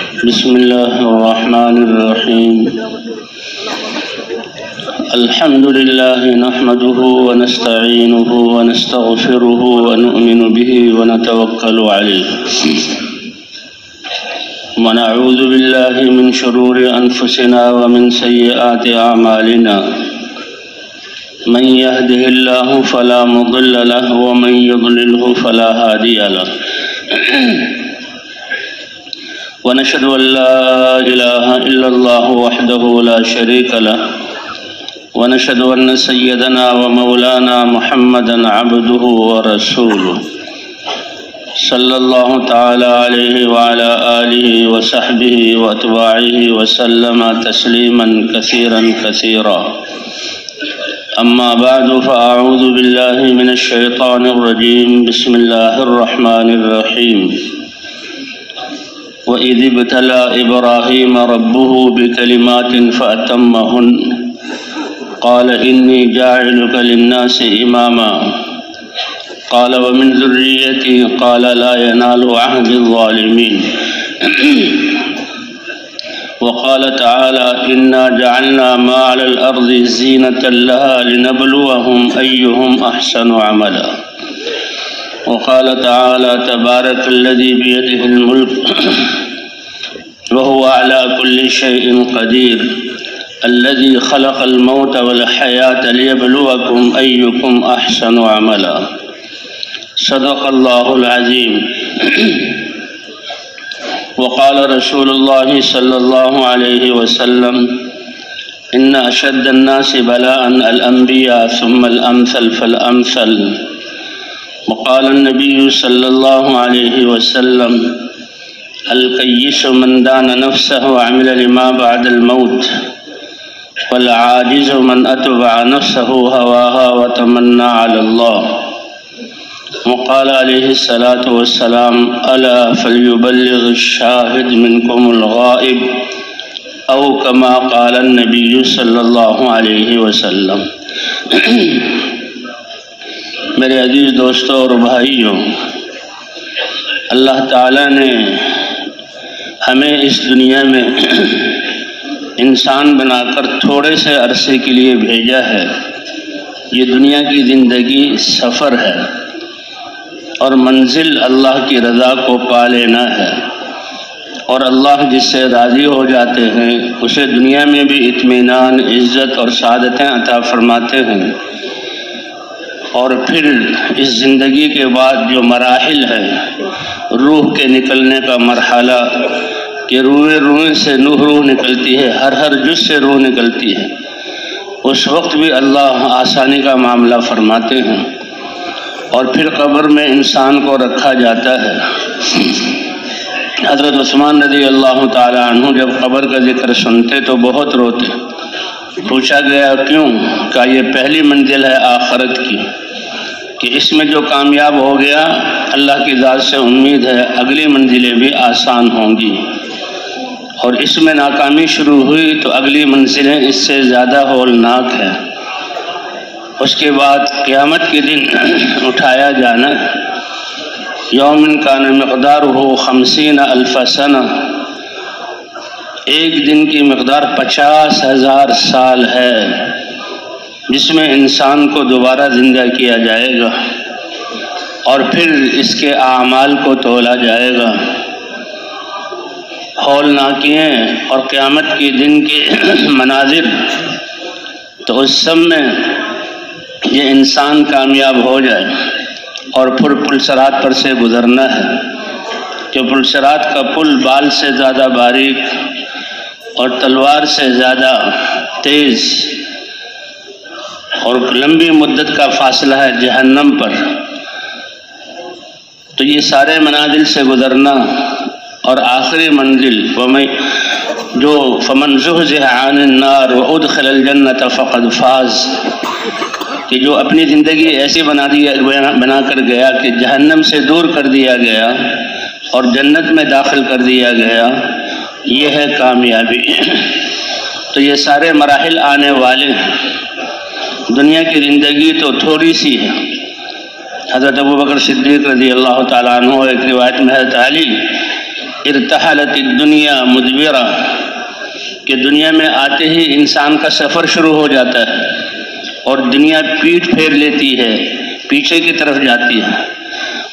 بسم الله الرحمن الرحيم. الحمد لله نحمده ونستعينه ونستغفره ونؤمن به ونتوكل عليه ونعوذ بالله من شرور أنفسنا ومن سيئات أعمالنا. من يهده الله فلا مضل له ومن يضلله فلا هادي له. ونشهد أن لا إله إلا الله وحده لا شريك له ونشهد أن سيدنا ومولانا محمدا عبده ورسوله صلى الله تعالى عليه وعلى آله وصحبه وأتباعه وسلم تسليما كثيرا كثيرا. أما بعد فأعوذ بالله من الشيطان الرجيم. بسم الله الرحمن الرحيم. وَإِذِ ابْتَلَى إِبْرَاهِيمَ رَبُّهُ بِكَلِمَاتٍ فَأَتَمَّهُنَّ قَالَ إِنِّي جَاعِلُكَ لِلنَّاسِ إِمَامًا قَالَ وَمِنْ ذُرِّيَّتِي قَالَ لَا يَنَالُ عَهْدِ الظَّالِمِينَ. وقال تعالى إنا جعلنا ما على الأرض زينة لها لنبلوهم أيهم أحسن عملا. وقال تعالى تبارك الذي بيده الملك وهو على كل شيء قدير الذي خلق الموت والحياة ليبلوكم أيكم أحسن عملا. صدق الله العظيم. وقال رسول الله صلى الله عليه وسلم إن أشد الناس بلاء الأنبياء ثم الأمثل فالأمثل. وقال النبي صلى الله عليه وسلم الكيس من دان نفسه وعمل لما بعد الموت والعاجز من أتبع نفسه هواها وتمنى على الله. وقال عليه الصلاة والسلام ألا فليبلغ الشاهد منكم الغائب أو كما قال النبي صلى الله عليه وسلم. میرے عزیز دوستوں اور بھائیوں، اللہ تعالیٰ نے ہمیں اس دنیا میں انسان بنا کر تھوڑے سے عرصے کے لیے بھیجا ہے. یہ دنیا کی زندگی سفر ہے اور منزل اللہ کی رضا کو پا لینا ہے، اور اللہ جس سے راضی ہو جاتے ہیں اسے دنیا میں بھی اطمینان، عزت اور سعادتیں عطا فرماتے ہیں. اور پھر اس زندگی کے بعد جو مراحل ہے، روح کے نکلنے کا مرحلہ کہ روح سے روح نکلتی ہے، ہر جز سے روح نکلتی ہے، اس وقت بھی اللہ آسانی کا معاملہ فرماتے ہیں. اور پھر قبر میں انسان کو رکھا جاتا ہے. حضرت عثمان رضی اللہ تعالیٰ عنہ جب قبر کا ذکر سنتے تو بہت روتے. پوچھا گیا کیوں؟ کہ یہ پہلی منزل ہے آخرت کی، کہ اس میں جو کامیاب ہو گیا اللہ کی ذات سے امید ہے اگلی منزلیں بھی آسان ہوں گی، اور اس میں ناکامی شروع ہوئی تو اگلی منزلیں اس سے زیادہ ہولناک ہیں. اس کے بعد قیامت کے دن اٹھایا جانا. یوم کان مقدارہ 50,000 سنہ، ایک دن کی مقدار 50,000 سال ہے جس میں انسان کو دوبارہ زندہ کیا جائے گا اور پھر اس کے اعمال کو تولا جائے گا. ہولناکیاں اور قیامت کے دن کے مناظر، تو اس سب میں یہ انسان کامیاب ہو جائے اور پھر پل صراط پر سے گزرنا ہے، کہ پل صراط کا پل بال سے زیادہ باریک اور تلوار سے زیادہ تیز اور لمبی مدت کا فاصلہ ہے جہنم پر. تو یہ سارے منازل سے گزرنا اور آخری منزل جو فمن زحزح عن النار وادخل الجنة فقد فاز، کہ جو اپنی زندگی ایسی بنا کر گیا کہ جہنم سے دور کر دیا گیا اور جنت میں داخل کر دیا گیا، یہ ہے کامیابی. تو یہ سارے مراحل آنے والے ہیں. دنیا کی زندگی تو تھوڑی سی ہے. حضرت ابوبکر صدیق رضی اللہ تعالیٰ عنہ ایک روایت میں حضرت علی ارتحلت الدنیا مدبرہ، کہ دنیا میں آتے ہی انسان کا سفر شروع ہو جاتا ہے اور دنیا پیٹھ پھیر لیتی ہے، پیچھے کی طرف جاتی ہے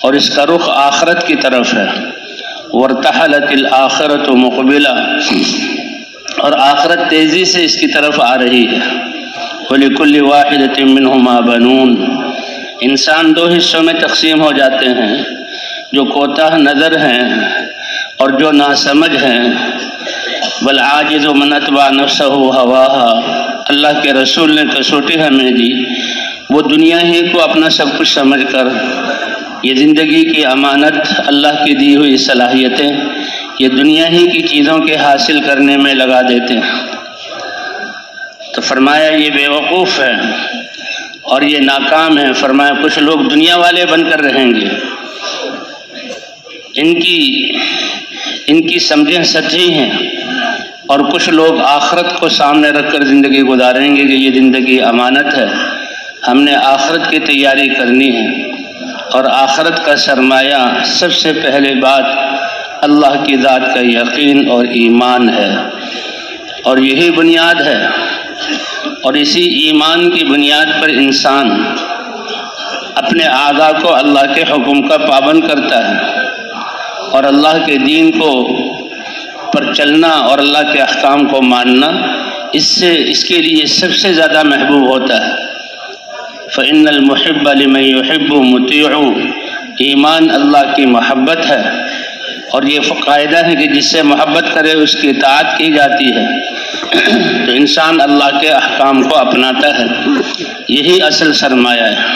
اور اس کا رخ آخرت کی طرف ہے۔ وارتحلت الآخرۃ مقبلہ، اور آخرت تیزی سے اس کی طرف آ رہی ہے۔ وَلِكُلِّ وَاحِدَةٍ مِّنْهُمَا بَنُونَ، انسان دو حصوں میں تقسیم ہو جاتے ہیں، جو کوتاہ نظر ہیں اور جو ناسمجھ ہیں۔ وَالْعَاجِزُ مَنْ أَتْبَعَ نَفْسَهُ هَوَاهَا، اللہ کے رسول نے کسوٹی ہمیں دی، وہ دنیا ہی کو اپنا سب کچھ سمجھ کر یہ زندگی کی امانت، اللہ کی دی ہوئی صلاحیتیں یہ دنیا ہی کی چیزوں کے حاصل کرنے میں لگا دیتے ہیں۔ تو فرمایا یہ بے وقوف ہے اور یہ ناکام ہے۔ فرمایا کچھ لوگ دنیا والے بن کر رہیں گے، ان کی سمجھیں سچی ہیں، اور کچھ لوگ آخرت کو سامنے رکھ کر زندگی گزاریں گے کہ یہ زندگی امانت ہے، ہم نے آخرت کی تیاری کرنی ہے، اور آخرت کا سرمایہ سب سے پہلے بات اللہ کی ذات کا یقین اور ایمان ہے، اور یہی بنیاد ہے، اور اسی ایمان کی بنیاد پر انسان اپنے اعضاء کو اللہ کے حکم کا پابند کرتا ہے، اور اللہ کے دین کو پر چلنا اور اللہ کے احکام کو ماننا اس کے لیے سب سے زیادہ محبوب ہوتا ہے۔ فَإِنَّ الْمُحِبَّ لِمَن يُحِبُّ مُطِيعُ، ایمان اللہ کی محبت ہے، اور یہ قاعدہ ہے کہ جس سے محبت کرے اس کی اطاعت کی جاتی ہے، تو انسان اللہ کے احکام کو اپناتا ہے، یہی اصل سرمایہ ہے۔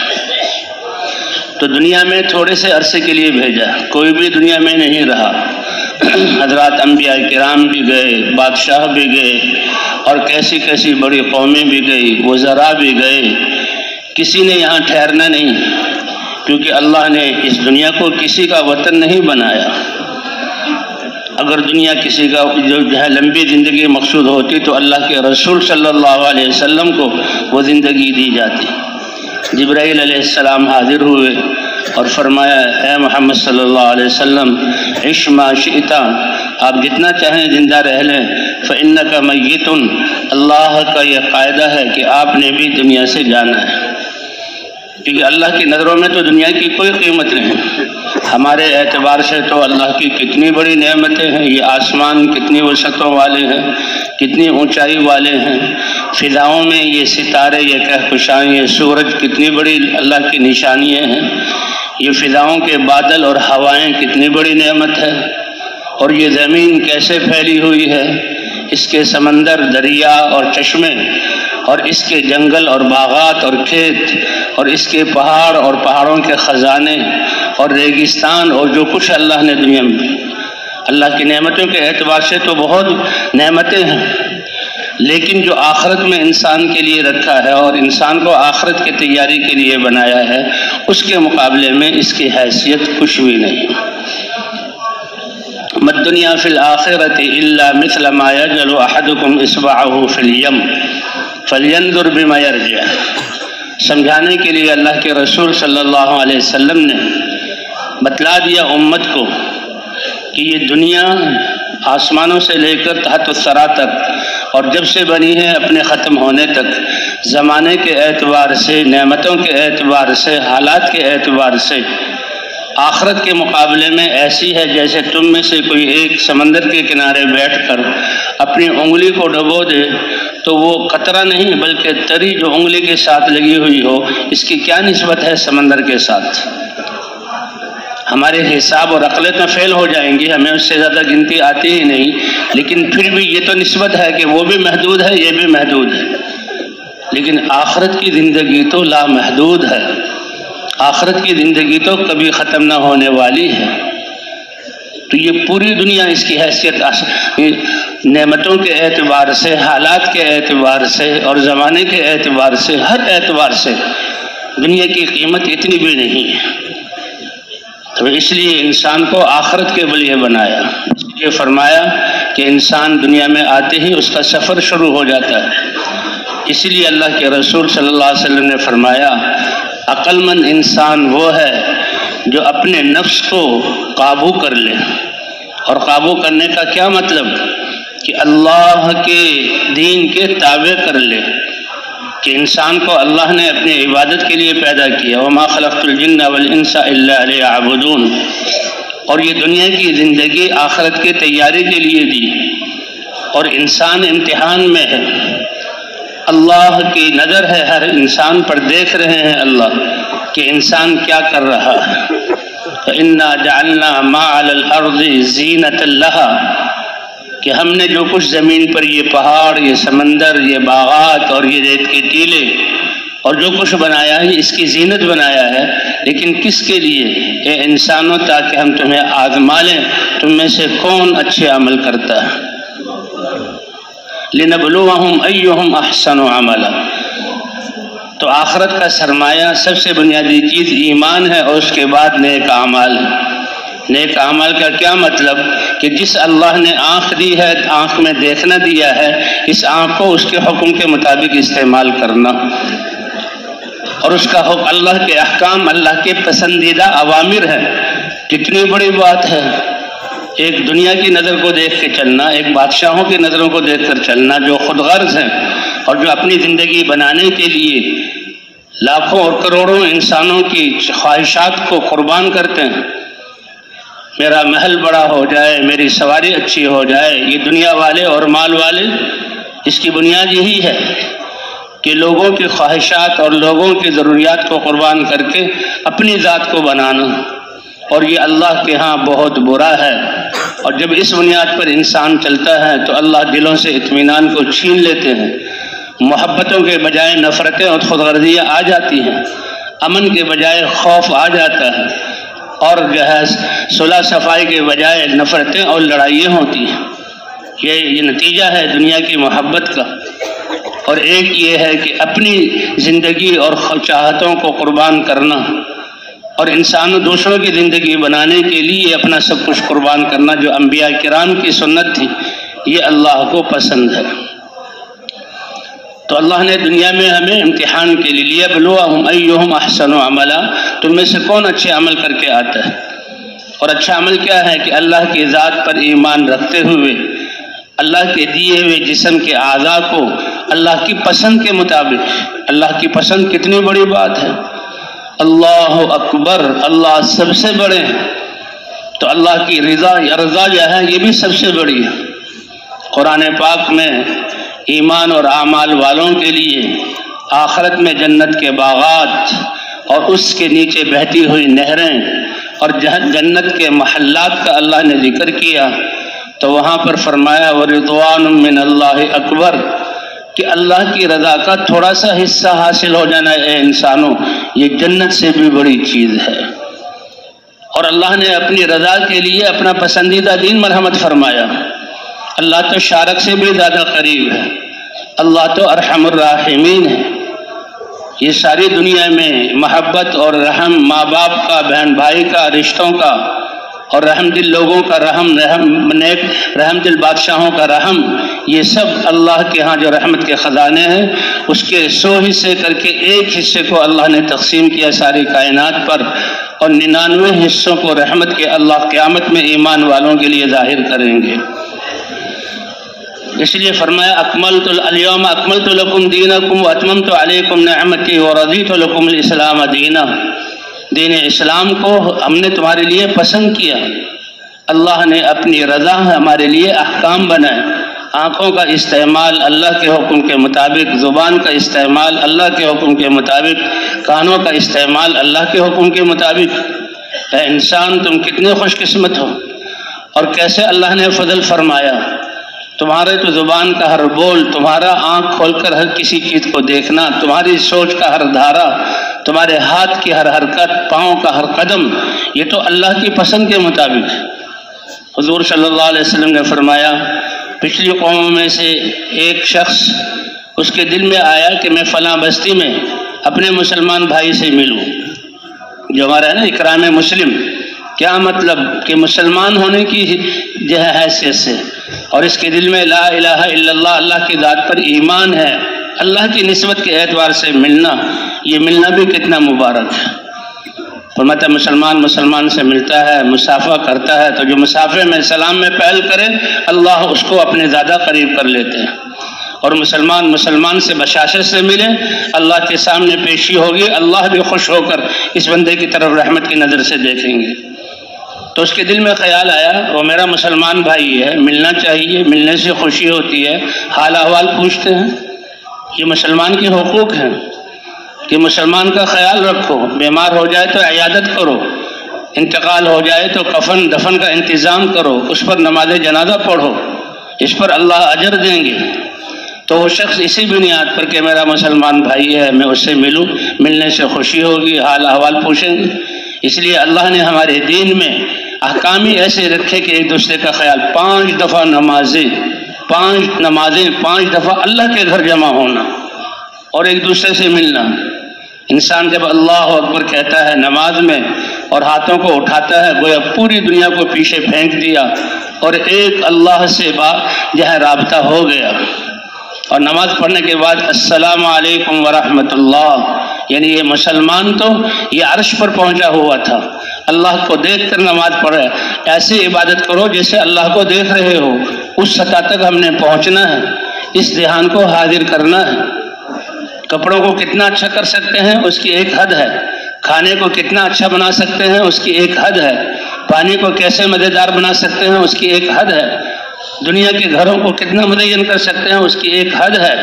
تو دنیا میں تھوڑے سے عرصے کے لیے بھیجا، کوئی بھی دنیا میں نہیں رہا، حضرات انبیاء کرام بھی گئے، بادشاہ بھی گئے، اور کیسی کیسی بڑی قومیں بھی گئی، وزراء بھی گئے، کسی نے یہاں ٹھہرنا نہیں، کیونکہ اللہ نے اس دنیا کو کسی کا وطن نہیں بنایا۔ اگر دنیا کسی کا جو ہے لمبی زندگی مقصود ہوتی تو اللہ کے رسول صلی اللہ علیہ وسلم کو وہ زندگی دی جاتی۔ جبرائیل علیہ السلام حاضر ہوئے اور فرمایا اے محمد صلی اللہ علیہ وسلم عش ما شئت، آپ جتنا چاہیں زندہ رہ لیں، فإنک میت، اللہ کا یہ قاعدہ ہے کہ آپ نے بھی دنیا سے جانا ہے، کیونکہ اللہ کی نظروں میں تو دنیا کی کوئی قیمت نہیں۔ ہمارے اعتبار سے تو اللہ کی کتنی بڑی نعمتیں ہیں، یہ آسمان کتنی وسعتوں والے ہیں، کتنی اونچائی والے ہیں، فضاؤں میں یہ ستارے، یہ کہکشائیں، یہ سورج کتنی بڑی اللہ کی نشانیاں ہیں، یہ فضاؤں کے بادل اور ہوائیں کتنی بڑی نعمت ہے، اور یہ زمین کیسے پھیلی ہوئی ہے، اس کے سمندر، دریا اور چشمے، اور اس کے جنگل اور باغات اور کھیت، اور اس کے پہاڑ اور پہاڑوں کے خزانے اور ریگستان، اور جو کچھ اللہ نے دنیا میں، اللہ کی نعمتوں کے اعتبار سے تو بہت نعمتیں ہیں، لیکن جو آخرت میں انسان کے لیے رکھا ہے اور انسان کو آخرت کی تیاری کے لیے بنایا ہے، اس کے مقابلے میں اس کی حیثیت کچھ بھی نہیں۔ ما الدنیا فی الآخرۃ الا مثل ما یجعل احدکم اصبعہ فی الیم فلینظر بما یرجع، سمجھانے کے لیے اللہ کے رسول صلی اللہ علیہ وسلم نے بتلا دیا امت کو کہ یہ دنیا آسمانوں سے لے کر تحت الثری تک، اور جب سے بنی ہے اپنے ختم ہونے تک، زمانے کے اعتبار سے، نعمتوں کے اعتبار سے، حالات کے اعتبار سے آخرت کے مقابلے میں ایسی ہے جیسے تم میں سے کوئی ایک سمندر کے کنارے بیٹھ کر اپنی انگلی کو ڈبو دے تو وہ قطرہ نہیں بلکہ تری جو انگلی کے ساتھ لگی ہوئی ہو، اس کی کیا نسبت ہے سمندر کے ساتھ؟ ہمارے حساب اور عقلیں تو فیل ہو جائیں گی، ہمیں اس سے زیادہ گنتی آتی ہی نہیں، لیکن پھر بھی یہ تو نسبت ہے کہ وہ بھی محدود ہے، یہ بھی محدود ہے، لیکن آخرت کی زندگی تو لامحدود ہے، آخرت کی زندگی تو کبھی ختم نہ ہونے والی ہے۔ تو یہ پوری دنیا اس کی حیثیت نعمتوں کے اعتبار سے، حالات کے اعتبار سے اور زمانے کے اعتبار سے، ہر اعتبار سے دنیا کی قیمت اتنی بھی نہیں ہے۔ تو اس لیے انسان کو آخرت کے لیے بنایا، یہ فرمایا کہ انسان دنیا میں آتے ہی اس کا سفر شروع ہو جاتا ہے۔ اسی لیے اللہ کے رسول صلی اللہ علیہ وسلم نے فرمایا عقل مند انسان وہ ہے جو اپنے نفس کو قابو کر لے، اور قابو کرنے کا کیا مطلب؟ کہ اللہ کے دین کے تابع کر لے، کہ انسان کو اللہ نے اپنی عبادت کے لیے پیدا کیا، وما خلقت الجن والانس الا لیعبدون، اور یہ دنیا کی زندگی آخرت کے تیاری کے لیے دی، اور انسان امتحان میں ہے، اللہ کی نظر ہے ہر انسان پر، دیکھ رہے ہیں اللہ کہ انسان کیا کر رہا ہے۔ فَإِنَّا جَعَلْنَا مَا عَلَى الْأَرْضِ زِينَةً لَهَا، کہ ہم نے جو کچھ زمین پر یہ پہاڑ، یہ سمندر، یہ باغات اور یہ ریت کے ٹیلے اور جو کچھ بنایا ہے اس کی زینت بنایا ہے، لیکن کس کے لیے؟ اے انسانوں، تاکہ ہم تمہیں آزما لیں تم میں سے کون اچھے عمل کرتا ہے۔ لِنَبْلُوَهُمْ أَيُّهُمْ أَحْسَنُ عَمَلًا، تو آخرت کا سرمایہ سب سے بنیادی چیز ایمان ہے، اور اس کے بعد نیک اعمال ہے۔ نیک اعمال کا کیا مطلب؟ کہ جس اللہ نے آنکھ دی ہے، آنکھ میں دیکھنا دیا ہے، اس آنکھ کو اس کے حکم کے مطابق استعمال کرنا، اور اس کا حکم، اللہ کے احکام اللہ کے پسندیدہ اوامر ہے۔ کتنی بڑی بات ہے، ایک دنیا کی نظر کو دیکھ کے چلنا، ایک بادشاہوں کی نظروں کو دیکھ کر چلنا جو خود غرض ہیں اور جو اپنی زندگی بنانے کے لیے لاکھوں اور کروڑوں انسانوں کی خواہشات کو قربان کرتے ہیں۔ میرا محل بڑا ہو جائے، میری سواری اچھی ہو جائے، یہ دنیا والے اور مال والے، اس کی بنیاد یہی ہے کہ لوگوں کی خواہشات اور لوگوں کی ضروریات کو قربان کر کے اپنی ذات کو بنانا، اور یہ اللہ کے ہاں بہت برا ہے۔ اور جب اس بنیاد پر انسان چلتا ہے تو اللہ دلوں سے اطمینان کو چھین لیتے ہیں، محبتوں کے بجائے نفرتیں اور خود غرضیاں آ جاتی ہیں، امن کے بجائے خوف آ جاتا ہے، اور جو ہے صلح صفائی کے بجائے نفرتیں اور لڑائیاں ہوتی ہیں۔ یہ نتیجہ ہے دنیا کی محبت کا۔ اور ایک یہ ہے کہ اپنی زندگی اور چاہتوں کو قربان کرنا، اور انسانوں دوسروں کی زندگی بنانے کے لیے اپنا سب کچھ قربان کرنا، جو انبیاء کرام کی سنت تھی، یہ اللہ کو پسند ہے۔ تو اللہ نے دنیا میں ہمیں امتحان کے لیے لِيَبْلُوَهُمْ أَيُّهُمْ أَحْسَنُ عَمَلًا، تم میں سے کون اچھے عمل کر کے آتا ہے۔ اور اچھا عمل کیا ہے؟ کہ اللہ کی ذات پر ایمان رکھتے ہوئے اللہ کے دیے ہوئے جسم کے اعضاء کو اللہ کی پسند کے مطابق، اللہ کی پسند کتنی بڑی بات ہے، اللہ اکبر، اللہ سب سے بڑے ہیں، تو اللہ کی رضا جو ہے یہ بھی سب سے بڑی ہے۔ قرآن پاک میں ایمان اور اعمال والوں کے لیے آخرت میں جنت کے باغات اور اس کے نیچے بہتی ہوئی نہریں اور جنت کے محلات کا اللہ نے ذکر کیا، تو وہاں پر فرمایا وَرِضْوَانٌ مِّنَ اللَّهِ أَكْبَرُ، کہ اللہ کی رضا کا تھوڑا سا حصہ حاصل ہو جانا اے انسانوں، یہ جنت سے بھی بڑی چیز ہے۔ اور اللہ نے اپنی رضا کے لیے اپنا پسندیدہ دین مرحمت فرمایا۔ اللہ تو شارک سے بھی زیادہ قریب ہے، اللہ تو ارحم الراحمین ہے۔ یہ ساری دنیا میں محبت اور رحم، ماں باپ کا، بہن بھائی کا، رشتوں کا، اور رحم دل لوگوں کا رحم دل بادشاہوں کا رحم، یہ سب اللہ کے ہاں جو رحمت کے خزانے ہیں، اس کے 100 حصے کر کے ایک حصے کو اللہ نے تقسیم کیا ساری کائنات پر، اور 99 حصوں کو رحمت کے اللہ قیامت میں ایمان والوں کے لیے ظاہر کریں گے۔ اس لیے فرمایا اليوم اکملت لکم دینکم واتممت علیکم نعمتی ورضیت لکم الاسلام دینا، دین اسلام کو ہم نے تمہارے لیے پسند کیا، اللہ نے اپنی رضا ہمارے لیے احکام بنائے، آنکھوں کا استعمال اللہ کے حکم کے مطابق، زبان کا استعمال اللہ کے حکم کے مطابق، کانوں کا استعمال اللہ کے حکم کے مطابق۔ اے انسان تم کتنے خوش قسمت ہو، اور کیسے اللہ نے فضل فرمایا۔ تمہارے تو زبان کا ہر بول، تمہارا آنکھ کھول کر ہر کسی چیز کو دیکھنا، تمہاری سوچ کا ہر دھارا، تمہارے ہاتھ کی ہر حرکت، پاؤں کا ہر قدم، یہ تو اللہ کی پسند کے مطابق۔ حضور صلی اللہ علیہ وسلم نے فرمایا پچھلی قوموں میں سے ایک شخص، اس کے دل میں آیا کہ میں فلاں بستی میں اپنے مسلمان بھائی سے ملوں، جو ہمارا ہے نا اکرام مسلم، کیا مطلب کہ مسلمان ہونے کی جو ہے حیثیت سے، اور اس کے دل میں لا الہ الا اللہ، اللہ کی ذات پر ایمان ہے، اللہ کی نسبت کے اعتبار سے ملنا، یہ ملنا بھی کتنا مبارک ہے۔ فرماتا مسلمان مسلمان سے ملتا ہے، مصافحہ کرتا ہے، تو جو مصافحے میں سلام میں پہل کرے اللہ اس کو اپنے زیادہ قریب کر لیتے ہیں، اور مسلمان مسلمان سے بشاشت سے ملے اللہ کے سامنے پیشی ہوگی، اللہ بھی خوش ہو کر اس بندے کی طرف رحمت کی نظر سے دیکھیں گے۔ تو اس کے دل میں خیال آیا وہ میرا مسلمان بھائی ہے، ملنا چاہیے، ملنے سے خوشی ہوتی ہے، حال احوال پوچھتے ہیں، یہ مسلمان کے حقوق ہیں کہ مسلمان کا خیال رکھو، بیمار ہو جائے تو عیادت کرو، انتقال ہو جائے تو کفن دفن کا انتظام کرو، اس پر نماز جنازہ پڑھو، اس پر اللہ اجر دیں گے۔ تو وہ شخص اسی بنیاد پر کہ میرا مسلمان بھائی ہے میں اس سے ملوں، ملنے سے خوشی ہوگی، حال احوال پوچھیں گے، اس لیے اللہ نے ہمارے دین میں احکام ہی ایسے رکھے کہ ایک دوسرے کا خیال، 5 دفعہ نمازیں 5 دفعہ اللہ کے گھر جمع ہونا اور ایک دوسرے سے ملنا۔ انسان جب اللہ اکبر کہتا ہے نماز میں اور ہاتھوں کو اٹھاتا ہے گویا پوری دنیا کو پیچھے پھینک دیا اور ایک اللہ سے جہاں رابطہ ہو گیا۔ اور نماز پڑھنے کے بعد السلام علیکم ورحمۃ اللہ، یعنی یہ مسلمان تو یہ عرش پر پہنچا ہوا تھا، اللہ کو دیکھ کر نماز پڑھے، ایسی عبادت کرو جیسے اللہ کو دیکھ رہے ہو، اس سطح تک ہم نے پہنچنا ہے، اس دھیان کو حاضر کرنا ہے۔ کپڑوں کو کتنا اچھا کر سکتے ہیں اس کی ایک حد ہے، کھانے کو کتنا اچھا بنا سکتے ہیں اس کی ایک حد ہے، پانی کو کیسے مزیدار بنا سکتے ہیں اس کی ایک حد ہے، دنیا کے گھروں کو کتنا مزین کر سکتے ہیں اس کی ایک حد ہے،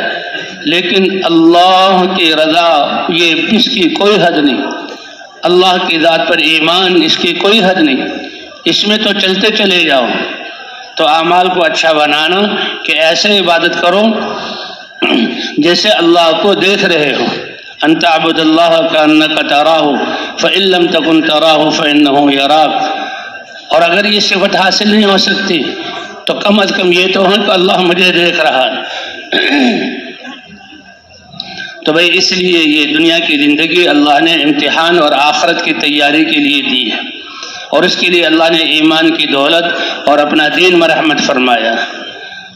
لیکن اللہ کی رضا یہ اس کی کوئی حد نہیں، اللہ کی ذات پر ایمان اس کی کوئی حد نہیں، اس میں تو چلتے چلے جاؤ۔ تو اعمال کو اچھا بنانا کہ ایسے عبادت کرو جیسے اللہ کو دیکھ رہے ہو، ان تعبد اللہ کأنک تراہ فإن لم تکن تراہ فإنہ یراک۔ اور اگر یہ صفت حاصل نہیں ہو سکتی تو کم از کم یہ تو ہے کہ اللہ مجھے دیکھ رہا ہے۔ تو بھئی اس لیے یہ دنیا کی زندگی اللہ نے امتحان اور آخرت کی تیاری کے لیے دی ہے، اور اس کے لیے اللہ نے ایمان کی دولت اور اپنا دین مرحمت فرمایا،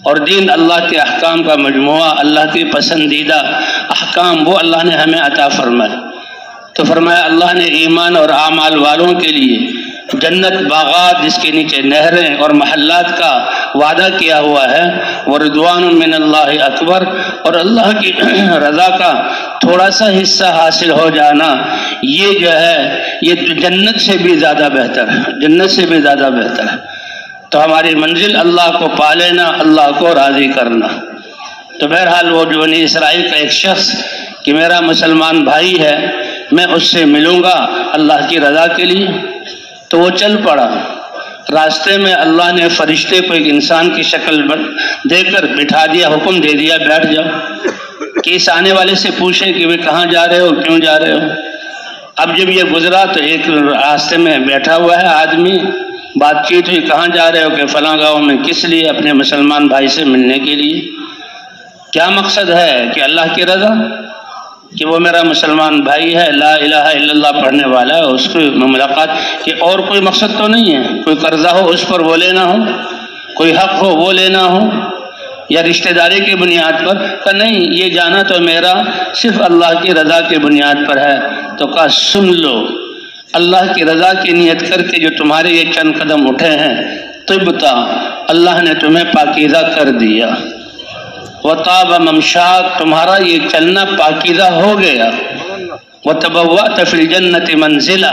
اور دین اللہ کے احکام کا مجموعہ، اللہ کے پسندیدہ احکام وہ اللہ نے ہمیں عطا فرمایا۔ تو فرمایا اللہ نے ایمان اور اعمال والوں کے لیے جنت باغات جس کے نیچے نہریں اور محلات کا وعدہ کیا ہوا ہے، وَرِضْوَانٌ مِّنَ اللَّهِ اکبر، اور اللہ کی رضا کا تھوڑا سا حصہ حاصل ہو جانا یہ جو ہے یہ جنت سے بھی زیادہ بہتر ہے، جنت سے بھی زیادہ بہتر ہے۔ تو ہماری منزل اللہ کو پا لینا، اللہ کو راضی کرنا۔ تو بہرحال وہ جو بنی اسرائیل کا ایک شخص کہ میرا مسلمان بھائی ہے میں اس سے ملوں گا اللہ کی رضا کے لیے، تو وہ چل پڑا۔ راستے میں اللہ نے فرشتے کو ایک انسان کی شکل دے کر بٹھا دیا، حکم دے دیا بیٹھ جاؤ، کہ اس آنے والے سے پوچھے کہ وہ کہاں جا رہے ہو، کیوں جا رہے ہو۔ اب جب یہ گزرا تو ایک راستے میں بیٹھا ہوا ہے آدمی، بات چیت ہوئی، کہاں جا رہے ہو کہ فلاں گاؤں میں، کس لیے؟ اپنے مسلمان بھائی سے ملنے کے لیے۔ کیا مقصد ہے؟ کہ اللہ کی رضا، کہ وہ میرا مسلمان بھائی ہے، لا الہ الا اللہ پڑھنے والا ہے، اس کی ملاقات، کہ اور کوئی مقصد تو نہیں ہے، کوئی قرضہ ہو اس پر وہ لینا ہو، کوئی حق ہو وہ لینا ہو، یا رشتہ داری کی بنیاد پر، کہ نہیں یہ جانا تو میرا صرف اللہ کی رضا کی بنیاد پر ہے۔ تو کہا سن لو، اللہ کی رضا کی نیت کر کے جو تمہارے یہ چند قدم اٹھے ہیں طبتا، اللہ نے تمہیں پاکیزہ کر دیا، وطاب ممشاک، تمہارا یہ چلنا پاکیزہ ہو گیا، وتبوأت فی الجنت منزلا،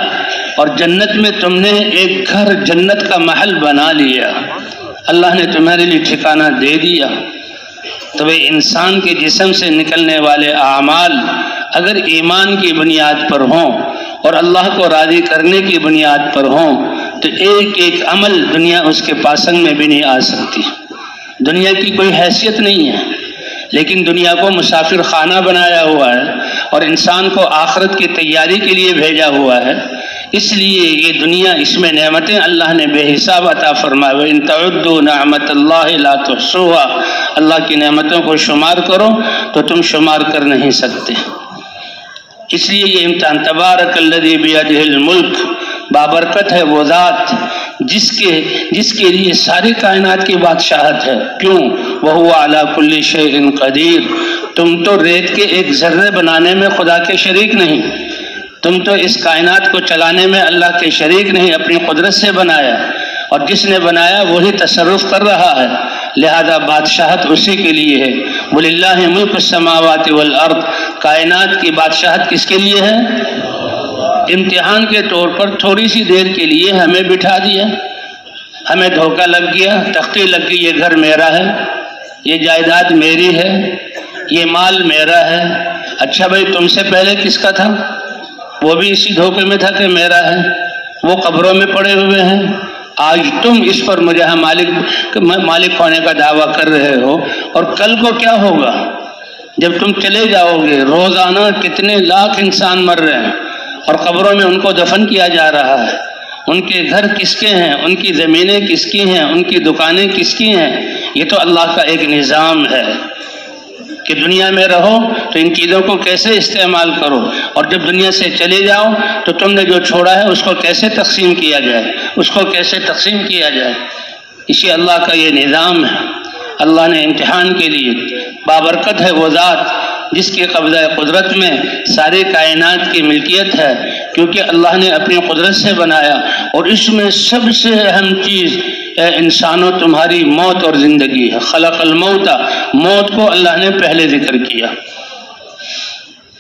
اور جنت میں تم نے ایک گھر، جنت کا محل بنا لیا، اللہ نے تمہارے لیے ٹھکانہ دے دیا۔ تو وہ انسان کے جسم سے نکلنے والے اعمال اگر ایمان کی بنیاد پر ہوں اور اللہ کو راضی کرنے کی بنیاد پر ہوں تو ایک ایک عمل دنیا اس کے پاسنگ میں بھی نہیں آ سکتی۔ دنیا کی کوئی حیثیت نہیں ہے، لیکن دنیا کو مسافر خانہ بنایا ہوا ہے اور انسان کو آخرت کی تیاری کے لیے بھیجا ہوا ہے، اس لیے یہ دنیا، اس میں نعمتیں اللہ نے بے حساب عطا فرمائے، وَإِن تَعُدُّوا نِعْمَتَ اللَّهِ لَا تُحْصُوهَا، اللہ کی نعمتوں کو شمار کرو تو تم شمار کر نہیں سکتے۔ اس لیے یہ امتحان، تبارک الذی بیدہ الملک، بابرکت ہے وہ ذات جس کے لیے ساری کائنات کی بادشاہت ہے۔ کیوں؟ وَهُوَ عَلَى كُلِّ شَيْءٍ قَدِيرٌ، تم تو ریت کے ایک ذرے بنانے میں خدا کے شریک نہیں، تم تو اس کائنات کو چلانے میں اللہ کے شریک نہیں، اپنی قدرت سے بنایا، اور جس نے بنایا وہی تصرف کر رہا ہے، لہذا بادشاہت اسی کے لیے ہے۔ وَلِلَّهِ مُلْكُ السَّمَاوَاتِ وَالْأَرْضِ، کائنات کی بادشاہت کس کے لیے ہے؟ امتحان کے طور پر تھوڑی سی دیر کے لیے ہمیں بٹھا دیا، ہمیں دھوکہ لگ گیا، تختی لگ گئی، یہ گھر میرا ہے، یہ جائیداد میری ہے، یہ مال میرا ہے۔ اچھا بھائی تم سے پہلے کس کا تھا؟ وہ بھی اسی دھوکے میں تھا کہ میرا ہے، وہ قبروں میں پڑے ہوئے ہیں، آج تم اس پر مجھے مالک ہونے کا دعویٰ کر رہے ہو، اور کل کو کیا ہوگا جب تم چلے جاؤ گے؟ روزانہ کتنے لاکھ انسان مر رہے ہیں اور قبروں میں ان کو دفن کیا جا رہا ہے، ان کے گھر کس کے ہیں، ان کی زمینیں کس کی ہیں، ان کی دکانیں کس کی ہیں؟ یہ تو اللہ کا ایک نظام ہے کہ دنیا میں رہو تو ان چیزوں کو کیسے استعمال کرو، اور جب دنیا سے چلے جاؤ تو تم نے جو چھوڑا ہے اس کو کیسے تقسیم کیا جائے، اس کو کیسے تقسیم کیا جائے۔ اسی اللہ کا یہ نظام ہے۔ اللہ نے امتحان کے لیے، بابرکت ہے وہ ذات جس کی قبضہ قدرت میں ساری کائنات کی ملکیت ہے، کیونکہ اللہ نے اپنی قدرت سے بنایا، اور اس میں سب سے اہم چیز انسانوں تمہاری موت اور زندگی ہے۔ خلق الموت، موت کو اللہ نے پہلے ذکر کیا،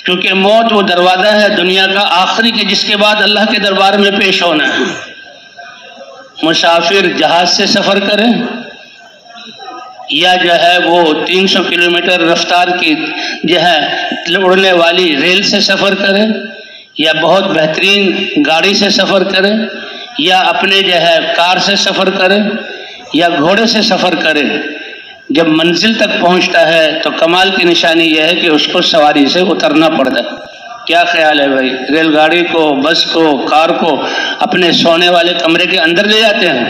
کیونکہ موت وہ دروازہ ہے دنیا کا آخری کہ جس کے بعد اللہ کے دربار میں پیش ہونا ہے۔ مسافر جہاز سے سفر کرے یا جو ہے وہ 300 کلومیٹر رفتار کی جو ہے اڑنے والی ریل سے سفر کرے، یا بہت بہترین گاڑی سے سفر کرے، یا اپنے جو ہے کار سے سفر کرے، یا گھوڑے سے سفر کرے، جب منزل تک پہنچتا ہے تو کمال کی نشانی یہ ہے کہ اس کو سواری سے اترنا پڑتا ہے۔ کیا خیال ہے بھائی؟ ریل گاڑی کو، بس کو، کار کو اپنے سونے والے کمرے کے اندر لے جاتے ہیں،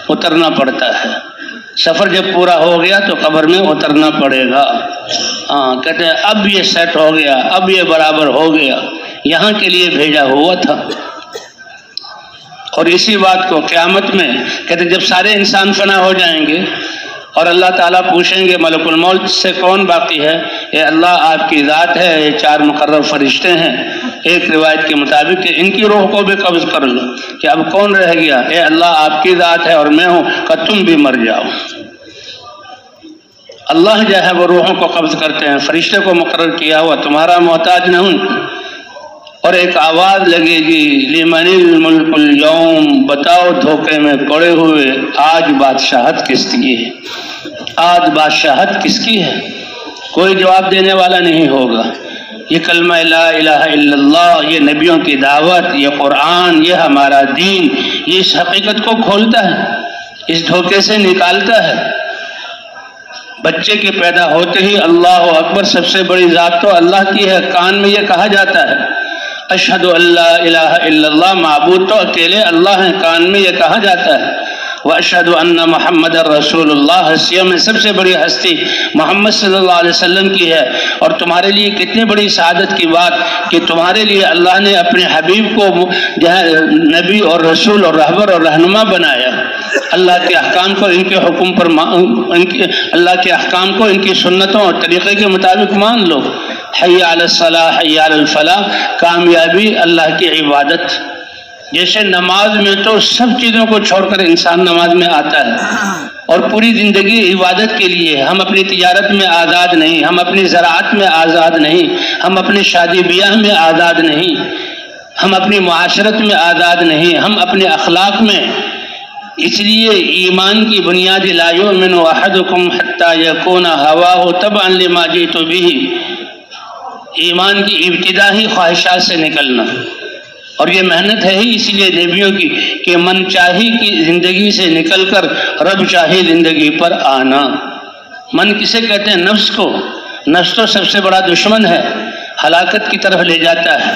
اترنا پڑتا ہے۔ سفر جب پورا ہو گیا تو قبر میں اترنا پڑے گا۔ کہتے ہیں اب یہ سیٹ ہو گیا، اب یہ برابر ہو گیا، یہاں کے لیے بھیجا ہوا تھا۔ اور اسی بات کو قیامت میں کہتے ہیں جب سارے انسان فنا ہو جائیں گے اور اللہ تعالیٰ پوچھیں گے ملک الموت سے کون باقی ہے؟ اے اللہ آپ کی ذات ہے، یہ 4 مقرب فرشتے ہیں، ایک روایت کے مطابق کہ ان کی روح کو بھی قبض کر لو، کہ اب کون رہ گیا؟ اے اللہ آپ کی ذات ہے اور میں ہوں، کہ تم بھی مر جاؤ۔ اللہ جو ہے وہ روحوں کو قبض کرتے ہیں، فرشتے کو مقرر کیا ہوا تمہارا محتاج نہ ہوں۔ اور ایک آواز لگے گی لمن الملک اليوم، بتاؤ دھوکے میں پڑے ہوئے آج بادشاہت کس کی ہے؟ آج بادشاہت کس کی ہے؟ کوئی جواب دینے والا نہیں ہوگا۔ یہ کلمہ لا الہ الا اللہ، یہ نبیوں کی دعوت، یہ قرآن، یہ ہمارا دین، یہ اس حقیقت کو کھولتا ہے، اس دھوکے سے نکالتا ہے۔ بچے کے پیدا ہوتے ہی اللہ اکبر، سب سے بڑی ذات تو اللہ کی ہے، کان میں یہ کہا جاتا ہے اشہد ان لا الہ الا اللہ، معبود تو اکیلے اللہ ہیں، کان میں یہ کہا جاتا ہے۔ واشہد ان محمد رسول اللہ، ہستیوں میں سب سے بڑی ہستی محمد صلی اللہ علیہ وسلم کی ہے۔ اور تمہارے لیے کتنی بڑی سعادت کی بات کہ تمہارے لیے اللہ نے اپنے حبیب کو جو ہے نبی اور رسول اور رہبر اور رہنما بنایا۔ اللہ کے احکام کو ان کے حکم پر اللہ کے احکام کو ان کی سنتوں اور طریقے کے مطابق مان لو۔ حی علی الصلاح، حی علی الفلاح، کامیابی اللہ کی عبادت۔ جیسے نماز میں تو سب چیزوں کو چھوڑ کر انسان نماز میں آتا ہے اور پوری زندگی عبادت کے لیے۔ ہم اپنی تجارت میں آزاد نہیں، ہم اپنی زراعت میں آزاد نہیں، ہم اپنی شادی بیاہ میں آزاد نہیں، ہم اپنی معاشرت میں آزاد نہیں، ہم اپنے اخلاق میں۔ اس لیے ایمان کی بنیاد لا یؤمن احدکم حتی یکون ہواہ تبعا لما جئت بہ، ایمان کی ابتدا ہی خواہشات سے نکلنا، اور یہ محنت ہے ہی اسی لیے نبیوں کی کہ من چاہی کی زندگی سے نکل کر رب چاہی زندگی پر آنا۔ من کسے کہتے ہیں؟ نفس کو۔ نفس تو سب سے بڑا دشمن ہے، ہلاکت کی طرف لے جاتا ہے۔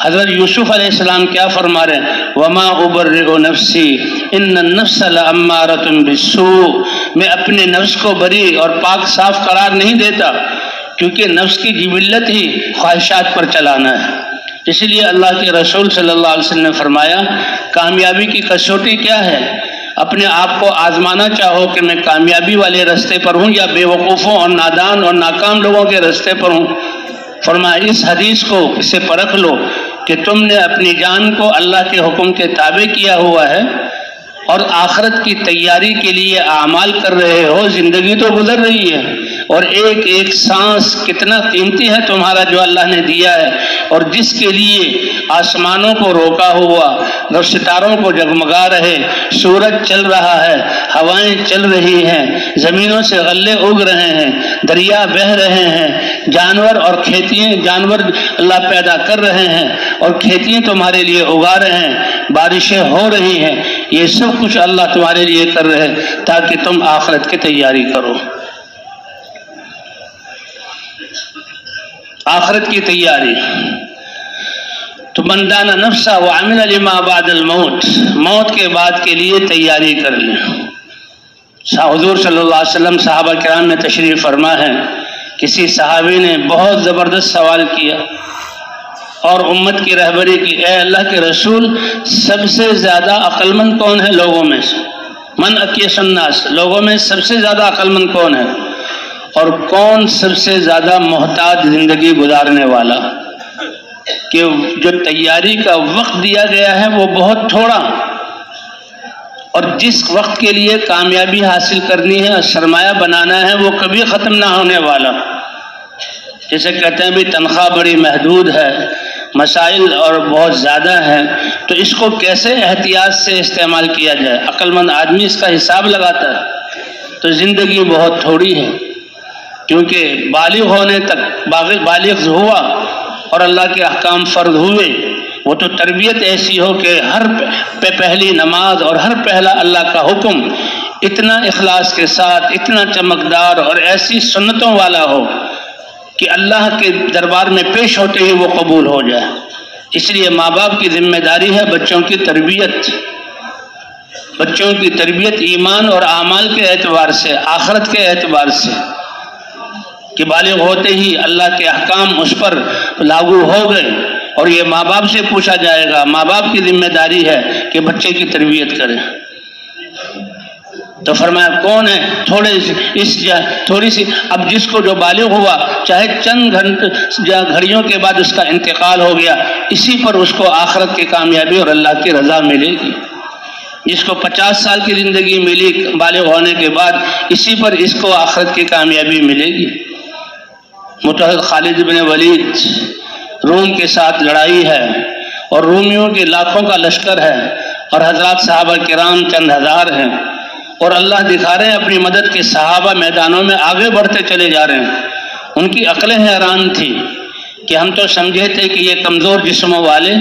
حضرت یوسف علیہ السلام کیا فرما رہے ہیں؟ وَمَا أُبَرِّئُ نَفْسِي إِنَّ النَّفْسَ لَأَمَّارَةٌ بِالسُّوءِ، میں اپنے نفس کو بری اور پاک صاف قرار نہیں دیتا، کیونکہ نفس کی جبلت ہی خواہشات پر چلانا ہے۔ اس لیے اللہ کے رسول صلی اللہ علیہ وسلم نے فرمایا کامیابی کی کسوٹی کیا ہے؟ اپنے آپ کو آزمانا چاہو کہ میں کامیابی والے رستے پر ہوں یا بے وقوفوں اور نادان اور ناکام لوگوں کے رستے پر ہوں۔ فرمایا اس حدیث کو اسے پرکھ لو کہ تم نے اپنی جان کو اللہ کے حکم کے تابع کیا ہوا ہے اور آخرت کی تیاری کے لیے اعمال کر رہے ہو. زندگی تو گزر رہی ہے اور ایک ایک سانس کتنا قیمتی ہے تمہارا جو اللہ نے دیا ہے، اور جس کے لیے آسمانوں کو روکا ہوا اور ستاروں کو جگمگا رہے، سورج چل رہا ہے، ہوائیں چل رہی ہیں، زمینوں سے غلے اگ رہے ہیں، دریا بہہ رہے ہیں، جانور اور کھیتیاں جانور اللہ پیدا کر رہے ہیں اور کھیتیاں تمہارے لیے اگا رہے ہیں، بارشیں ہو رہی ہیں. یہ سب کچھ اللہ تمہارے لیے کر رہے ہیں تاکہ تم آخرت کی تیاری کرو. آخرت کی تیاری تو من دان نفسہ وعمل لما بعد الموت، موت کے بعد کے لیے تیاری کر لیں. حضور صلی اللہ علیہ وسلم صحابہ کرام میں تشریف فرما ہے. کسی صحابی نے بہت زبردست سوال کیا اور امت کی رہبری کی، اے اللہ کے رسول، سب سے زیادہ عقل مند کون ہے لوگوں میں سے؟ من اکیس الناس، لوگوں میں سب سے زیادہ عقل مند کون ہے؟ اور کون سب سے زیادہ محتاج زندگی گزارنے والا؟ کہ جو تیاری کا وقت دیا گیا ہے وہ بہت تھوڑا، اور جس وقت کے لیے کامیابی حاصل کرنی ہے، سرمایہ بنانا ہے، وہ کبھی ختم نہ ہونے والا. جیسے کہتے ہیں بھی تنخواہ بڑی محدود ہے، مسائل اور بہت زیادہ ہیں، تو اس کو کیسے احتیاط سے استعمال کیا جائے؟ عقل مند آدمی اس کا حساب لگاتا ہے. تو زندگی بہت تھوڑی ہے، کیونکہ بالغ ہونے تک بالغ ہوا اور اللہ کے احکام فرض ہوئے، وہ تو تربیت ایسی ہو کہ ہر پہلی نماز اور ہر پہلا اللہ کا حکم اتنا اخلاص کے ساتھ، اتنا چمکدار اور ایسی سنتوں والا ہو کہ اللہ کے دربار میں پیش ہوتے ہی وہ قبول ہو جائے. اس لیے ماں باپ کی ذمہ داری ہے بچوں کی تربیت، بچوں کی تربیت ایمان اور اعمال کے اعتبار سے، آخرت کے اعتبار سے، کہ بالغ ہوتے ہی اللہ کے احکام اس پر لاگو ہو گئے، اور یہ ماں باپ سے پوچھا جائے گا. ماں باپ کی ذمہ داری ہے کہ بچے کی تربیت کریں. تو فرمایا کون ہے تھوڑی سی، اب جس کو جو بالغ ہوا، چاہے چند گھڑیوں کے بعد اس کا انتقال ہو گیا، اسی پر اس کو آخرت کی کامیابی اور اللہ کی رضا ملے گی. جس کو 50 سال کی زندگی ملی بالغ ہونے کے بعد، اسی پر اس کو آخرت کی کامیابی ملے گی. متحد خالد بن ولید، روم کے ساتھ لڑائی ہے اور رومیوں کے لاکھوں کا لشکر ہے اور حضرات صحابہ کرام چند ہزار ہیں، اور اللہ دکھا رہے ہیں اپنی مدد کے صحابہ میدانوں میں آگے بڑھتے چلے جا رہے ہیں. ان کی عقلیں حیران تھی کہ ہم تو سمجھے تھے کہ یہ کمزور جسموں والے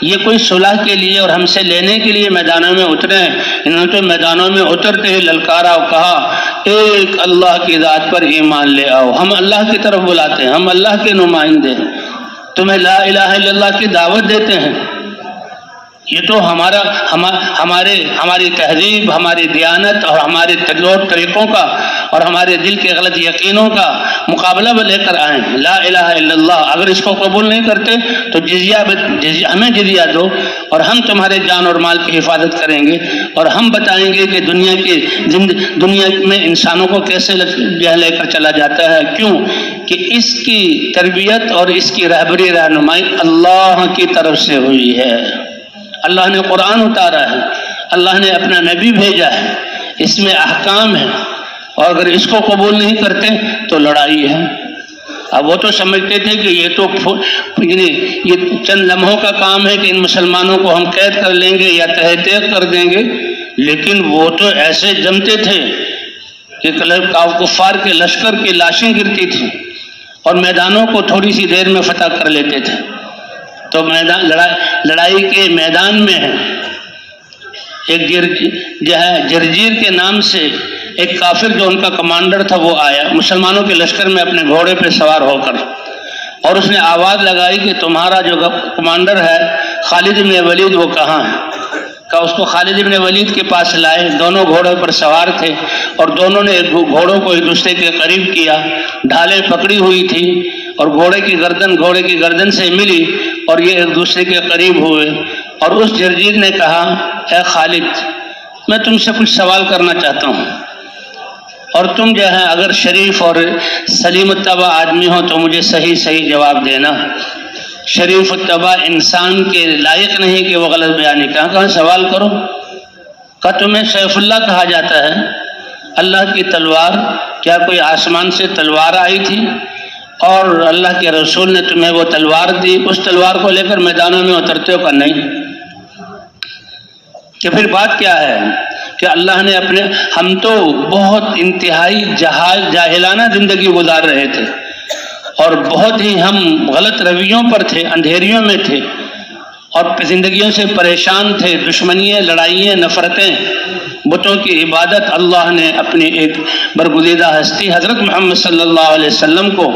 یہ کوئی صلح کے لیے اور ہم سے لینے کے لیے میدانوں میں اترے ہیں. انہوں نے تو میدانوں میں اترتے ہی للکارا اور کہا ایک اللہ کی ذات پر ایمان لے آؤ. ہم اللہ کی طرف بلاتے ہیں، ہم اللہ کے نمائندے، تمہیں لا الہ الا اللہ کی دعوت دیتے ہیں. یہ تو ہماری تہذیب، ہماری دیانت اور ہمارے طریقوں کا اور ہمارے دل کے غلط یقینوں کا مقابلہ لے کر آئے ہیں. لا الہ الا اللہ، اگر اس کو قبول نہیں کرتے تو ہمیں جزیہ دو اور ہم تمہارے جان اور مال کی حفاظت کریں گے، اور ہم بتائیں گے کہ دنیا میں انسانوں کو کیسے لے کر چلا جاتا ہے. کیوں کہ اس کی تربیت اور اس کی رہبری رہنمائی اللہ کی طرف سے ہوئی ہے. اللہ نے قرآن اتارا ہے، اللہ نے اپنا نبی بھیجا ہے، اس میں احکام ہے، اور اگر اس کو قبول نہیں کرتے تو لڑائی ہے. اب وہ تو سمجھتے تھے کہ یہ تو یہ چند لمحوں کا کام ہے کہ ان مسلمانوں کو ہم قید کر لیں گے یا تہہ تیغ کر دیں گے، لیکن وہ تو ایسے جمتے تھے کہ کفار کے لشکر کی لاشیں گرتی تھیں اور میدانوں کو تھوڑی سی دیر میں فتح کر لیتے تھے. تو لڑائی کے میدان میں ایک جرجیر کے نام سے ایک کافر جو ان کا کمانڈر تھا وہ آیا مسلمانوں کے لشکر میں اپنے گھوڑے پہ سوار ہو کر، اور اس نے آواز لگائی کہ تمہارا جو کمانڈر ہے خالد بن ولید وہ کہاں ہے؟ کہ اس کو خالد بن ولید کے پاس لائے. دونوں گھوڑوں پر سوار تھے اور دونوں نے گھوڑوں کو ایک دوسرے کے قریب کیا، ڈھالیں پکڑی ہوئی تھی اور گھوڑے کی گردن سے ملی اور یہ ایک دوسرے کے قریب ہوئے. اور اس جرجیر نے کہا اے خالد، میں تم سے کچھ سوال کرنا چاہتا ہوں، اور تم جو ہے اگر شریف اور سلیم الطبع آدمی ہو تو مجھے صحیح جواب دینا. شریف الطبع انسان کے لائق نہیں کہ وہ غلط بیانی کہاں سوال کرو. کہ تمہیں سیف اللہ کہا جاتا ہے، اللہ کی تلوار، کیا کوئی آسمان سے تلوار آئی تھی اور اللہ کے رسول نے تمہیں وہ تلوار دی، اس تلوار کو لے کر میدانوں میں اترتے ہو؟ کہ نہیں. کہ پھر بات کیا ہے کہ اللہ نے ہم تو بہت انتہائی جاہلانہ زندگی گزار رہے تھے اور بہت ہی ہم غلط رویوں پر تھے، اندھیریوں میں تھے اور زندگیوں سے پریشان تھے، دشمنیاں، لڑائیاں، نفرتیں، بتوں کی عبادت. اللہ نے اپنی ایک برگزیدہ ہستی حضرت محمد صلی اللہ علیہ وسلم کو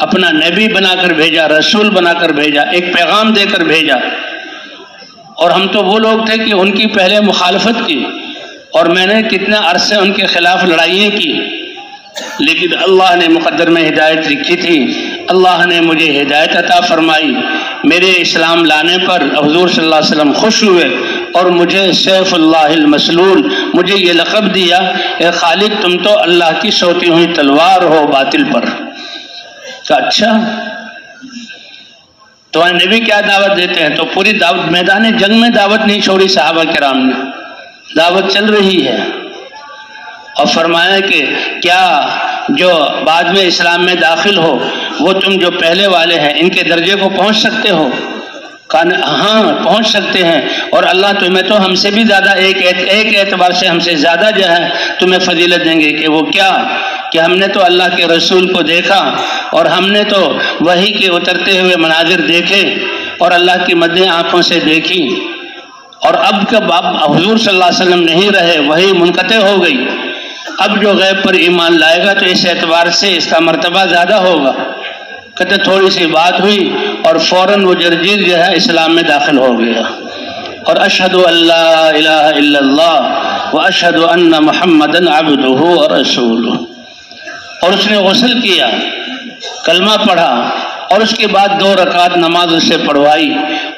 اپنا نبی بنا کر بھیجا، رسول بنا کر بھیجا، ایک پیغام دے کر بھیجا. اور ہم تو وہ لوگ تھے کہ ان کی پہلے مخالفت کی اور میں نے کتنا عرصے ان کے خلاف لڑائیاں کی، لیکن اللہ نے مقدر میں ہدایت لکھی تھی. اللہ نے مجھے ہدایت عطا فرمائی. میرے اسلام لانے پر حضور صلی اللہ علیہ وسلم خوش ہوئے اور مجھے سیف اللہ المسلول، مجھے یہ لقب دیا کہ خالد تم تو اللہ کی سوتی ہوئی تلوار ہو باطل پر. کہ اچھا تو نبی کیا دعوت دیتے ہیں؟ تو پوری دعوت، میدان جنگ میں دعوت نہیں چھوڑی صحابہ کرام نے، دعوت چل رہی ہے. اور فرمایا کہ کیا جو بعد میں اسلام میں داخل ہو وہ تم جو پہلے والے ہیں ان کے درجے کو پہنچ سکتے ہو؟ کہا ہاں پہنچ سکتے ہیں، اور اللہ تمہیں تو ہم سے بھی زیادہ ایک اعتبار سے ہم سے زیادہ جو ہے تمہیں فضیلت دیں گے. کہ وہ کیا؟ کہ ہم نے تو اللہ کے رسول کو دیکھا اور ہم نے تو وحی کے اترتے ہوئے مناظر دیکھے اور اللہ کی مدیں آنکھوں سے دیکھی. اور اب کب حضور صلی اللہ علیہ وسلم نہیں رہے، وحی منقطع ہو گئی. اب جو غیب پر ایمان لائے گا تو اس اعتبار سے اس کا مرتبہ زیادہ ہوگا. کہتے تھوڑی سی بات ہوئی اور فوراً وہ جرجیر جو ہے اسلام میں داخل ہو گیا. اور اشہد ان لا الہ الا اللہ و اشہد ان محمدًا عبدہ و رسولہ. اور اس نے غسل کیا، کلمہ پڑھا اور اس کے بعد 2 رکعت نماز اسے پڑھوائی.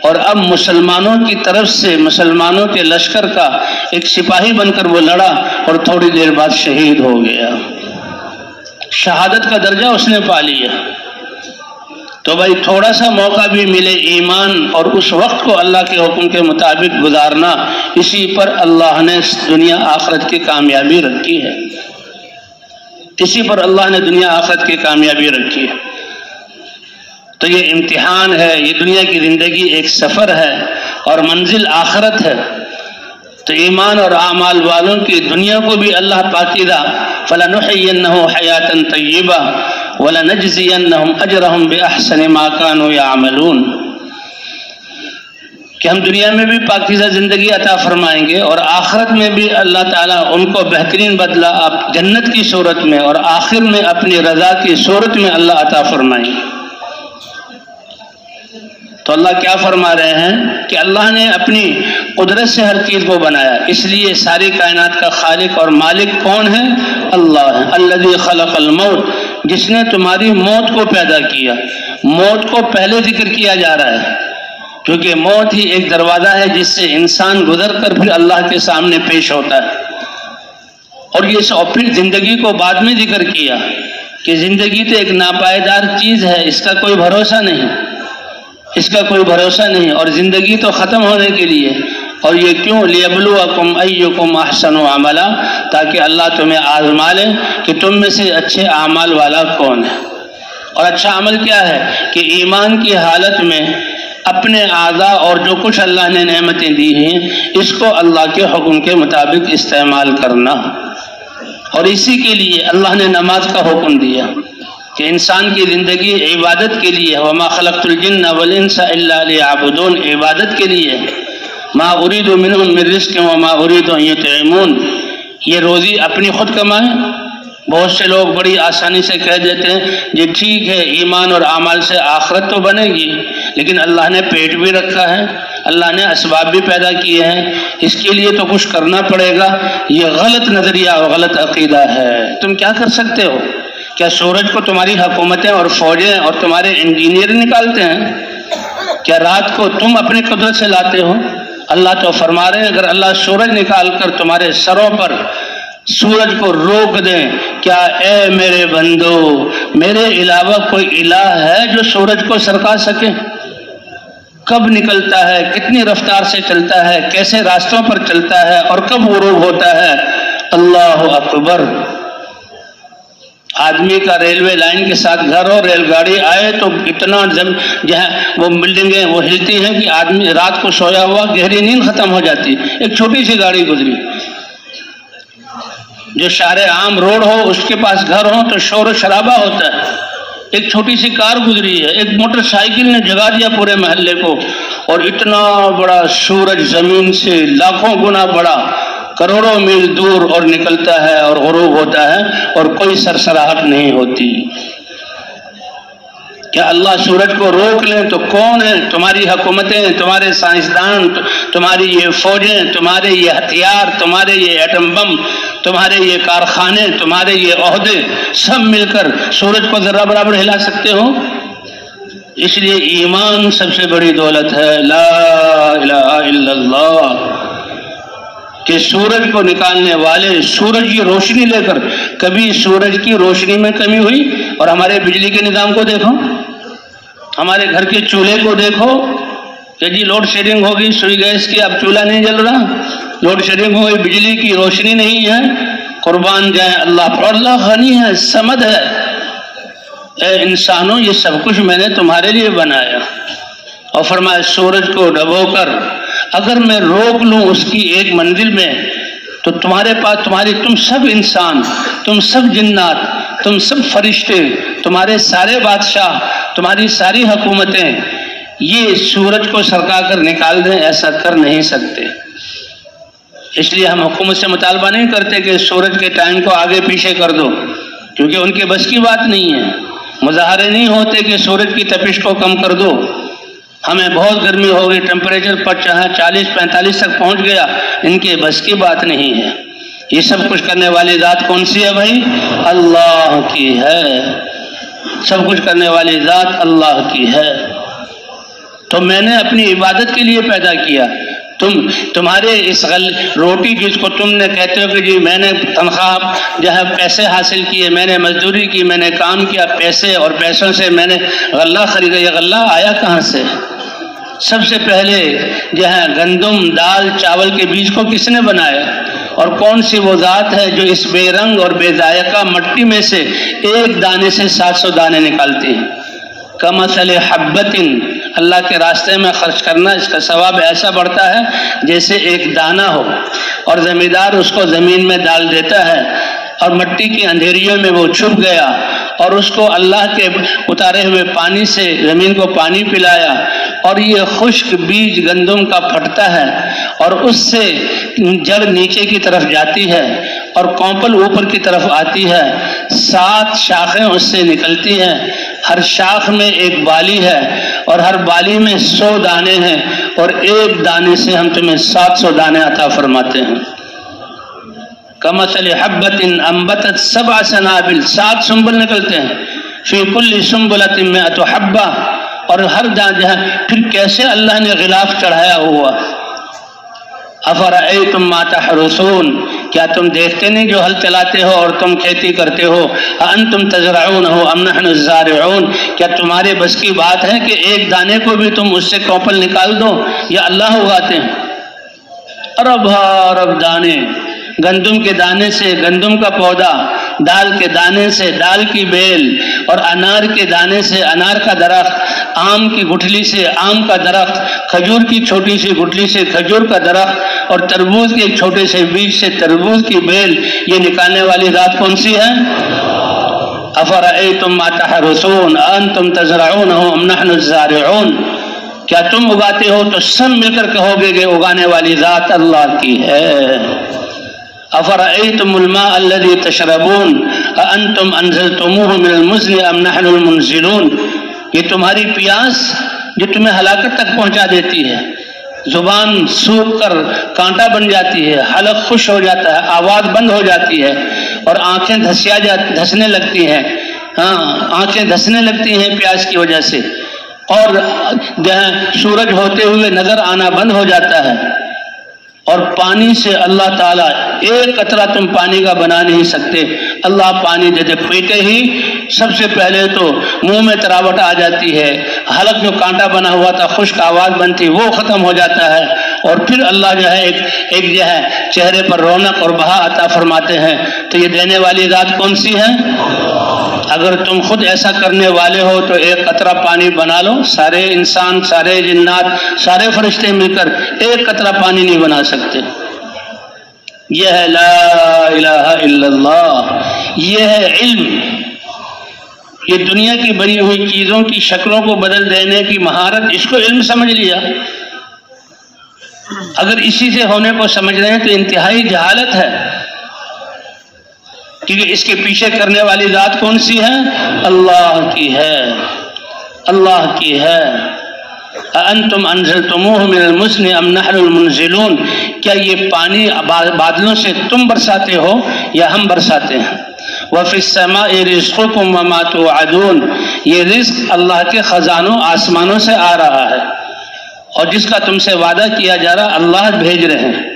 اور اب مسلمانوں کی طرف سے مسلمانوں کے لشکر کا ایک سپاہی بن کر وہ لڑا اور تھوڑی دیر بعد شہید ہو گیا. شہادت کا درجہ اس نے پا لیا. تو بھائی تھوڑا سا موقع بھی ملے ایمان اور اس وقت کو اللہ کے حکم کے مطابق گزارنا، اسی پر اللہ نے دنیا آخرت کی کامیابی رکھی ہے. اسی پر اللہ نے دنیا آخرت کی کامیابی رکھی ہے. تو یہ امتحان ہے، یہ دنیا کی زندگی ایک سفر ہے اور منزل آخرت ہے. تو ایمان اور اعمال والوں کی دنیا کو بھی اللہ پاکیزہ فَلَنُحْيِيَنَّهُ حَيَاةً طَيِّبَةً وَلَنَجْزِيَنَّهُمْ أَجْرَهُمْ بِأَحْسَنِ مَا كَانُوا يَعْمَلُونَ. کہ ہم دنیا میں بھی پاکیزہ زندگی عطا فرمائیں گے اور آخرت میں بھی اللہ تعالیٰ ان کو بہترین بدلہ آپ جنت کی صورت میں اور آخر میں اپنی رضا کی صورت میں اللہ عطا فرمائیں گے. تو اللہ کیا فرما رہے ہیں کہ اللہ نے اپنی قدرت سے ہر چیز کو بنایا، اس لیے ساری کائنات کا خالق اور مالک کون ہے؟ اللہ ہے. الذی خلق الموت، جس نے تمہاری موت کو پیدا کیا. موت کو پہلے ذکر کیا جا رہا ہے کیونکہ موت ہی ایک دروازہ ہے جس سے انسان گزر کر پھر اللہ کے سامنے پیش ہوتا ہے. اور یہ پھر زندگی کو بعد میں ذکر کیا کہ زندگی تو ایک ناپائیدار چیز ہے، اس کا کوئی بھروسہ نہیں، اس کا کوئی بھروسہ نہیں. اور زندگی تو ختم ہونے کے لیے. اور یہ کیوں؟ لیبلوکم ایکم احسن عملا، تاکہ اللہ تمہیں آزما لے کہ تم میں سے اچھے اعمال والا کون ہے. اور اچھا عمل کیا ہے؟ کہ ایمان کی حالت میں اپنے اعضاء اور جو کچھ اللہ نے نعمتیں دی ہیں اس کو اللہ کے حکم کے مطابق استعمال کرنا. اور اسی کے لیے اللہ نے نماز کا حکم دیا کہ انسان کی زندگی عبادت کے لیے. وما خلقت الجن والانس الا ليعبدون، عبادت کے لیے. ما اريد منهم من رزق وما اريد ان يطعمون، یہ روزی اپنی خود کمائیں. بہت سے لوگ بڑی آسانی سے کہہ دیتے ہیں جی ٹھیک ہے ایمان اور اعمال سے آخرت تو بنے گی، لیکن اللہ نے پیٹ بھی رکھا ہے، اللہ نے اسباب بھی پیدا کیے ہیں، اس کے لیے تو کچھ کرنا پڑے گا. یہ غلط نظریہ اور غلط عقیدہ ہے. تم کیا کر سکتے ہو؟ کیا سورج کو تمہاری حکومتیں اور فوجیں اور تمہارے انجینئر نکالتے ہیں؟ کیا رات کو تم اپنی قدرت سے لاتے ہو؟ اللہ تو فرما رہے ہیں اگر اللہ سورج نکال کر تمہارے سروں پر سورج کو روک دیں، کیا اے میرے بندو میرے علاوہ کوئی الہ ہے جو سورج کو سرکا سکے؟ کب نکلتا ہے، کتنی رفتار سے چلتا ہے، کیسے راستوں پر چلتا ہے اور کب غروب ہوتا ہے۔ اللہ اکبر۔ آدمی کا ریلوے لائن کے ساتھ گھر اور ریل گاڑی آئے تو اتنا وہ بلڈنگیں وہ ہلتی ہیں کہ آدمی رات کو سویا ہوا گہری نیند ختم ہو جاتی۔ ایک چھوٹی سی گاڑی گزری، جو شارع عام روڈ ہو اس کے پاس گھر ہو تو شور و شرابہ ہوتا ہے۔ ایک چھوٹی سی کار گزری ہے، ایک موٹر سائیکل نے جگا دیا پورے محلے کو، اور اتنا بڑا سورج زمین سے لاکھوں گنا بڑا کروڑوں میل دور اور نکلتا ہے اور غروب ہوتا ہے اور کوئی سرسراہٹ نہیں ہوتی۔ کیا اللہ سورج کو روک لیں تو کون ہے؟ تمہاری حکومتیں، تمہارے سائنسدان، تمہاری یہ فوجیں، تمہارے یہ ہتھیار، تمہارے یہ ایٹم بم، تمہارے یہ کارخانے، تمہارے یہ عہدے، سب مل کر سورج کو ذرہ برابر ہلا سکتے ہو؟ اس لیے ایمان سب سے بڑی دولت ہے، لا الہ الا اللہ، کہ سورج کو نکالنے والے سورج کی روشنی لے کر کبھی سورج کی روشنی میں کمی ہوئی؟ اور ہمارے بجلی کے نظام کو دیکھو، ہمارے گھر کے چولہے کو دیکھو کہ جی لوڈ شیڈنگ ہوگی، سوئی گیس کی اب چولہا نہیں جل رہا، لوڈ شیڈنگ ہوگی، بجلی کی روشنی نہیں ہے۔ قربان جائیں اللہ پر، اللہ غنی ہے، سمد ہے۔ اے انسانوں، یہ سب کچھ میں نے تمہارے لیے بنایا، اور فرمایا سورج کو ڈبو کر اگر میں روک لوں اس کی ایک منزل میں تو تمہارے پاس تم سب انسان، تم سب جنات، تم سب فرشتے، تمہارے سارے بادشاہ، تمہاری ساری حکومتیں یہ سورج کو سرکا کر نکال دیں، ایسا کر نہیں سکتے۔ اس لیے ہم حکومت سے مطالبہ نہیں کرتے کہ سورج کے ٹائم کو آگے پیچھے کر دو، کیونکہ ان کے بس کی بات نہیں ہے۔ مظاہرے نہیں ہوتے کہ سورج کی تپش کو کم کر دو، ہمیں بہت گرمی ہو گئی، ٹیمپریچر 40-45 تک پہنچ گیا، ان کے بس کی بات نہیں ہے۔ یہ سب کچھ کرنے والی ذات کون سی ہے بھائی؟ اللہ کی ہے، سب کچھ کرنے والی ذات اللہ کی ہے۔ تو میں نے اپنی عبادت کے لیے پیدا کیا، تمہارے اس روٹی جس کو تم نے کہتے ہو کہ جی میں نے تنخواہ جو ہے پیسے حاصل کیے، میں نے مزدوری کی، میں نے کام کیا پیسے، اور پیسوں سے میں نے غلہ خریدا، یہ غلہ آیا کہاں سے؟ سب سے پہلے جو ہے گندم، دال، چاول کے بیج کو کس نے بنایا؟ اور کون سی وہ ذات ہے جو اس بے رنگ اور بے ذائقہ مٹی میں سے ایک دانے سے 700 دانے نکالتی ہے؟ کمثل حبۃ، اللہ کے راستے میں خرچ کرنا اس کا ثواب ایسا بڑھتا ہے جیسے ایک دانہ ہو، اور زمیندار اس کو زمین میں ڈال دیتا ہے اور مٹی کی اندھیریوں میں وہ چھپ گیا، اور اس کو اللہ کے اتارے ہوئے پانی سے زمین کو پانی پلایا، اور یہ خشک بیج گندم کا پھٹتا ہے، اور اس سے جڑ نیچے کی طرف جاتی ہے اور کونپل اوپر کی طرف آتی ہے، 7 شاخیں اس سے نکلتی ہیں، ہر شاخ میں ایک بالی ہے، اور ہر بالی میں 100 دانے ہیں، اور ایک دانے سے ہم تمہیں 700 دانے عطا فرماتے ہیں۔ کمثل حبۃ انبتت 7 سنابل، 7 سنبل نکلتے ہیں، فی کل سنبلۃ 100 حبہ، اور ہر دانہ پھر کیسے اللہ نے غلاف چڑھایا ہوا۔ افرأیتم ما تحرثون، کیا تم دیکھتے نہیں جو ہل چلاتے ہو اور تم کھیتی کرتے ہو؟ انتم تزرعونہ ام نحن الزارعون، کیا تمہارے بس کی بات ہے کہ ایک دانے کو بھی تم اس سے کونپل نکال دو، یا اللہ اگاتے ہیں؟ ارب دانے، گندم کے دانے سے گندم کا پودا، دال کے دانے سے دال کی بیل، اور انار کے دانے سے انار کا درخت، آم کی گٹھلی سے آم کا درخت، کھجور کی چھوٹی سی گٹھلی سے کھجور کا درخت، اور تربوز کے ایک چھوٹے سے بیج سے تربوز کی بیل، یہ نکالنے والی ذات کون سی ہے؟ افرأیتم ما تحرثون انتم تزرعونہ ام نحن الزارعون، کیا تم اگاتے ہو؟ تو سب مل کر کہو گے کہ اگانے والی ذات اللہ کی ہے۔ افرأیتم الماء الذی تشربون اانتم انزلتموہ من المزن ام نحن المنزلون، یہ تمہاری پیاس جو تمہیں ہلاکت تک پہنچا دیتی ہے، زبان سوکھ کر کانٹا بن جاتی ہے، حلق خشک ہو جاتا ہے، آواز بند ہو جاتی ہے، اور آنکھیں دھسنے لگتی ہیں، آنکھیں دھسنے لگتی ہیں پیاس کی وجہ سے، اور سورج ہوتے ہوئے نظر آنا بند ہو جاتا ہے، اور پانی سے اللہ تعالیٰ ایک قطرہ تم پانی کا بنا نہیں سکتے. اللہ پانی دیتے پیتے ہی سب سے پہلے تو منہ میں تراوٹ آ جاتی ہے، حلق جو کانٹا بنا ہوا تھا خشک آواز بنتی وہ ختم ہو جاتا ہے، اور پھر اللہ جو ہے ایک جو ہے چہرے پر رونق اور بہا عطا فرماتے ہیں. تو یہ دینے والی ذات کون سی ہے؟ اگر تم خود ایسا کرنے والے ہو تو ایک قطرہ پانی بنا لو. سارے انسان، سارے جنات، سارے فرشتے مل کر ایک قطرہ پانی نہیں بنا سکتے. یہ ہے لا الہ الا اللہ، یہ ہے علم. یہ دنیا کی بنی ہوئی چیزوں کی شکلوں کو بدل دینے کی مہارت، اس کو علم سمجھ لیا. اگر اسی سے ہونے کو سمجھ رہے ہیں تو انتہائی جہالت ہے، کیونکہ اس کے پیچھے کرنے والی ذات کون سی ہے؟ اللہ کی ہے، اللہ کی ہے. أَأَنْتُمْ أَنزَلْتُمُوهُ مِنَ الْمُزْنِ أَمْ نَحْنُ الْمُنزِلُونَ، کیا یہ پانی بادلوں سے تم برساتے ہو یا ہم برساتے ہیں؟ وَفِي السَّمَاءِ رِزْقُكُمْ وَمَا تُوعَدُونَ، یہ رزق اللہ کے خزانوں آسمانوں سے آ رہا ہے، اور جس کا تم سے وعدہ کیا جا رہا اللہ بھیج رہے ہیں.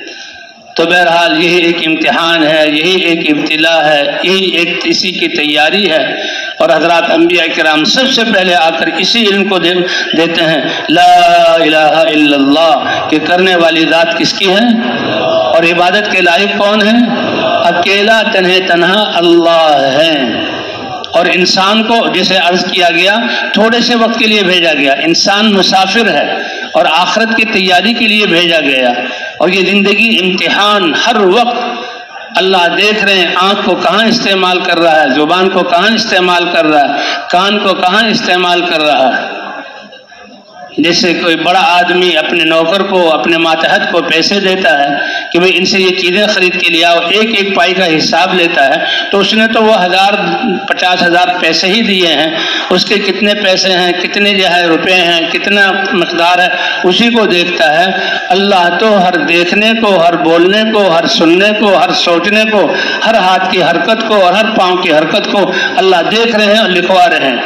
تو بہرحال یہی ایک امتحان ہے، یہی ایک ابتلا ہے، یہی ایک اسی کی تیاری ہے. اور حضرات انبیاء کرام سب سے پہلے آ کر اسی علم کو دیتے ہیں، لا الہ الا اللہ، کہ کرنے والی ذات کس کی ہے اور عبادت کے لائق کون ہے؟ اکیلا تنہا اللہ ہے. اور انسان کو جیسے عرض کیا گیا تھوڑے سے وقت کے لیے بھیجا گیا. انسان مسافر ہے اور آخرت کی تیاری کے لیے بھیجا گیا. اور یہ زندگی امتحان، ہر وقت اللہ دیکھ رہے ہیں آنکھ کو کہاں استعمال کر رہا ہے، زبان کو کہاں استعمال کر رہا ہے، کان کو کہاں استعمال کر رہا ہے. جیسے کوئی بڑا آدمی اپنے نوکر کو، اپنے ماتحت کو پیسے دیتا ہے کہ بھئی ان سے یہ چیزیں خرید کے لیا، اور ایک ایک پائی کا حساب لیتا ہے، تو اس نے تو وہ 50,000 پیسے ہی دیے ہیں، اس کے کتنے پیسے ہیں، کتنے جو ہے روپے ہیں، کتنا مقدار ہے، اسی کو دیکھتا ہے. اللہ تو ہر دیکھنے کو، ہر بولنے کو، ہر سننے کو، ہر سوچنے کو، ہر ہاتھ کی حرکت کو اور ہر پاؤں کی حرکت کو اللہ دیکھ رہے ہیں اور لکھوا رہے ہیں.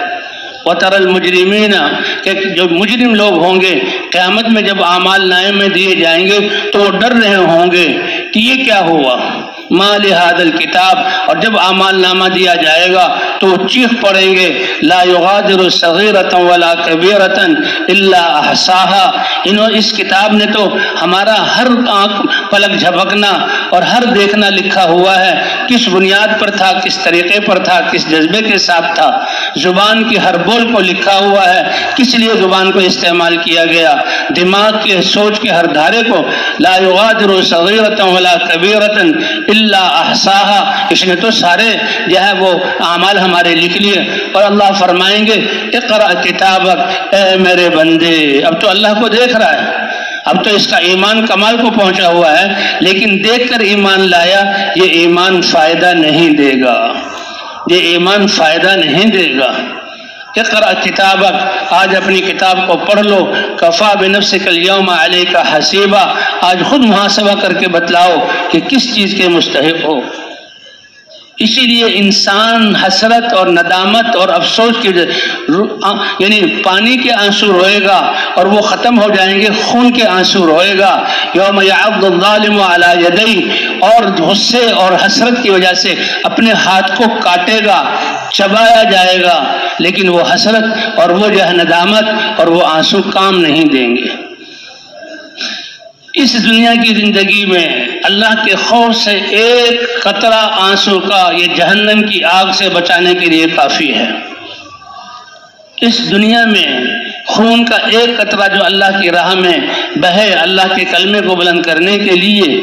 وَتَرَى الْمُجْرِمِينَ، کہ جو مجرم لوگ ہوں گے قیامت میں جب اعمال نامے میں دیے جائیں گے تو وہ ڈر رہے ہوں گے کہ یہ کیا ہوا، مَا لِهَذَا الْكِتَابِ، اور جب اعمال نامہ دیا جائے گا تو وہ چیخ پڑیں گے، لَا يُغَادِرُ صَغِيرَةً وَلَا كَبِيرَةً إِلَّا أَحْصَاهَا، اس کتاب نے تو ہمارا ہر آنکھ پلک جھپکنا اور ہر دیکھنا لکھا ہوا ہے. کس بنیاد پر تھا، کس طریقے پر تھا، کس جذبے کے ساتھ تھا. زبان کی ہر بول کو لکھا ہوا ہے، کس لیے زبان کو استعمال کیا گیا. دماغ کے سوچ کے ہر دھارے کو لا يغادر صغیرۃ ولا کبیرۃ الا احصاها، اس نے تو سارے جو ہے وہ اعمال ہمارے لکھ لیے. اور اللہ فرمائیں گے اقرأ کتابک، اے میرے بندے. اب تو اللہ کو دیکھ رہا ہے، اب تو اس کا ایمان کمال کو پہنچا ہوا ہے، لیکن دیکھ کر ایمان لایا، یہ ایمان فائدہ نہیں دے گا، یہ ایمان فائدہ نہیں دے گا. اقرأ کتابک، آج اپنی کتاب کو پڑھ لو. کفا بنفسک اليوم علیک حسیبا، آج خود محاسبہ کر کے بتلاؤ کہ کس چیز کے مستحق ہو. اسی لیے انسان حسرت اور ندامت اور افسوس کی یعنی پانی کے آنسو روئے گا اور وہ ختم ہو جائیں گے، خون کے آنسو روئے گا. یوم یعض الظالم علی یدیہ، اور غصے اور حسرت کی وجہ سے اپنے ہاتھ کو کاٹے گا، چبایا جائے گا، لیکن وہ حسرت اور وہ جو ہے ندامت اور وہ آنسو کام نہیں دیں گے. اس دنیا کی زندگی میں اللہ کے خوف سے ایک قطرہ آنسو کا یہ جہنم کی آگ سے بچانے کے لیے کافی ہے. اس دنیا میں خون کا ایک قطرہ جو اللہ کی راہ میں بہے اللہ کے کلمے کو بلند کرنے کے لیے،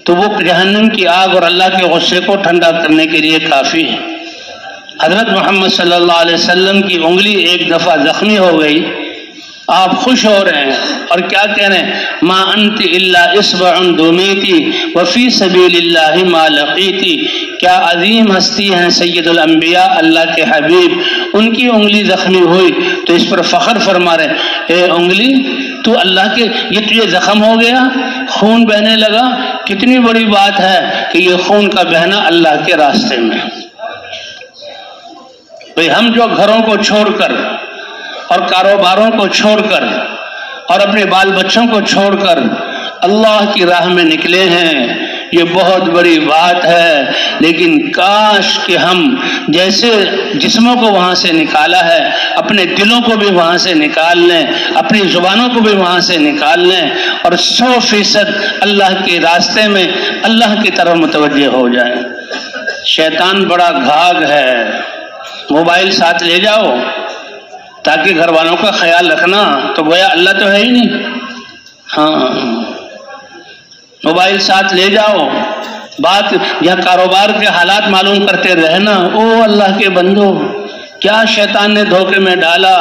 تو وہ جہنم کی آگ اور اللہ کے غصے کو ٹھنڈا کرنے کے لیے کافی ہے. حضرت محمد صلی اللہ علیہ وسلم کی انگلی ایک دفعہ زخمی ہو گئی، آپ خوش ہو رہے ہیں اور کیا کہہ رہے ہیں، ما انت الا اصبع دمیتی وفی سبیل اللہ ما لقیتی. کیا عظیم ہستی ہیں سید الانبیاء، اللہ کے حبیب، ان کی انگلی زخمی ہوئی تو اس پر فخر فرما رہے ہیں، اے انگلی تو اللہ کے، یہ تجھے زخم ہو گیا، خون بہنے لگا، کتنی بڑی بات ہے کہ یہ خون کا بہنا اللہ کے راستے میں. بھئی ہم جو گھروں کو چھوڑ کر اور کاروباروں کو چھوڑ کر اور اپنے بال بچوں کو چھوڑ کر اللہ کی راہ میں نکلے ہیں، یہ بہت بڑی بات ہے، لیکن کاش کہ ہم جیسے جسموں کو وہاں سے نکالا ہے اپنے دلوں کو بھی وہاں سے نکال لیں، اپنی زبانوں کو بھی وہاں سے نکال لیں اور 100% اللہ کے راستے میں اللہ کی طرف متوجہ ہو جائیں۔ شیطان بڑا گھاگ ہے، موبائل ساتھ لے جاؤ تاکہ گھر والوں کا خیال رکھنا، تو گویا اللہ تو ہے ہی نہیں۔ ہاں، موبائل ساتھ لے جاؤ، بات یا کاروبار کے حالات معلوم کرتے رہنا۔ او اللہ کے بندو، کیا شیطان نے دھوکے میں ڈالا؟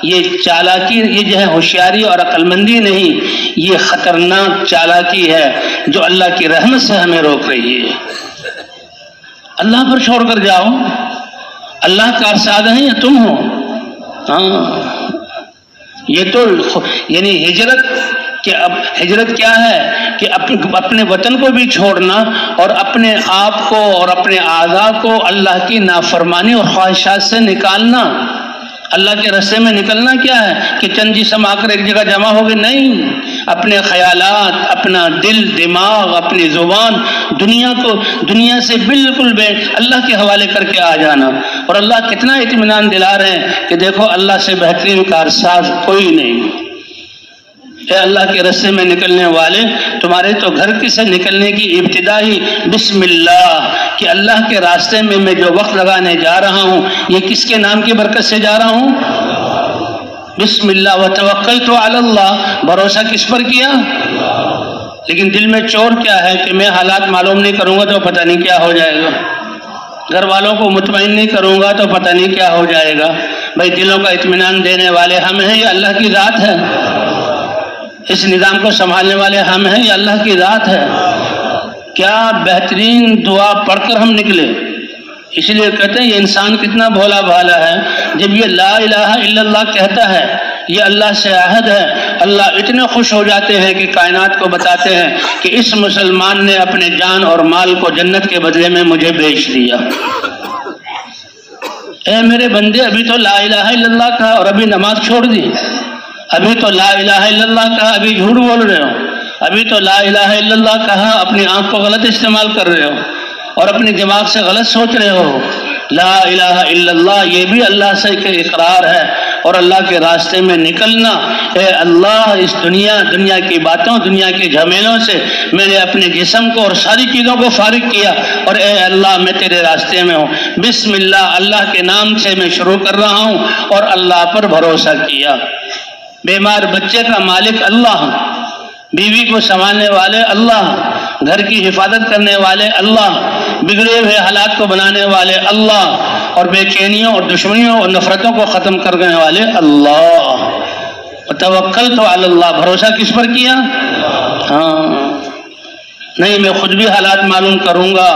یہ چالاکی، یہ جو ہے ہوشیاری اور عقل مندی نہیں، یہ خطرناک چالاکی ہے جو اللہ کی رحمت سے ہمیں روک رہی ہے۔ اللہ پر چھوڑ کر جاؤ، اللہ کارساز ہیں یا تم ہو؟ ہاں، یہ تو یعنی ہجرت کہ اب ہجرت کیا ہے کہ اپنے وطن کو بھی چھوڑنا اور اپنے آپ کو اور اپنے اعضاء کو اللہ کی نافرمانی اور خواہشات سے نکالنا۔ اللہ کے راستے میں نکلنا کیا ہے کہ چند جسم آ کر ایک جگہ جمع ہو گئے؟ نہیں، اپنے خیالات، اپنا دل، دماغ، اپنی زبان، دنیا سے بالکل اللہ کے حوالے کر کے آ جانا۔ اور اللہ کتنا اطمینان دلا رہے ہیں کہ دیکھو اللہ سے بہترین کارساز کوئی نہیں۔ اے اللہ کے راستے میں نکلنے والے، تمہارے تو گھر سے نکلنے کی ابتدا ہی بسم اللہ، کہ اللہ کے راستے میں میں جو وقت لگانے جا رہا ہوں یہ کس کے نام کی برکت سے جا رہا ہوں؟ بسم اللہ وتوکلت علی اللہ، بھروسہ کس پر کیا؟ لیکن دل میں چور کیا ہے کہ میں حالات معلوم نہیں کروں گا تو پتہ نہیں کیا ہو جائے گا، گھر والوں کو مطمئن نہیں کروں گا تو پتہ نہیں کیا ہو جائے گا۔ بھائی دلوں کا اطمینان دینے والے ہم ہیں یا اللہ کی ذات ہے؟ اس نظام کو سنبھالنے والے ہم ہیں یا اللہ کی ذات ہے؟ کیا بہترین دعا پڑھ کر ہم نکلے۔ اس لیے کہتے ہیں یہ انسان کتنا بھولا بھالا ہے، جب یہ لا الہ الا اللہ کہتا ہے، یہ اللہ سے عہد ہے، اللہ اتنے خوش ہو جاتے ہیں کہ کائنات کو بتاتے ہیں کہ اس مسلمان نے اپنے جان اور مال کو جنت کے بدلے میں مجھے بیچ دیا۔ اے میرے بندے، ابھی تو لا الہ الا اللہ کہا اور ابھی نماز چھوڑ دی، ابھی تو لا الہ الا اللہ کہا ابھی جھوٹ بول رہے ہو، ابھی تو لا الہ الا اللہ کہا اپنی آنکھ کو غلط استعمال کر رہے ہو اور اپنے دماغ سے غلط سوچ رہے ہو۔ لا الہ الا اللہ یہ بھی اللہ سے کہ اقرار ہے اور اللہ کے راستے میں نکلنا۔ اے اللہ، اس دنیا کی باتوں، دنیا کے جھمیلوں سے میں نے اپنے جسم کو اور ساری چیزوں کو فارغ کیا، اور اے اللہ میں تیرے راستے میں ہوں۔ بسم اللہ، اللہ کے نام سے میں شروع کر رہا ہوں اور اللہ پر بھروسہ کیا۔ بیمار بچے کا مالک اللہ، بیوی کو سنبھالنے والے اللہ، گھر کی حفاظت کرنے والے اللہ، بگڑے ہوئے حالات کو بنانے والے اللہ، اور بے چینیوں اور دشمنیوں اور نفرتوں کو ختم کرنے والے اللہ۔ توکلت علی اللہ، بھروسہ کس پر کیا؟ ہاں، نہیں میں خود بھی حالات معلوم کروں گا،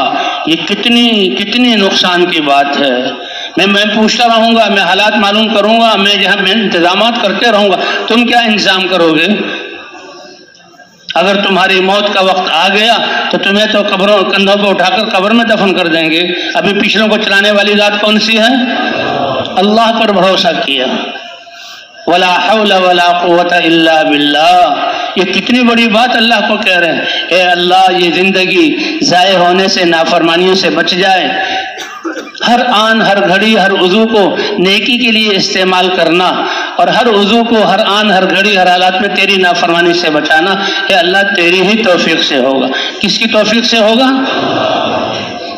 یہ کتنی نقصان کی بات ہے۔ میں پوچھتا رہوں گا، میں حالات معلوم کروں گا، میں انتظامات کرتے رہوں گا، تم کیا انتظام کرو گے؟ اگر تمہاری موت کا وقت آ گیا تو تمہیں تو کندھوں پہ اٹھا کر قبر میں دفن کر دیں گے۔ ابھی پچھلوں کو چلانے والی ذات کون سی ہے؟ اللہ پر بھروسہ کیا۔ ولا حول ولا قوت الا باللہ، یہ کتنی بڑی بات اللہ کو کہہ رہے ہیں۔ اے اللہ، یہ زندگی ضائع ہونے سے، نافرمانیوں سے بچ جائے، ہر آن ہر گھڑی ہر عضو کو نیکی کے لیے استعمال کرنا، اور ہر عضو کو ہر آن ہر گھڑی ہر حالات میں تیری نافرمانی سے بچانا۔ اے اللہ، تیری ہی توفیق سے ہوگا۔ کس کی توفیق سے ہوگا؟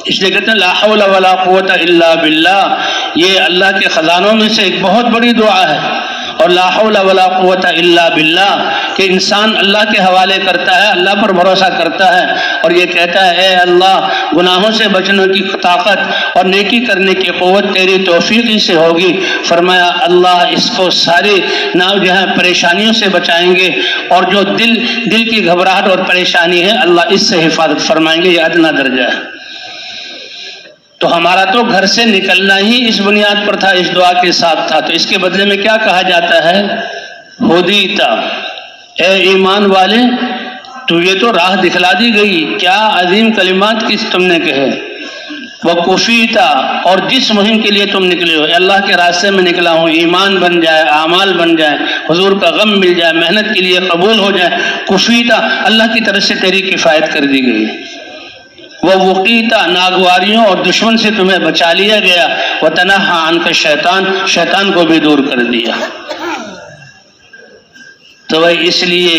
اس لیے کہتے ہیں لا حول ولا قوت الا باللہ، یہ اللہ کے خزانوں میں سے ایک بہت بڑی دعا ہے۔ اور لا حول ولا قوت الا باللہ کہ انسان اللہ کے حوالے کرتا ہے، اللہ پر بھروسہ کرتا ہے اور یہ کہتا ہے اے اللہ، گناہوں سے بچنے کی طاقت اور نیکی کرنے کی قوت تیری توفیق ہی سے ہوگی۔ فرمایا اللہ اس کو ساری پریشانیوں سے بچائیں گے، اور جو دل کی گھبراہٹ اور پریشانی ہے اللہ اس سے حفاظت فرمائیں گے۔ یہ ادنا درجہ ہے۔ تو ہمارا تو گھر سے نکلنا ہی اس بنیاد پر تھا، اس دعا کے ساتھ تھا، تو اس کے بدلے میں کیا کہا جاتا ہے؟ ہدیتا، اے ایمان والے تو یہ تو راہ دکھلا دی گئی۔ کیا عظیم کلمات کس تم نے کہے۔ وَكُفِيتَ، اور جس مہم کے لیے تم نکلے ہو، اللہ کے راستے میں نکلا ہوں، ایمان بن جائے، اعمال بن جائے، حضور کا غم مل جائے، محنت کے لیے قبول ہو جائے، کُفِیتَ، اللہ کی طرف سے تیری کفایت کر دی گئی۔ وَوُقِیتَ، ناگواریوں اور دشمن سے تمہیں بچا لیا گیا، وَتَنَحَّى عَنْكَ الشَّیطان، شیطان کو بھی دور کر دیا۔ تو اس لیے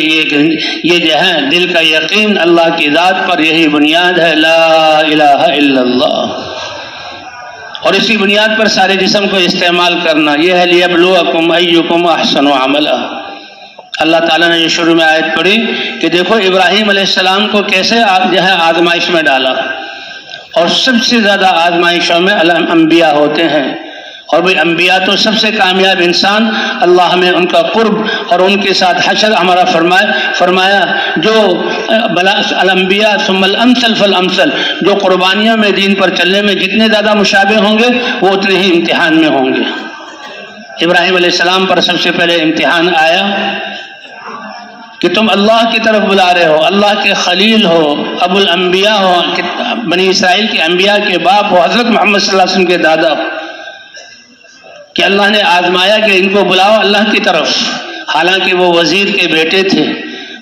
یہ جو ہے دل کا یقین اللہ کی ذات پر، یہی بنیاد ہے لا الہ الا اللہ، اور اسی بنیاد پر سارے جسم کو استعمال کرنا، یہ ہے لِيَبْلُوَكُمْ أَيُّكُمْ أَحْسَنُ عَمَلًا۔ اللہ تعالیٰ نے یہ شروع میں آیت پڑھی کہ دیکھو ابراہیم علیہ السلام کو کیسے جو ہے آزمائش میں ڈالا، اور سب سے زیادہ آزمائشوں میں انبیاء ہوتے ہیں، اور بھئی انبیاء تو سب سے کامیاب انسان، اللہ ہمیں ان کا قرب اور ان کے ساتھ حشر ہمارا فرمایا جو الانبیاء ثم الامثل فالامثل، جو قربانیوں میں دین پر چلنے میں جتنے زیادہ مشابہ ہوں گے وہ اتنے ہی امتحان میں ہوں گے۔ ابراہیم علیہ السلام پر سب سے پہلے امتحان آیا کہ تم اللہ کی طرف بلا رہے ہو، اللہ کے خلیل ہو، ابو الانبیاء ہو، بنی اسرائیل کے انبیاء کے باپ ہو، حضرت محمد صلی اللہ علیہ وسلم کے دادا ہو، کہ اللہ نے آزمایا کہ ان کو بلاؤ اللہ کی طرف، حالانکہ وہ وزیر کے بیٹے تھے،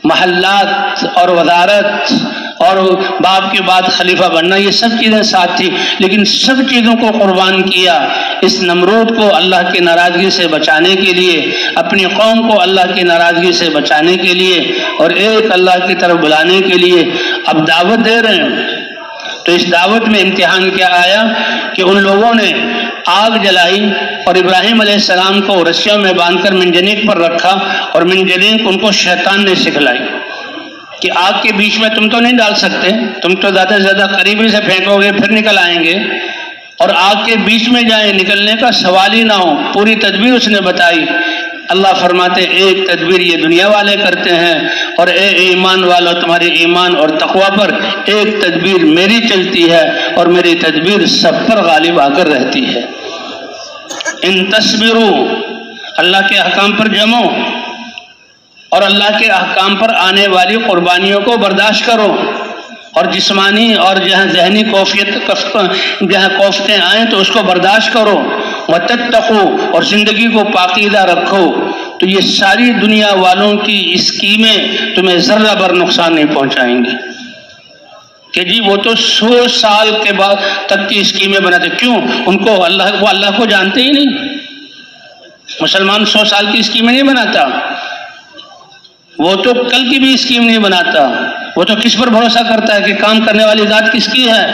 محلات اور وزارت اور باپ کے بعد خلیفہ بننا، یہ سب چیزیں ساتھ تھی، لیکن سب چیزوں کو قربان کیا اس نمرود کو اللہ کی ناراضگی سے بچانے کے لیے، اپنی قوم کو اللہ کی ناراضگی سے بچانے کے لیے اور ایک اللہ کی طرف بلانے کے لیے اب دعوت دے رہے ہیں۔ تو اس دعوت میں امتحان کیا آیا کہ ان لوگوں نے آگ جلائی اور ابراہیم علیہ السلام کو رسیوں میں باندھ کر منجنیق پر رکھا، اور منجنیق ان کو شیطان نے سکھلائی کہ آگ کے بیچ میں تم تو نہیں ڈال سکتے، تم تو زیادہ سے زیادہ قریبی سے پھینکو گے پھر نکل آئیں گے، اور آگ کے بیچ میں جائیں نکلنے کا سوال ہی نہ ہو۔ پوری تدبیر اس نے بتائی۔ اللہ فرماتے ایک تدبیر یہ دنیا والے کرتے ہیں، اور اے ایمان والو تمہارے ایمان اور تقوی پر ایک تدبیر میری چلتی ہے، اور میری تدبیر سب پر غالب آ کر رہتی ہے۔ ان تصبروا، اللہ کے احکام پر جمو اور اللہ کے احکام پر آنے والی قربانیوں کو برداشت کرو، اور جسمانی اور جہاں ذہنی جہاں کوفتیں آئیں تو اس کو برداشت کرو، وَتَتَّقُوا، اور زندگی کو پاکیزہ رکھو، تو یہ ساری دنیا والوں کی اسکیمیں تمہیں ذرہ بر نقصان نہیں پہنچائیں گی کہ جی وہ تو 100 سال کے بعد تک کی اسکیمیں بناتے، کیوں؟ ان کو اللہ کو جانتے ہی نہیں۔ مسلمان 100 سال کی اسکیمیں نہیں بناتا، وہ تو کل کی بھی اسکیم نہیں بناتا، وہ تو کس پر بھروسہ کرتا ہے کہ کام کرنے والی ذات کس کی ہے؟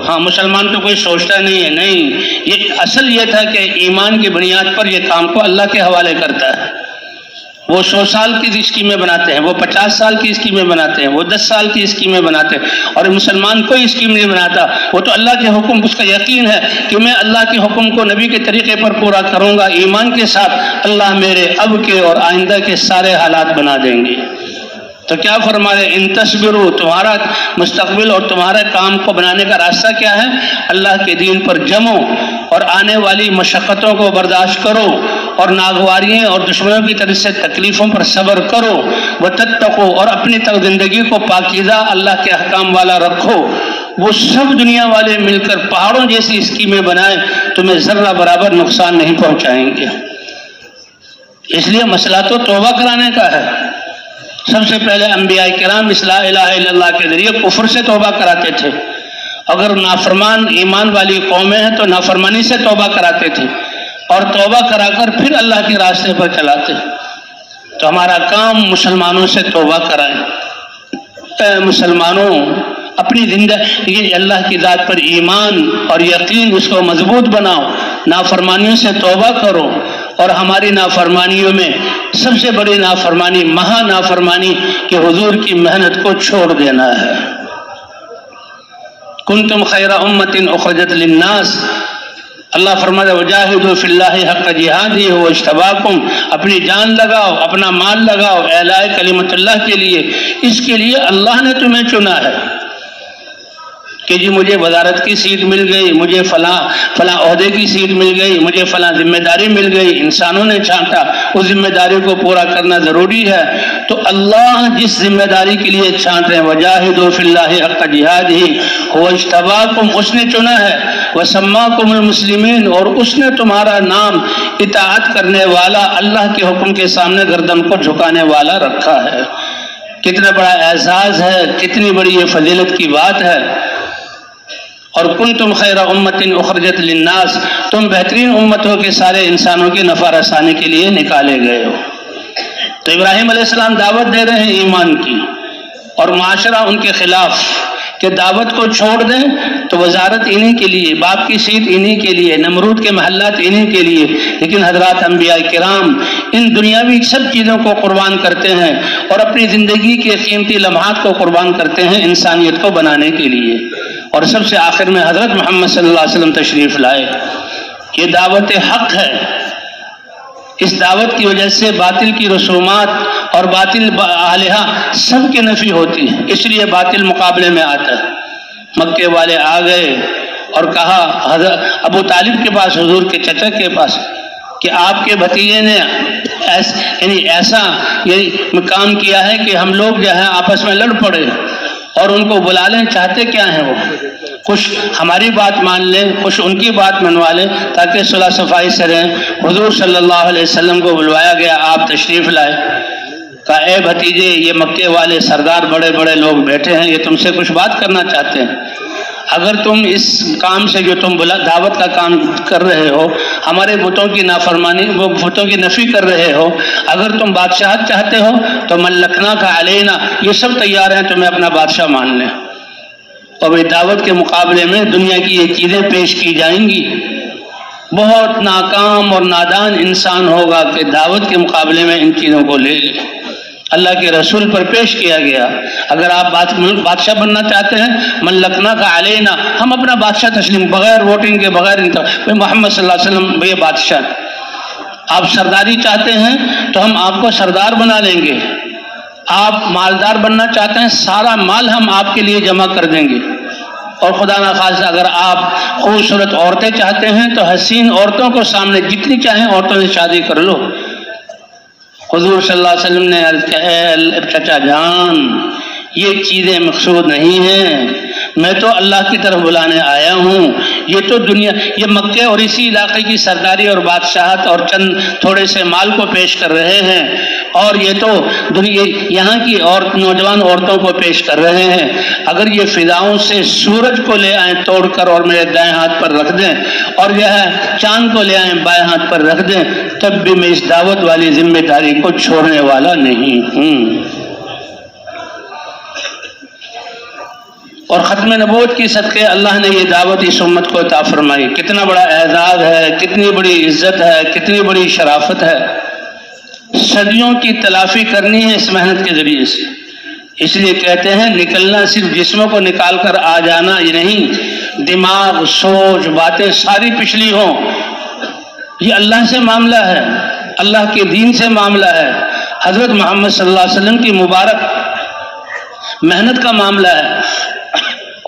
ہاں، مسلمان تو کوئی سوچتا نہیں ہے، نہیں، یہ اصل یہ تھا کہ ایمان کی بنیاد پر یہ کام کو اللہ کے حوالے کرتا ہے۔ وہ 100 سال کی اسکیمیں بناتے ہیں، وہ 50 سال کی اسکیمیں بناتے ہیں، وہ 10 سال کی اسکیمیں بناتے ہیں، اور مسلمان کوئی اسکیم نہیں بناتا، وہ تو اللہ کے حکم، اس کا یقین ہے کہ میں اللہ کے حکم کو نبی کے طریقے پر پورا کروں گا، ایمان کے ساتھ اللہ میرے اب کے اور آئندہ کے سارے حالات بنا دیں گے۔ تو کیا فرما رہے؟ ان تصبروا، تمہارا مستقبل اور تمہارے کام کو بنانے کا راستہ کیا ہے؟ اللہ کے دین پر جمو اور آنے والی مشقتوں کو برداشت کرو، اور ناگواریوں اور دشمنوں کی طرف سے تکلیفوں پر صبر کرو، وَتَتَّقُوا، اور اپنی تک زندگی کو پاکیزہ اللہ کے احکام والا رکھو۔ وہ سب دنیا والے مل کر پہاڑوں جیسی اسکیمیں بنائیں، تمہیں ذرہ برابر نقصان نہیں پہنچائیں گے۔ اس لیے مسئلہ تو توبہ کرانے کا ہے۔ سب سے پہلے انبیاء کرام اس لا الہ الا اللہ کے ذریعے کفر سے توبہ کراتے تھے، اگر نافرمان ایمان والی قومیں ہیں تو نافرمانی سے توبہ کراتے تھے، اور توبہ کرا کر پھر اللہ کے راستے پر چلاتے۔ تو ہمارا کام مسلمانوں سے توبہ کرائیں۔ اے مسلمانوں، اپنی زندگی اللہ کی ذات پر ایمان اور یقین اس کو مضبوط بناؤ، نافرمانیوں سے توبہ کرو، اور ہماری نافرمانیوں میں سب سے بڑی نافرمانی، مہا نافرمانی، کہ حضور کی محنت کو چھوڑ دینا ہے۔ کنتم خیر امت اخرجت للناس، اللہ فرماتا ہے وجاہدوا فی اللہ حق جہادہ هو اجتباکم، اپنی جان لگاؤ، اپنا مال لگاؤ اعلاء کلمت اللہ کے لیے، اس کے لیے اللہ نے تمہیں چنا ہے کہ جی مجھے وزارت کی سیٹ مل گئی، مجھے فلاں عہدے کی سیٹ مل گئی، مجھے فلاں ذمہ داری مل گئی، انسانوں نے چھانٹا، اس ذمہ داری کو پورا کرنا ضروری ہے۔ تو اللہ جس ذمہ داری کے لیے چھانٹ رہے ہیں وجاہدوا فی اللہ حق جہادہ هو اجتباکم، اس نے چنا ہے، وسماکم المسلمین، اور اس نے تمہارا نام اطاعت کرنے والا، اللہ کے حکم کے سامنے گردن کو جھکانے والا رکھا ہے۔ کتنا بڑا اعزاز ہے، کتنی بڑی یہ فضیلت کی بات ہے۔ اور کنتم خیر امت اخرجت للناس، تم بہترین امت ہو کہ سارے انسانوں کی نفع رسانی کے لیے نکالے گئے ہو۔ تو ابراہیم علیہ السلام دعوت دے رہے ہیں ایمان کی، اور معاشرہ ان کے خلاف کہ دعوت کو چھوڑ دیں تو وزارت انہی کے لیے، باپ کی سیٹ انہی کے لیے، نمرود کے محلات انہی کے لیے۔ لیکن حضرات انبیاء کرام ان دنیاوی سب چیزوں کو قربان کرتے ہیں اور اپنی زندگی کے قیمتی لمحات کو قربان کرتے ہیں انسانیت کو بنانے کے لیے۔ اور سب سے آخر میں حضرت محمد صلی اللہ علیہ وسلم تشریف لائے۔ یہ دعوت حق ہے، اس دعوت کی وجہ سے باطل کی رسومات اور باطل آلہہ سب کی نفی ہوتی ہے، اس لیے باطل مقابلے میں آتا ہے۔ مکے والے آ گئے اور کہا حضرت ابو طالب کے پاس، حضور کے چچا کے پاس، کہ آپ کے بھتیجے نے ایسا کام کیا ہے کہ ہم لوگ جو ہے آپس میں لڑ پڑے، اور ان کو بلا لیں، چاہتے کیا ہیں وہ؟ کچھ ہماری بات مان لیں، کچھ ان کی بات منوا لیں تاکہ صلح صفائی سے رہیں۔ حضور صلی اللہ علیہ وسلم کو بلوایا گیا، آپ تشریف لائے، کہا اے بھتیجے، یہ مکے والے سردار بڑے بڑے لوگ بیٹھے ہیں، یہ تم سے کچھ بات کرنا چاہتے ہیں۔ اگر تم اس کام سے جو تم دعوت کا کام کر رہے ہو، ہمارے بتوں کی نافرمانی، وہ بتوں کی نفی کر رہے ہو، اگر تم بادشاہت چاہتے ہو تو ملکنا کا علینا، یہ سب تیار ہیں تمہیں اپنا بادشاہ مان لیں۔ اور دعوت کے مقابلے میں دنیا کی یہ چیزیں پیش کی جائیں گی۔ بہت ناکام اور نادان انسان ہوگا کہ دعوت کے مقابلے میں ان چیزوں کو لے لے۔ اللہ کے رسول پر پیش کیا گیا، اگر آپ بادشاہ بننا چاہتے ہیں ملکنا کا علینا، ہم اپنا بادشاہ تسلیم، بغیر ووٹنگ کے، بغیر محمد صلی اللہ علیہ وسلم یہ بادشاہ۔ آپ سرداری چاہتے ہیں تو ہم آپ کو سردار بنا لیں گے۔ آپ مالدار بننا چاہتے ہیں، سارا مال ہم آپ کے لیے جمع کر دیں گے۔ اور خدا نخواستہ اگر آپ خوبصورت عورتیں چاہتے ہیں تو حسین عورتوں کو سامنے جتنی چاہیں عورتوں سے شادی کر لو۔ حضور صلی اللہ علیہ وسلم نے عرض کیا، اے چچا جان، یہ چیزیں مقصود نہیں ہیں، میں تو اللہ کی طرف بلانے آیا ہوں۔ یہ تو دنیا، یہ مکے اور اسی علاقے کی سرداری اور بادشاہت اور چند تھوڑے سے مال کو پیش کر رہے ہیں، اور یہ تو یہاں کی نوجوان عورتوں کو پیش کر رہے ہیں۔ اگر یہ فضاؤں سے سورج کو لے آئیں توڑ کر اور میرے دائیں ہاتھ پر رکھ دیں، اور یہ ہے چاند کو لے آئیں بائیں ہاتھ پر رکھ دیں، تب بھی میں اس دعوت والی ذمہ داری کو چھوڑنے والا نہیں ہوں۔ اور ختم نبوت کی صدقے اللہ نے یہ دعوت اس امت کو عطا فرمائی۔ کتنا بڑا اعزاز ہے، کتنی بڑی عزت ہے، کتنی بڑی شرافت ہے۔ صدیوں کی تلافی کرنی ہے اس محنت کے ذریعے سے۔ اس لیے کہتے ہیں نکلنا صرف جسموں کو نکال کر آ جانا یہ نہیں، دماغ، سوچ، باتیں ساری پچھلی ہوں۔ یہ اللہ سے معاملہ ہے، اللہ کے دین سے معاملہ ہے، حضرت محمد صلی اللہ علیہ وسلم کی مبارک محنت کا معاملہ ہے،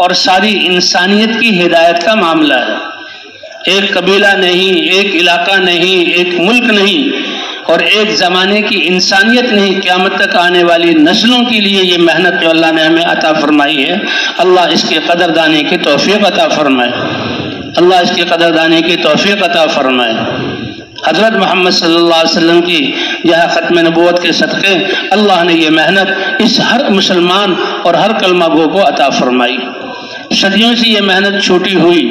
اور ساری انسانیت کی ہدایت کا معاملہ ہے۔ ایک قبیلہ نہیں، ایک علاقہ نہیں، ایک ملک نہیں، اور ایک زمانے کی انسانیت نہیں، قیامت تک آنے والی نسلوں کے لیے یہ محنت جو اللہ نے ہمیں عطا فرمائی ہے، اللہ اس کی قدردانی کی توفیق عطا فرمائے، اللہ اس کی قدردانی کی توفیق عطا فرمائے۔ حضرت محمد صلی اللہ علیہ وسلم کی یہاں ختم نبوت کے صدقے اللہ نے یہ محنت اس ہر مسلمان اور ہر کلمہ گو کو عطا فرمائی۔ صدیوں سے یہ محنت چھوٹی ہوئی،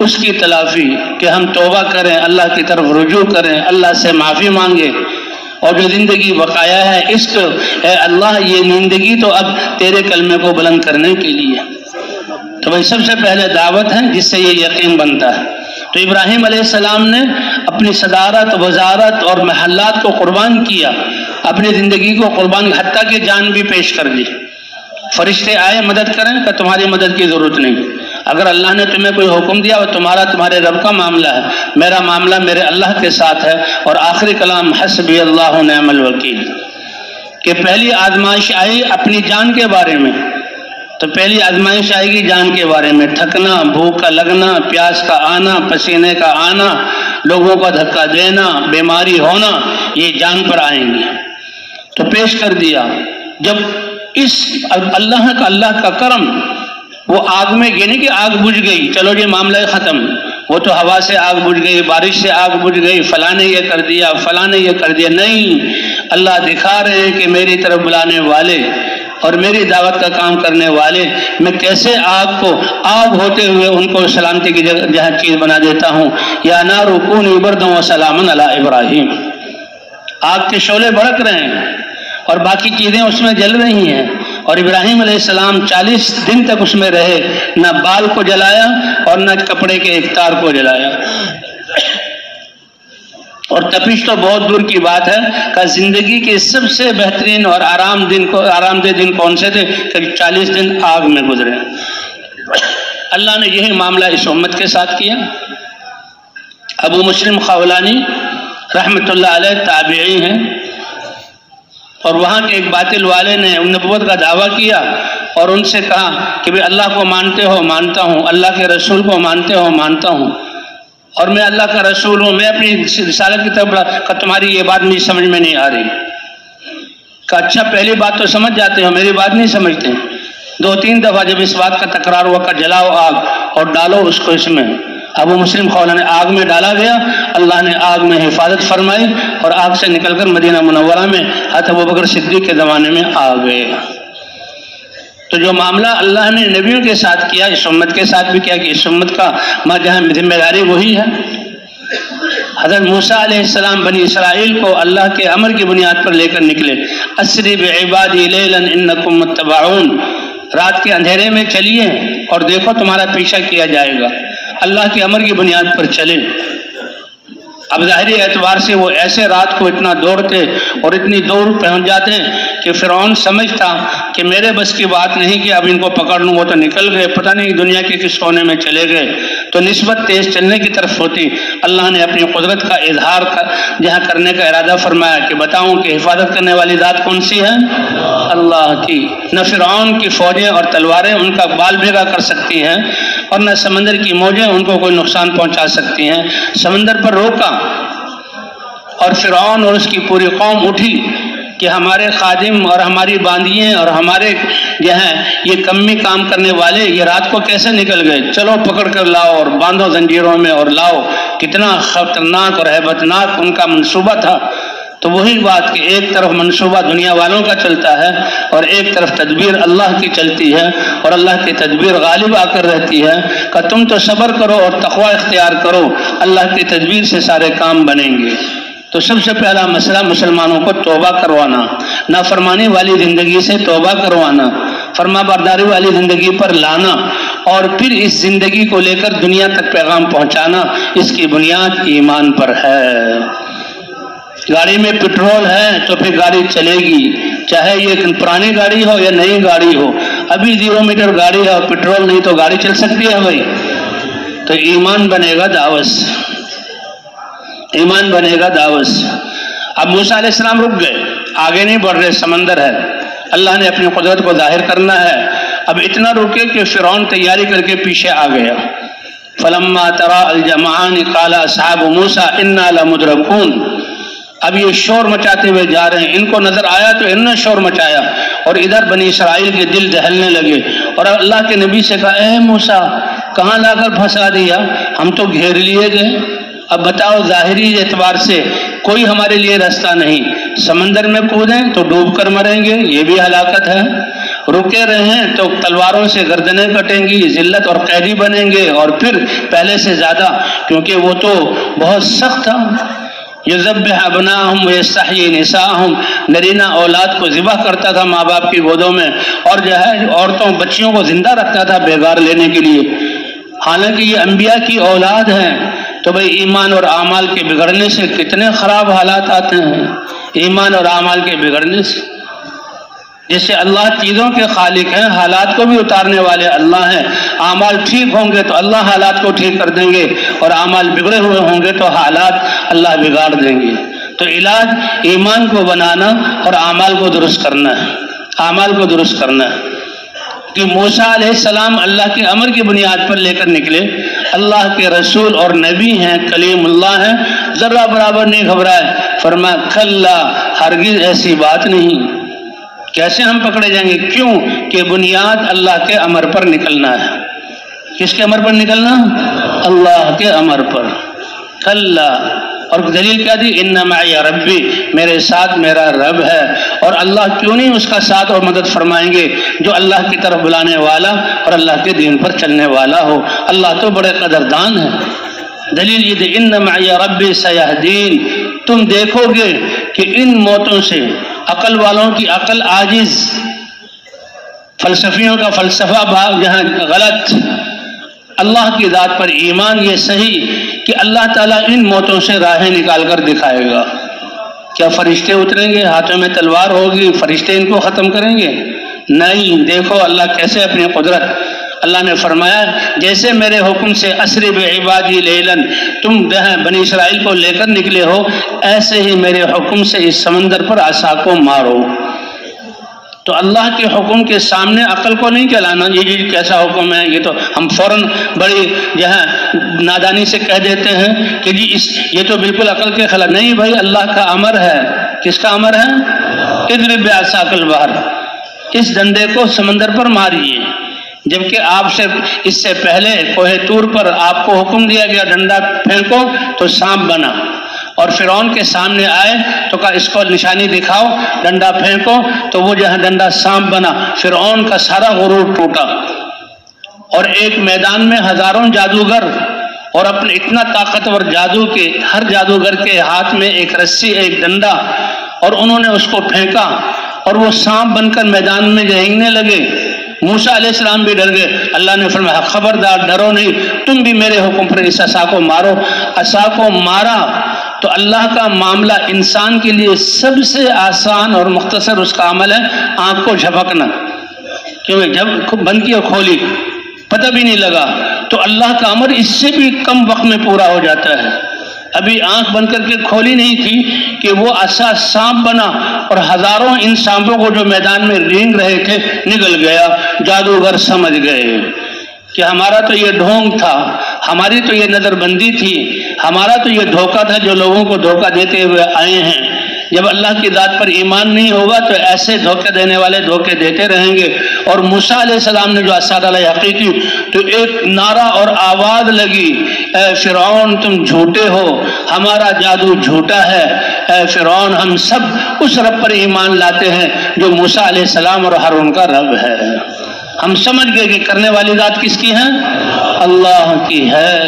اس کی تلافی کہ ہم توبہ کریں، اللہ کی طرف رجوع کریں، اللہ سے معافی مانگیں، اور جو زندگی بقایا ہے عشق اے اللہ، یہ زندگی تو اب تیرے کلمے کو بلند کرنے کے لیے۔ تو بھائی سب سے پہلے دعوت ہے جس سے یہ یقین بنتا ہے۔ تو ابراہیم علیہ السلام نے اپنی صدارت، وزارت اور محلات کو قربان کیا، اپنی زندگی کو قربان، حتیٰ کہ جان بھی پیش کر دی۔ فرشتے آئے مدد کریں کہ تمہاری مدد کی ضرورت نہیں، اگر اللہ نے تمہیں کوئی حکم دیا وہ تمہارے رب کا معاملہ ہے، میرا معاملہ میرے اللہ کے ساتھ ہے۔ اور آخری کلام حسبی اللہ نعم الوکیل، کہ پہلی آزمائش آئی اپنی جان کے بارے میں، تو پہلی آزمائش آئے گی جان کے بارے میں، تھکنا، بھوک کا لگنا، پیاس کا آنا، پسینے کا آنا، لوگوں کا دھکا دینا، بیماری ہونا، یہ جان پر آئیں گی۔ تو پیش کر دیا. جب اس اللہ کا کرم، وہ آگ میں یہ نہیں کہ آگ بجھ گئی چلو جی معاملہ ختم، وہ تو ہوا سے آگ بجھ گئی، بارش سے آگ بجھ گئی، فلاں نے یہ کر دیا، فلاں نے یہ کر دیا. نہیں، اللہ دکھا رہے ہیں کہ میری طرف بلانے والے اور میری دعوت کا کام کرنے والے، میں کیسے آگ کو آگ ہوتے ہوئے ان کو سلامتی کی جہاں چیز بنا دیتا ہوں. یا نار کونی بردا وسلاما علی ابراہیم. آگ کے شعلے بھڑک رہے ہیں اور باقی چیزیں اس میں جل رہی ہیں، اور ابراہیم علیہ السلام 40 دن تک اس میں رہے، نہ بال کو جلایا اور نہ کپڑے کے ایک تار کو جلایا. اور تپش تو بہت دور کی بات ہے کہ زندگی کے سب سے بہترین اور آرام دہ دن کون سے تھے کہ 40 دن آگ میں گزرے. اللہ نے یہی معاملہ اس امت کے ساتھ کیا. ابو مسلم خولانی رحمۃ اللہ علیہ تابعی ہیں، اور وہاں کے ایک باطل والے نے نبوت کا دعویٰ کیا اور ان سے کہا کہ بھی اللہ کو مانتے ہو؟ مانتا ہوں. اللہ کے رسول کو مانتے ہو؟ مانتا ہوں. اور میں اللہ کا رسول ہوں، میں اپنی رسالت کی طرف کہ تمہاری یہ بات مجھے سمجھ میں نہیں آ رہی. کہ اچھا پہلی بات تو سمجھ جاتے ہو، میری بات نہیں سمجھتے. 2-3 دفعہ جب اس بات کا تکرار ہوا کہ جلاؤ آگ اور ڈالو اس کو اس میں، ابو مسلم خولانی آگ میں ڈالا گیا. اللہ نے آگ میں حفاظت فرمائی اور آگ سے نکل کر مدینہ منورہ میں حضرت ابوبکر صدیق کے زمانے میں آ گئے. تو جو معاملہ اللہ نے نبیوں کے ساتھ کیا، اس امت کے ساتھ بھی کیا کہ اس امت کا جہاں ذمہ داری وہی ہے. حضرت موسیٰ علیہ السلام بنی اسرائیل کو اللہ کے امر کی بنیاد پر لے کر نکلے. اسری بعبادی لیلا انکم متبعون. رات کے اندھیرے میں چلیے اور دیکھو تمہارا پیچھا کیا جائے گا. اللہ کے امر کی بنیاد پر چلے. اب ظاہری اعتبار سے وہ ایسے رات کو اتنا دوڑتے اور اتنی دور پہنچ جاتے کہ فرعون سمجھتا کہ میرے بس کی بات نہیں کہ اب ان کو پکڑ لوں. وہ تو نکل گئے، پتہ نہیں دنیا کے کس کونے میں چلے گئے. تو نسبت تیز چلنے کی طرف ہوتی. اللہ نے اپنی قدرت کا اظہار جہاں کرنے کا ارادہ فرمایا کہ بتاؤں کہ حفاظت کرنے والی ذات کون سی ہے؟ اللہ کی. نہ فرعون کی فوجیں اور تلواریں ان کا بال بھیگا کر سکتی ہیں، اور نہ سمندر کی موجیں ان کو کوئی نقصان پہنچا سکتی ہیں. سمندر پر روکا اور فرعون اور اس کی پوری قوم اٹھی کہ ہمارے خادم اور ہماری باندیاں اور ہمارے جو ہیں یہ کمی کام کرنے والے یہ رات کو کیسے نکل گئے؟ چلو پکڑ کر لاؤ اور باندھو زنجیروں میں اور لاؤ. کتنا خطرناک اور ہیبتناک ان کا منصوبہ تھا. تو وہی بات کہ ایک طرف منصوبہ دنیا والوں کا چلتا ہے اور ایک طرف تدبیر اللہ کی چلتی ہے، اور اللہ کی تدبیر غالب آ کر رہتی ہے کہ تم تو صبر کرو اور تقوی اختیار کرو، اللہ کی تدبیر سے سارے کام بنیں گے. تو سب سے پہلا مسئلہ مسلمانوں کو توبہ کروانا، نافرمانی والی زندگی سے توبہ کروانا، فرما برداری والی زندگی پر لانا، اور پھر اس زندگی کو لے کر دنیا تک پیغام پہنچانا. اس کی بنیاد ایمان پر ہے. گاڑی میں پٹرول ہے تو پھر گاڑی چلے گی، چاہے یہ پرانی گاڑی ہو یا نئی گاڑی ہو. ابھی 0 میٹر گاڑی ہے اور پٹرول نہیں تو گاڑی چل سکتی ہے بھائی؟ تو ایمان بنے گا دعوت، ایمان بنے گا دعوت. اب موسیٰ علیہ السلام رک گئے، آگے نہیں بڑھ رہے، سمندر ہے. اللہ نے اپنی قدرت کو ظاہر کرنا ہے. اب اتنا رکے کہ فرعون تیاری کر کے پیچھے آ گیا. فلما ترى الجمعان قال اصحاب موسیٰ انا لمدرکون. اب یہ شور مچاتے ہوئے جا رہے ہیں، ان کو نظر آیا تو انہوں نے شور مچایا، اور ادھر بنی اسرائیل کے دل دہلنے لگے. اور اللہ کے نبی سے کہا اے موسیٰ کہاں لا کر پھنسا دیا، ہم تو گھیر لیے گئے. اب بتاؤ ظاہری اعتبار سے کوئی ہمارے لیے راستہ نہیں. سمندر میں کودیں تو ڈوب کر مریں گے، یہ بھی ہلاکت ہے. رکے رہیں تو تلواروں سے گردنیں کٹیں گی، ذلت اور قیدی بنیں گے، اور پھر پہلے سے زیادہ، کیونکہ وہ تو بہت سخت تھا. یذبح ابناءہم ویستحیی نساءہم. نرینہ اولاد کو ذبح کرتا تھا ماں باپ کی گودوں میں، اور جو ہے عورتوں بچیوں کو زندہ رکھتا تھا بیگار لینے کے لیے. حالانکہ یہ انبیاء کی اولاد ہیں. تو بھئی ایمان اور اعمال کے بگڑنے سے کتنے خراب حالات آتے ہیں. ایمان اور اعمال کے بگڑنے سے، جیسے اللہ چیزوں کے خالق ہیں، حالات کو بھی اتارنے والے اللہ ہیں. اعمال ٹھیک ہوں گے تو اللہ حالات کو ٹھیک کر دیں گے، اور اعمال بگڑے ہوئے ہوں گے تو حالات اللہ بگاڑ دیں گے. تو علاج ایمان کو بنانا اور اعمال کو درست کرنا ہے. اعمال کو درست کرنا ہے کہ موسیٰ علیہ السلام اللہ کے امر کی بنیاد پر لے کر نکلے. اللہ کے رسول اور نبی ہیں، کلیم اللہ ہیں، ذرہ برابر نہیں گھبرائے۔ فرمایا کھلا، ہرگز ایسی بات نہیں۔ کیسے ہم پکڑے جائیں گے؟ کیوں کہ بنیاد اللہ کے امر پر نکلنا ہے۔ کس کے امر پر نکلنا؟ اللہ کے امر پر۔ کھلا، اور دلیل کیا دی؟ ان معی ربی، میرے ساتھ میرا رب ہے۔ اور اللہ کیوں نہیں اس کا ساتھ اور مدد فرمائیں گے جو اللہ کی طرف بلانے والا اور اللہ کے دین پر چلنے والا ہو؟ اللہ تو بڑے قدردان ہے۔ دلیل یہ دی، ان معی ربی سیہدین۔ تم دیکھو گے کہ ان موتوں سے عقل والوں کی عقل عاجز، فلسفیوں کا فلسفہ جہاں غلط، اللہ کی ذات پر ایمان یہ صحیح کہ اللہ تعالیٰ ان موتوں سے راہیں نکال کر دکھائے گا۔ کیا فرشتے اتریں گے، ہاتھوں میں تلوار ہوگی، فرشتے ان کو ختم کریں گے؟ نہیں۔ دیکھو اللہ کیسے اپنی قدرت، اللہ نے فرمایا جیسے میرے حکم سے اسری بعبادی لیلاً تم بنی اسرائیل کو لے کر نکلے ہو، ایسے ہی میرے حکم سے اس سمندر پر عصا کو مارو۔ تو اللہ کے حکم کے سامنے عقل کو نہیں چلانا، یہ کیسا حکم ہے، یہ تو ہم فوراً بڑی نادانی سے کہہ دیتے ہیں کہ جی یہ تو بالکل عقل کے خلاف۔ نہیں بھائی، اللہ کا امر ہے۔ کس کا امر ہے؟ اضرب بعصاک البحر، اس ڈنڈے کو سمندر پر ماریے۔ جبکہ آپ سے اس سے پہلے کوہ طور پر آپ کو حکم دیا گیا ڈنڈا پھینکو تو سانپ بنا، اور فرعون کے سامنے آئے تو کہا اس کو نشانی دکھاؤ، ڈنڈا پھینکو، تو وہ جہاں ڈنڈا سانپ بنا، فرعون کا سارا غرور ٹوٹا۔ اور ایک میدان میں ہزاروں جادوگر اور اپنے اتنا طاقتور جادو کے ہر جادوگر کے ہاتھ میں ایک رسی، ایک ڈنڈا، اور انہوں نے اس کو پھینکا اور وہ سانپ بن کر میدان میں رینگنے لگے۔ موسیٰ علیہ السلام بھی ڈر گئے۔ اللہ نے فرمایا خبردار، ڈرو نہیں، تم بھی میرے حکم پر اس عصا کو مارو۔ عصا کو مارا تو اللہ کا معاملہ انسان کے لیے سب سے آسان اور مختصر اس کا عمل ہے آنکھ کو جھپکنا، کیونکہ جب بند کی اور کھولی پتہ بھی نہیں لگا، تو اللہ کا امر اس سے بھی کم وقت میں پورا ہو جاتا ہے۔ ابھی آنکھ بند کر کے کھولی نہیں تھی کہ وہ عصا سانپ بنا، اور ہزاروں ان سانپوں کو جو میدان میں رینگ رہے تھے نگل گیا۔ جادوگر سمجھ گئے کہ ہمارا تو یہ ڈھونگ تھا، ہماری تو یہ نظر بندی تھی، ہمارا تو یہ دھوکہ تھا جو لوگوں کو دھوکہ دیتے ہوئے آئے ہیں۔ جب اللہ کی ذات پر ایمان نہیں ہوگا تو ایسے دھوکے دینے والے دھوکے دیتے رہیں گے۔ اور موسیٰ علیہ السلام نے جو عصا ڈالی حقیقی، تو ایک نعرہ اور آواز لگی، اے فرعون تم جھوٹے ہو، ہمارا جادو جھوٹا ہے۔ اے فرعون، ہم سب اس رب پر ایمان لاتے ہیں جو موسیٰ علیہ السلام اور ہارون کا رب ہے۔ ہم سمجھ گئے کہ کرنے والی ذات کس کی ہے؟ اللہ کی ہے۔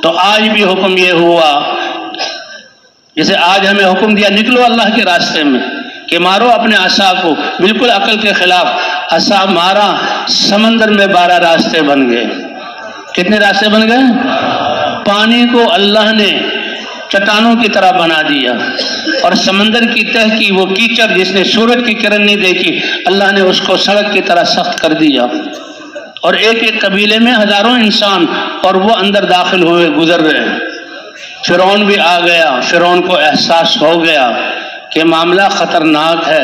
تو آج بھی حکم یہ ہوا، جیسے آج ہمیں حکم دیا نکلو اللہ کے راستے میں کہ مارو اپنے عصا کو، بالکل عقل کے خلاف عصا مارا، سمندر میں 12 راستے بن گئے۔ کتنے راستے بن گئے؟ پانی کو اللہ نے چٹانوں کی طرح بنا دیا، اور سمندر کی تہ کی وہ کیچڑ جس نے سورج کی کرن نہیں دیکھی، اللہ نے اس کو سڑک کی طرح سخت کر دیا۔ اور ایک ایک قبیلے میں ہزاروں انسان، اور وہ اندر داخل ہوئے گزر رہے۔ فرعون بھی آ گیا، فرعون کو احساس ہو گیا کہ معاملہ خطرناک ہے،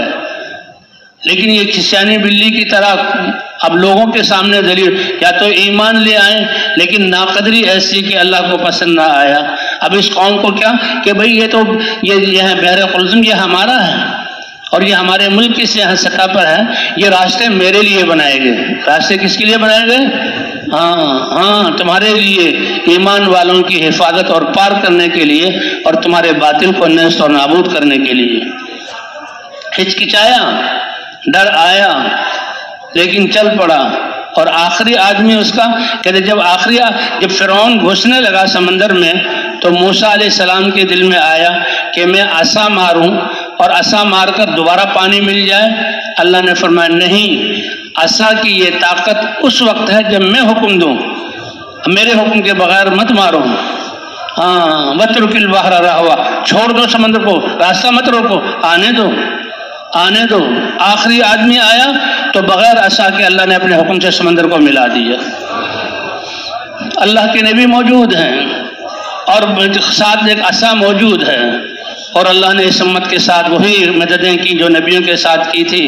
لیکن یہ کھسیانی بلی کی طرح اب لوگوں کے سامنے دلیل، یا تو ایمان لے آئیں، لیکن ناقدری ایسی کہ اللہ کو پسند نہ آیا۔ اب اس قوم کو کیا کہ بھئی یہ تو یہ بحر قلزم یہ ہمارا ہے، اور یہ ہمارے ملک کی یہاں سطح پر ہے، یہ راستے میرے لیے بنائے گئے۔ راستے کس کے لیے بنائے گئے؟ ہاں تمہارے لیے، ایمان والوں کی حفاظت اور پار کرنے کے لیے، اور تمہارے باطل کو نیست اور نابود کرنے کے لیے۔ ہچکچایا، ڈر آیا، لیکن چل پڑا۔ اور آخری آدمی اس کا کہتے جب فرعون گھسنے لگا سمندر میں، تو موسیٰ علیہ السلام کے دل میں آیا کہ میں عصا ماروں اور عصا مار کر دوبارہ پانی مل جائے۔ اللہ نے فرمایا نہیں، عصا کی یہ طاقت اس وقت ہے جب میں حکم دوں، میرے حکم کے بغیر مت مارو۔ وَاتْرُكِ الْبَحْرَ رَهْوًا، چھوڑ دو سمندر کو، راستہ مت روکو، آنے دو۔ آخری آدمی آیا تو بغیر عصا کے اللہ نے اپنے حکم سے سمندر کو ملا دیا۔ اللہ کے نبی موجود ہیں اور ساتھ ایک عصا موجود ہے، اور اللہ نے اس امت کے ساتھ وہی مددیں کی جو نبیوں کے ساتھ کی تھی۔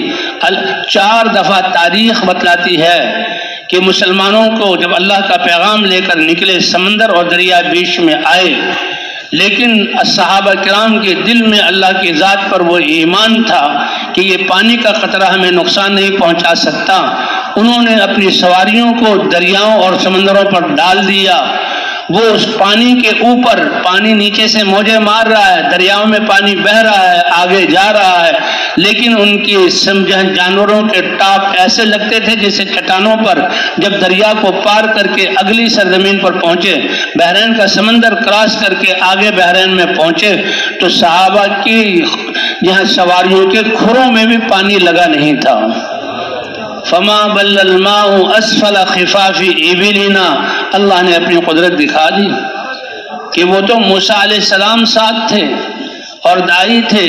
4 دفعہ تاریخ بتلاتی ہے کہ مسلمانوں کو جب اللہ کا پیغام لے کر نکلے سمندر اور دریا بیچ میں آئے، لیکن صحابہ کرام کے دل میں اللہ کی ذات پر وہ ایمان تھا کہ یہ پانی کا قطرہ ہمیں نقصان نہیں پہنچا سکتا۔ انہوں نے اپنی سواریوں کو دریاؤں اور سمندروں پر ڈال دیا۔ وہ اس پانی کے اوپر، پانی نیچے سے موجیں مار رہا ہے، دریاؤں میں پانی بہہ رہا ہے، آگے جا رہا ہے، لیکن ان کی جانوروں کے ٹاپ ایسے لگتے تھے جیسے چٹانوں پر۔ جب دریا کو پار کر کے اگلی سرزمین پر پہنچے، بحرین کا سمندر کراس کر کے آگے بحرین میں پہنچے، تو صحابہ کی یہاں سواریوں کے کھروں میں بھی پانی لگا نہیں تھا۔ فما بل الماء اسفل خفاف ابلنا، اللہ نے اپنی قدرت دکھا دی کہ وہ تو موسیٰ علیہ السلام ساتھ تھے اور داعی تھے،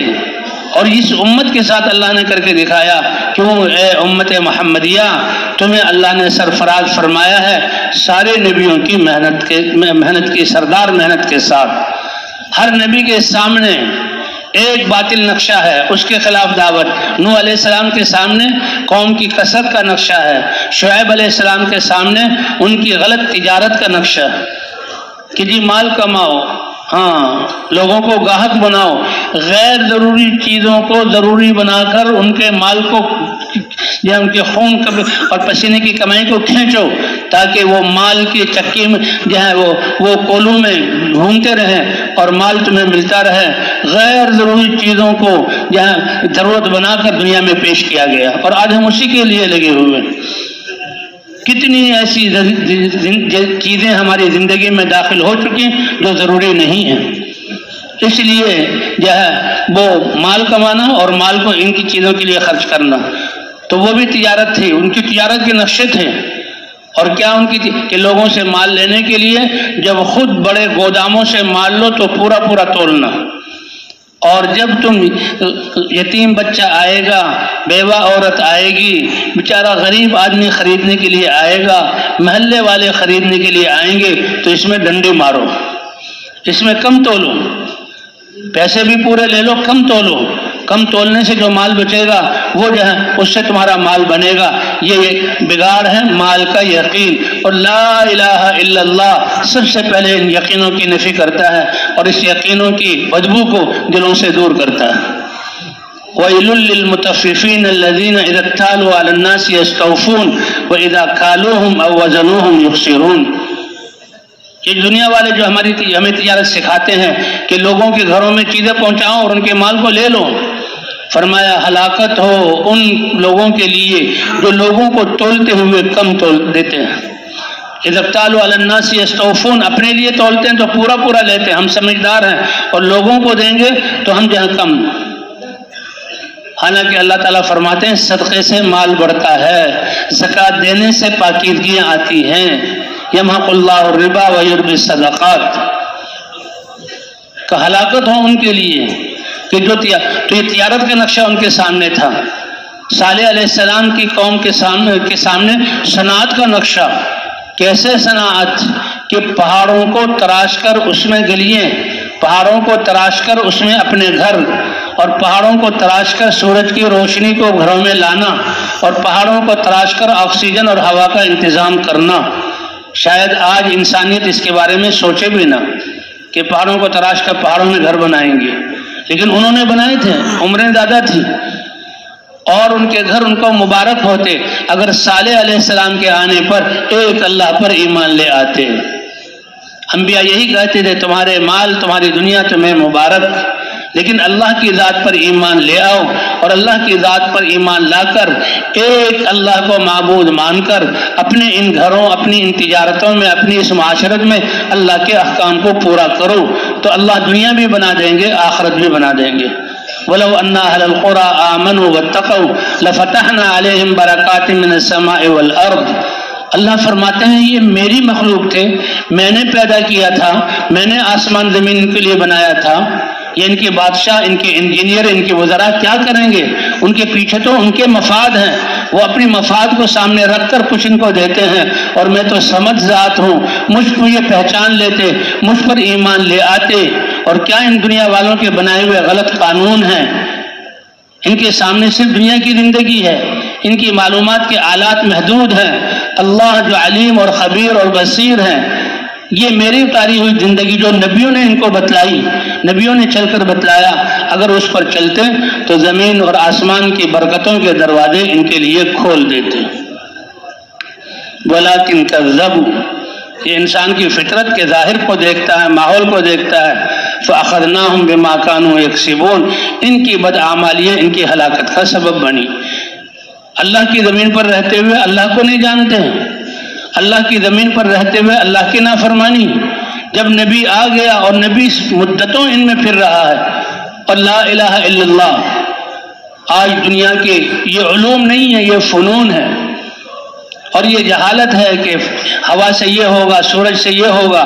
اور اس امت کے ساتھ اللہ نے کر کے دکھایا کیوں اے امت محمدیہ، تمہیں اللہ نے سرفراز فرمایا ہے سارے نبیوں کی محنت کی سردار محنت کے ساتھ۔ ہر نبی کے سامنے ایک باطل نقشہ ہے، اس کے خلاف دعوت۔ نوح علیہ السلام کے سامنے قوم کی کثرت کا نقشہ ہے، شعیب علیہ السلام کے سامنے ان کی غلط تجارت کا نقشہ ہے کہ جی مال کماؤ، ہاں لوگوں کو گاہک بناؤ، غیر ضروری چیزوں کو ضروری بنا کر ان کے مال کو یا ان کے خون اور پسینے کی کمائی کو کھینچو تاکہ وہ مال کی چکی میں جو ہے وہ کولوں میں گھومتے رہیں اور مال تمہیں ملتا رہے۔ غیر ضروری چیزوں کو جہاں ضرورت بنا کر دنیا میں پیش کیا گیا، اور آج ہم اسی کے لیے لگے ہوئے۔ کتنی ایسی چیزیں ہماری زندگی میں داخل ہو چکی جو ضروری نہیں ہیں، اس لیے جو ہے وہ مال کمانا اور مال کو ان کی چیزوں کے لیے خرچ کرنا، تو وہ بھی تجارت تھی، ان کی تجارت کے نقشے تھے۔ اور کیا ان کی کہ لوگوں سے مال لینے کے لیے جب خود بڑے گوداموں سے مال لو تو پورا پورا تولنا، اور جب تم یتیم بچہ آئے گا، بیوہ عورت آئے گی، بیچارہ غریب آدمی خریدنے کے لیے آئے گا، محلے والے خریدنے کے لیے آئیں گے، تو اس میں ڈنڈے مارو، اس میں کم تولو، پیسے بھی پورے لے لو، کم تولو۔ کم تولنے سے جو مال بچے گا وہ جو ہے اس سے تمہارا مال بنے گا۔ یہ بگاڑ ہے مال کا یقین، اور لا الہ الا اللہ سب سے پہلے ان یقینوں کی نفی کرتا ہے اور اس یقینوں کی بدبو کو دلوں سے دور کرتا ہے۔ وَيْلٌ لِّلْمُطَفِّفِينَ الَّذِينَ إِذَا اكْتَالُوا عَلَى النَّاسِ يَسْتَوْفُونَ وَإِذَا كَالُوهُمْ أَوْ وَزَنُوهُمْ يُخْسِرُونَ۔ یہ دنیا والے جو ہمیں تجارت سکھاتے ہیں کہ لوگوں کے گھروں میں چیزیں پہنچاؤ اور ان کے مال کو لے لو، فرمایا ہلاکت ہو ان لوگوں کے لیے جو لوگوں کو تولتے ہوئے کم تول دیتے ہیں۔ اذا اکتالوا علی الناس یستوفون، اپنے لیے تولتے ہیں تو پورا پورا لیتے ہیں، ہم سمجھدار ہیں، اور لوگوں کو دیں گے تو ہم جہاں کم۔ حالانکہ اللہ تعالیٰ فرماتے ہیں صدقے سے مال بڑھتا ہے، زکوٰۃ دینے سے پاکیزگیاں آتی ہیں، یمحق اللہ الربا ویربی الصدقات۔ کہ ہلاکت ہو ان کے لیے کہ تو یہ تجارت کا نقشہ ان کے سامنے تھا۔ صالح علیہ السلام کی قوم کے سامنے صنعت کا نقشہ، کیسے صنعت کہ پہاڑوں کو تراش کر اس میں گلیاں، پہاڑوں کو تراش کر اس میں اپنے گھر، اور پہاڑوں کو تراش کر سورج کی روشنی کو گھروں میں لانا، اور پہاڑوں کو تراش کر آکسیجن اور ہوا کا انتظام کرنا۔ شاید آج انسانیت اس کے بارے میں سوچے بھی نہ کہ پہاڑوں کو تراش کر پہاڑوں میں گھر بنائیں گے، لیکن انہوں نے بنائے تھے، عمریں زیادہ تھی، اور ان کے گھر ان کو مبارک ہوتے اگر صالح علیہ السلام کے آنے پر ایک اللہ پر ایمان لے آتے۔ انبیاء یہی کہتے تھے تمہارے مال تمہاری دنیا تمہیں مبارک، لیکن اللہ کی ذات پر ایمان لے آؤ، اور اللہ کی ذات پر ایمان لا کر ایک اللہ کو معبود مان کر اپنے ان گھروں، اپنی ان تجارتوں میں، اپنی اس معاشرت میں اللہ کے احکام کو پورا کرو، تو اللہ دنیا بھی بنا دیں گے، آخرت بھی بنا دیں گے۔ وَلَوْ أَنَّ أَهْلَ الْقُرَىٰ آمَنُوا وَاتَّقَوْا لَفَتَحْنَا عَلَيْهِمْ بَرَكَاتٍ مِّنَ السَّمَاءِ وَالْأَرْضِ۔ اللہ فرماتے ہیں یہ میری مخلوق تھے، میں نے پیدا کیا تھا، میں نے آسمان زمین ان کے لیے بنایا تھا۔ یہ ان کے بادشاہ، ان کے انجینئر، ان کے وزراء کیا کریں گے؟ ان کے پیچھے تو ان کے مفاد ہیں، وہ اپنی مفاد کو سامنے رکھ کر کچھ ان کو دیتے ہیں، اور میں تو سمجھ ذات ہوں، مجھ کو یہ پہچان لیتے، مجھ پر ایمان لے آتے۔ اور کیا ان دنیا والوں کے بنائے ہوئے غلط قانون ہیں؟ ان کے سامنے صرف دنیا کی زندگی ہے، ان کی معلومات کے آلات محدود ہیں۔ اللہ جو علیم اور خبیر اور بصیر ہیں، یہ میری اتاری ہوئی زندگی جو نبیوں نے ان کو بتلائی، نبیوں نے چل کر بتلایا، اگر اس پر چلتے تو زمین اور آسمان کی برکتوں کے دروازے ان کے لیے کھول دیتے۔ وَلَكِنْ كَذَّبُوا، یہ انسان کی فطرت کے ظاہر کو دیکھتا ہے، ماحول کو دیکھتا ہے۔ فَأَخَذْنَاهُمْ بِمَا كَانُوا يَكْسِبُونَ، ان کی بدعمالیاں ان کی ہلاکت کا سبب بنی۔ اللہ کی زمین پر رہتے ہوئے اللہ کو نہیں جانتے ہیں، اللہ کی زمین پر رہتے ہوئے اللہ کی نافرمانی۔ جب نبی آ گیا اور نبی مدتوں ان میں پھر رہا ہے، اور لا الہ الا اللہ آج دنیا کے یہ علوم نہیں ہے، یہ فنون ہے، اور یہ جہالت ہے کہ ہوا سے یہ ہوگا، سورج سے یہ ہوگا۔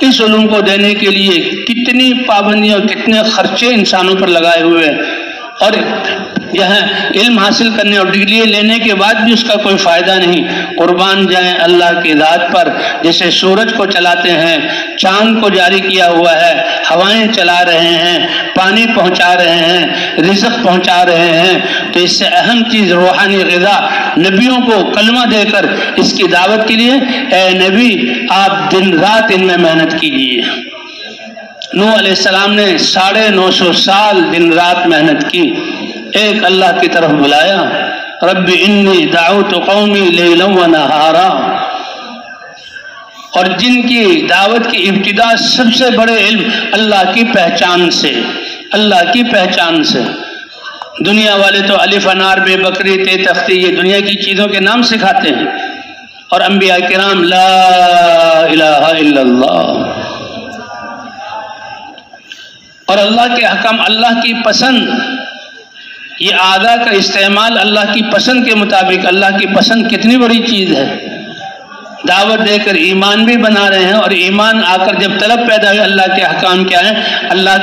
اس علوم کو دینے کے لیے کتنی پابندیاں اور کتنے خرچے انسانوں پر لگائے ہوئے ہیں، اور یہاں علم حاصل کرنے اور ڈگری لینے کے بعد بھی اس کا کوئی فائدہ نہیں۔ قربان جائیں اللہ کی ذات پر، جیسے سورج کو چلاتے ہیں، چاند کو جاری کیا ہوا ہے، ہوائیں چلا رہے ہیں، پانی پہنچا رہے ہیں، رزق پہنچا رہے ہیں، تو اس سے اہم چیز روحانی غذا نبیوں کو کلمہ دے کر اس کی دعوت کے لیے، اے نبی آپ دن رات ان میں محنت کیجیے۔ نوح علیہ السلام نے 950 سال دن رات محنت کی، ایک اللہ کی طرف بلایا، رب انی دعوت قومی لیلا و نہارا، اور جن کی دعوت کی ابتدا سب سے بڑے علم اللہ کی پہچان سے، اللہ کی پہچان سے۔ دنیا والے تو الف انار بے بکری تے تختی یہ دنیا کی چیزوں کے نام سکھاتے ہیں، اور انبیاء کرام لا الہ الا اللہ، اور اللہ کے حکم، اللہ کی پسند، یہ اعضاء کا استعمال اللہ کی پسند کے مطابق۔ اللہ کی پسند کتنی بڑی چیز ہے، دعوت دے کر ایمان بھی بنا رہے ہیں، اور ایمان آ کر جب طلب پیدا ہوئی اللہ کے احکام کیا ہیں، اللہ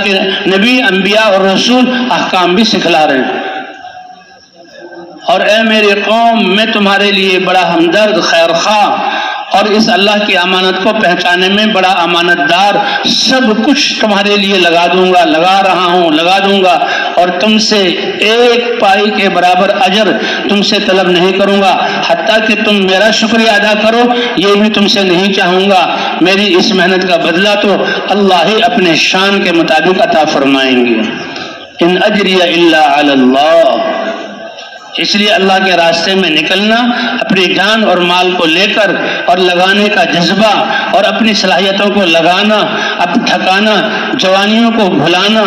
کے نبی انبیاء اور رسول احکام بھی سکھلا رہے ہیں۔ اور اے میری قوم، میں تمہارے لیے بڑا ہمدرد، خیر خواہ، اور اس اللہ کی امانت کو پہچانے میں بڑا امانت دار، سب کچھ تمہارے لیے لگا دوں گا، لگا رہا ہوں، لگا دوں گا، اور تم سے ایک پائی کے برابر اجر تم سے طلب نہیں کروں گا، حتیٰ کہ تم میرا شکریہ ادا کرو یہ بھی تم سے نہیں چاہوں گا۔ میری اس محنت کا بدلہ تو اللہ ہی اپنے شان کے مطابق عطا فرمائیں گے۔ ان اجری الا علی اللہ، اس لیے اللہ کے راستے میں نکلنا، اپنی جان اور مال کو لے کر اور لگانے کا جذبہ، اور اپنی صلاحیتوں کو لگانا، تھکانا، جوانیوں کو بھلانا،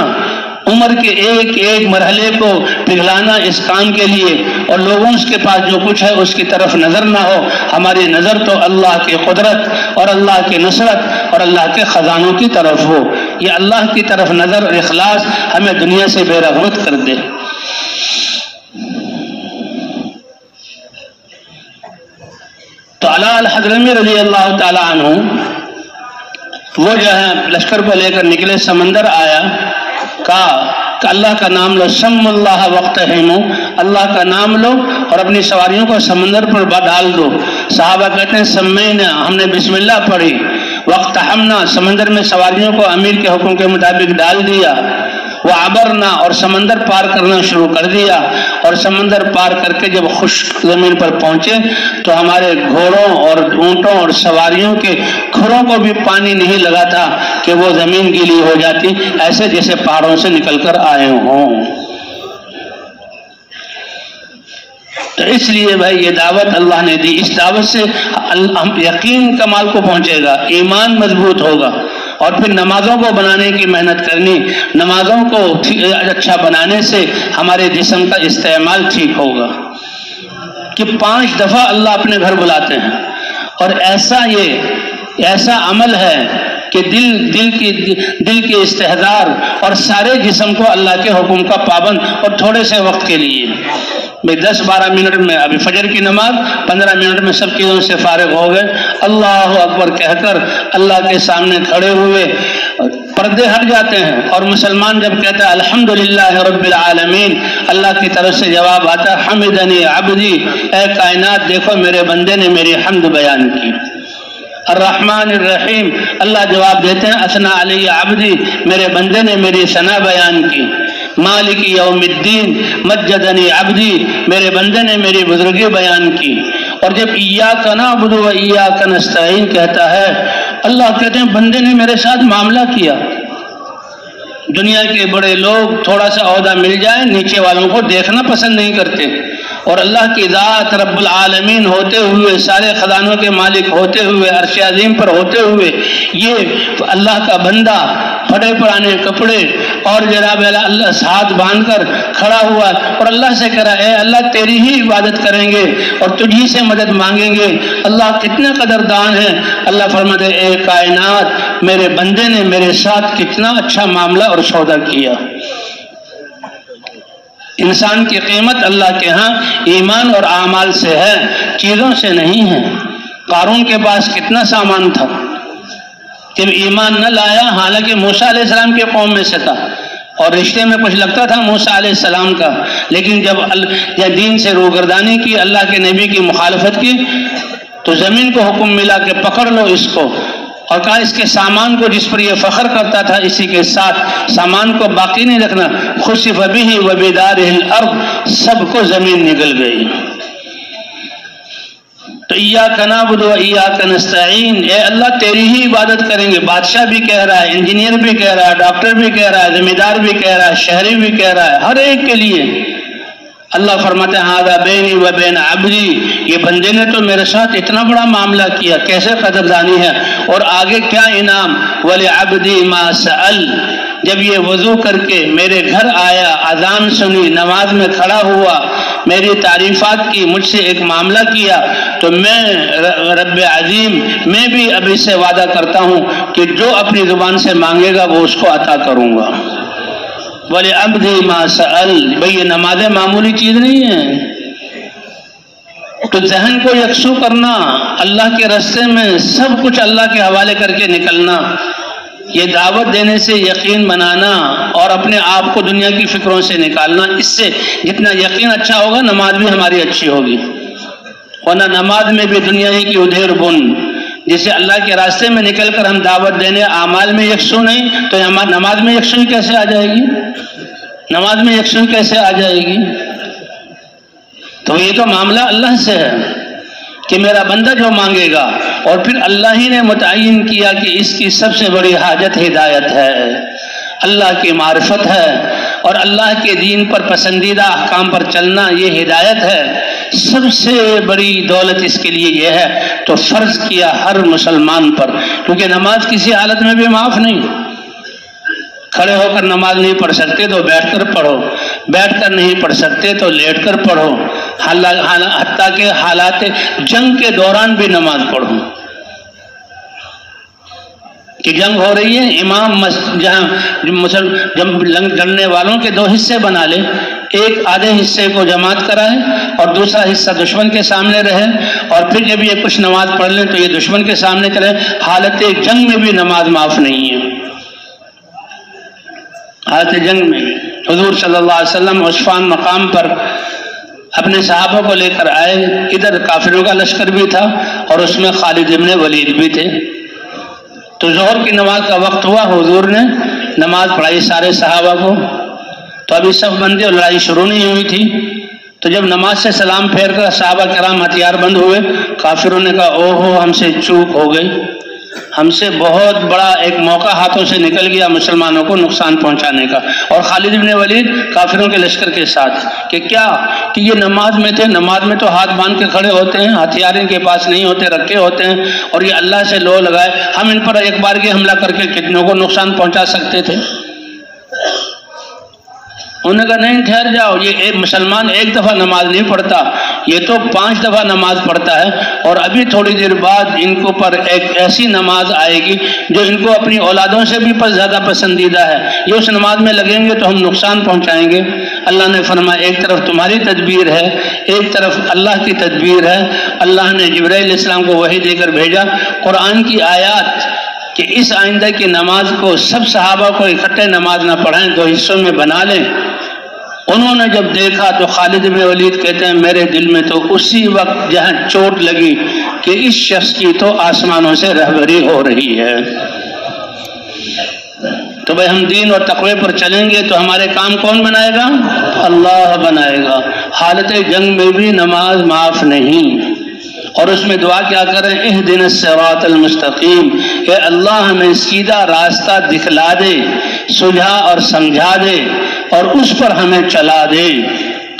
عمر کے ایک ایک مرحلے کو پگھلانا اس کام کے لیے، اور لوگوں کے پاس جو کچھ ہے اس کی طرف نظر نہ ہو، ہماری نظر تو اللہ کی قدرت اور اللہ کی نصرت اور اللہ کے خزانوں کی طرف ہو۔ یہ اللہ کی طرف نظر اور اخلاص ہمیں دنیا سے بے رغبت کر دے۔ تو علاء الحضرمی رضی اللہ تعالیٰ عنہ وہ جو ہے لشکر کو لے کر نکلے، سمندر آیا، کہا کہ اللہ کا نام لو، سم اللہ وقت ہیمو، اللہ کا نام لو اور اپنی سواریوں کو سمندر پر ڈال دو۔ صحابہ کہتے ہیں سمینا، ہم نے بسم اللہ پڑھی، وقت ہمنا، سمندر میں سواریوں کو امیر کے حکم کے مطابق ڈال دیا، وعبرنا، اور سمندر پار کرنا شروع کر دیا، اور سمندر پار کر کے جب خشک زمین پر پہنچے تو ہمارے گھوڑوں اور اونٹوں اور سواریوں کے کھروں کو بھی پانی نہیں لگا تھا کہ وہ زمین گیلی ہو جاتی، ایسے جیسے پہاڑوں سے نکل کر آئے ہوں۔ تو اس لیے بھائی یہ دعوت اللہ نے دی، اس دعوت سے یقین کمال کو پہنچے گا، ایمان مضبوط ہوگا، اور پھر نمازوں کو بنانے کی محنت کرنی، نمازوں کو اچھا بنانے سے ہمارے جسم کا استعمال ٹھیک ہوگا۔ کہ 5 دفعہ اللہ اپنے گھر بلاتے ہیں، اور ایسا عمل ہے کہ دل کی استحضار اور سارے جسم کو اللہ کے حکم کا پابند، اور تھوڑے سے وقت کے لیے 10-12 منٹ میں، ابھی فجر کی نماز 15 منٹ میں سب چیزوں سے فارغ ہو گئے، اللہ اکبر کہہ کر اللہ کے سامنے کھڑے ہوئے، پردے ہٹ جاتے ہیں، اور مسلمان جب کہتا ہے الحمدللہ رب العالمین، اللہ کی طرف سے جواب آتا ہے حمدنی عبدی، اے کائنات دیکھو میرے بندے نے میری حمد بیان کی۔ الرحمن الرحیم، اللہ جواب دیتے ہیں اثنا علی عبدی، میرے بندے نے میری ثنا بیان کی۔ مالک یوم الدین، مجدنی عبدی، میرے بندے نے میری بزرگی بیان کی۔ اور جب ایاک نعبد و ایاک نستعین کہتا ہے، اللہ کہتے ہیں بندے نے میرے ساتھ معاملہ کیا۔ دنیا کے بڑے لوگ تھوڑا سا عہدہ مل جائے نیچے والوں کو دیکھنا پسند نہیں کرتے، اور اللہ کی ذات رب العالمین ہوتے ہوئے، سارے خزانوں کے مالک ہوتے ہوئے، عرش عظیم پر ہوتے ہوئے، یہ اللہ کا بندہ پھٹے پرانے کپڑے اور جناب اللہ ہاتھ باندھ کر کھڑا ہوا اور اللہ سے کہہ رہا ہے، اے اللہ تیری ہی عبادت کریں گے اور تجھی سے مدد مانگیں گے۔ اللہ کتنے قدردان ہیں۔ اللہ فرماتے ہیں، اے کائنات، میرے بندے نے میرے ساتھ کتنا اچھا معاملہ اور سودا کیا۔ انسان کی قیمت اللہ کے ہاں ایمان اور اعمال سے ہے، چیزوں سے نہیں ہے۔ قارون کے پاس کتنا سامان تھا، جب ایمان نہ لایا، حالانکہ موسیٰ علیہ السلام کے قوم میں سے تھا اور رشتے میں کچھ لگتا تھا موسیٰ علیہ السلام کا، لیکن جب دین سے روگردانی کی، اللہ کے نبی کی مخالفت کی، تو زمین کو حکم ملا کہ پکڑ لو اس کو، اور کہا اس کے سامان کو، جس پر یہ فخر کرتا تھا، اسی کے ساتھ سامان کو باقی نہیں رکھنا۔ خسف بہ وبدارہ الارض، سب کو زمین نگل گئی۔ تو ایاک نعبد و ایاک نستعین، اے اللہ تیری ہی عبادت کریں گے۔ بادشاہ بھی کہہ رہا ہے، انجینئر بھی کہہ رہا ہے، ڈاکٹر بھی کہہ رہا ہے، زمیندار بھی کہہ رہا ہے، شہری بھی کہہ رہا ہے، ہر ایک کے لیے اللہ فرماتے ہیں، ھذا بینی و بین عبدی، یہ بندے نے تو میرے ساتھ اتنا بڑا معاملہ کیا، کیسے قدردانی ہے۔ اور آگے کیا انعام، وَلِعَبْدِي مَا سَأَلَ، جب یہ وضو کر کے میرے گھر آیا، اذان سنی، نماز میں کھڑا ہوا، میری تعریفات کی، مجھ سے ایک معاملہ کیا، تو میں رب عظیم، میں بھی اب اس سے وعدہ کرتا ہوں کہ جو اپنی زبان سے مانگے گا وہ اس کو عطا کروں گا۔ وَلِعَبْدِي مَا سَأَلَ، بھئی یہ نمازیں معمولی چیز نہیں ہے۔ تو ذہن کو یکسو کرنا، اللہ کے راستے میں سب کچھ اللہ کے حوالے کر کے نکلنا، یہ دعوت دینے سے یقین بنانا اور اپنے آپ کو دنیا کی فکروں سے نکالنا، اس سے جتنا یقین اچھا ہوگا نماز بھی ہماری اچھی ہوگی۔ ورنہ نماز میں بھی دنیا ہی کی ادھیر بن، جسے اللہ کے راستے میں نکل کر ہم دعوت دینے، اعمال میں یکسو نہیں، تو نماز میں یکسوئی کیسے آ جائے گی؟ نماز میں یکسوئی کیسے آ جائے گی؟ تو یہ تو معاملہ اللہ سے ہے کہ میرا بندہ جو مانگے گا، اور پھر اللہ ہی نے متعین کیا کہ اس کی سب سے بڑی حاجت ہدایت ہے، اللہ کی معرفت ہے، اور اللہ کے دین پر پسندیدہ احکام پر چلنا، یہ ہدایت ہے۔ سب سے بڑی دولت اس کے لیے یہ ہے، تو فرض کیا ہر مسلمان پر، کیونکہ نماز کسی حالت میں بھی معاف نہیں۔ کھڑے ہو کر نماز نہیں پڑھ سکتے تو بیٹھ کر پڑھو، بیٹھ کر نہیں پڑھ سکتے تو لیٹ کر پڑھو، حتیٰ کہ حالات جنگ کے دوران بھی نماز پڑھو۔ کہ جنگ ہو رہی ہے، امام جب لڑنے والوں کے دو حصے بنا لے، ایک آدھے حصے کو جماعت کرائے اور دوسرا حصہ دشمن کے سامنے رہے، اور پھر جب یہ کچھ نماز پڑھ لیں تو یہ دشمن کے سامنے کرے۔ حالت جنگ میں بھی نماز معاف نہیں ہے، حالت جنگ میں بھی۔ حضور صلی اللہ علیہ وسلم عصفان مقام پر اپنے صحابہ کو لے کر آئے، ادھر کافروں کا لشکر بھی تھا اور اس میں خالد ابن ولید بھی تھے۔ تو ظہر کی نماز کا وقت ہوا، حضور نے نماز پڑھائی سارے صحابہ کو، تو ابھی صف بندی اور لڑائی شروع نہیں ہوئی تھی۔ تو جب نماز سے سلام پھیر کر صحابہ کرام ہتھیار بند ہوئے، کافروں نے کہا اوہو ہم سے چوک ہو گئی، ہم سے بہت بڑا ایک موقع ہاتھوں سے نکل گیا مسلمانوں کو نقصان پہنچانے کا۔ اور خالد بن ولید کافروں کے لشکر کے ساتھ، کہ کیا کہ یہ نماز میں تھے، نماز میں تو ہاتھ باندھ کے کھڑے ہوتے ہیں، ہتھیار ان کے پاس نہیں ہوتے، رکھے ہوتے ہیں، اور یہ اللہ سے لو لگائے، ہم ان پر ایک بار کے حملہ کر کے کتنوں کو نقصان پہنچا سکتے تھے۔ انہوں نے کہا نہیں ٹھہر جاؤ، یہ ایک مسلمان ایک دفعہ نماز نہیں پڑھتا، یہ تو 5 دفعہ نماز پڑھتا ہے، اور ابھی تھوڑی دیر بعد ان کو پر ایک ایسی نماز آئے گی جو ان کو اپنی اولادوں سے بھی زیادہ پسندیدہ ہے، یہ اس نماز میں لگیں گے تو ہم نقصان پہنچائیں گے۔ اللہ نے فرمایا ایک طرف تمہاری تدبیر ہے، ایک طرف اللہ کی تدبیر ہے۔ اللہ نے جبرائیل علیہ السلام کو وحی دے کر بھیجا، قرآن کی آیات کہ اس آئندہ کی نماز کو سب صحابہ کو اکٹھے نماز نہ پڑھائیں، 2 حصوں میں بنا لیں۔ انہوں نے جب دیکھا تو خالد بن ولید کہتے ہیں میرے دل میں تو اسی وقت جہاں چوٹ لگی کہ اس شخص کی تو آسمانوں سے رہبری ہو رہی ہے۔ تو بھائی ہم دین اور تقوی پر چلیں گے تو ہمارے کام کون بنائے گا؟ اللہ بنائے گا۔ حالت جنگ میں بھی نماز معاف نہیں۔ اور اس میں دعا کیا کریں؟ اہدنا الصراط المستقیم، کہ اللہ ہمیں سیدھا راستہ دکھلا دے، سجھا اور سمجھا دے اور اس پر ہمیں چلا دے۔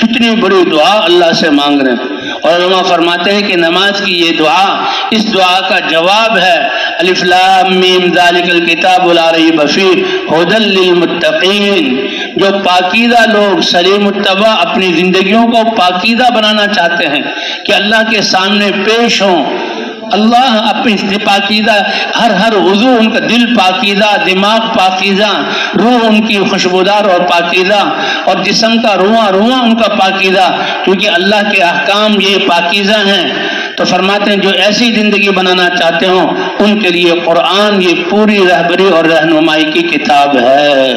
کتنی بڑی دعا اللہ سے مانگ رہے ہیں۔ اور علماء فرماتے ہیں کہ نماز کی یہ دعا اس دعا کا جواب ہے، الف لام میم ذالک الکتاب لا ریب فیہ ھدی للمتقین۔ جو پاکیزہ لوگ سلیم الطبع اپنی زندگیوں کو پاکیزہ بنانا چاہتے ہیں کہ اللہ کے سامنے پیش ہوں، اللہ اپنی پاکیزہ ہر عضو ان کا دل پاکیزہ، دماغ پاکیزہ، روح ان کی خوشبودار اور پاکیزہ، اور جسم کا رواں ان کا پاکیزہ، کیونکہ اللہ کے احکام یہ پاکیزہ ہیں۔ تو فرماتے ہیں جو ایسی زندگی بنانا چاہتے ہوں ان کے لیے قرآن یہ پوری رہبری اور رہنمائی کی کتاب ہے۔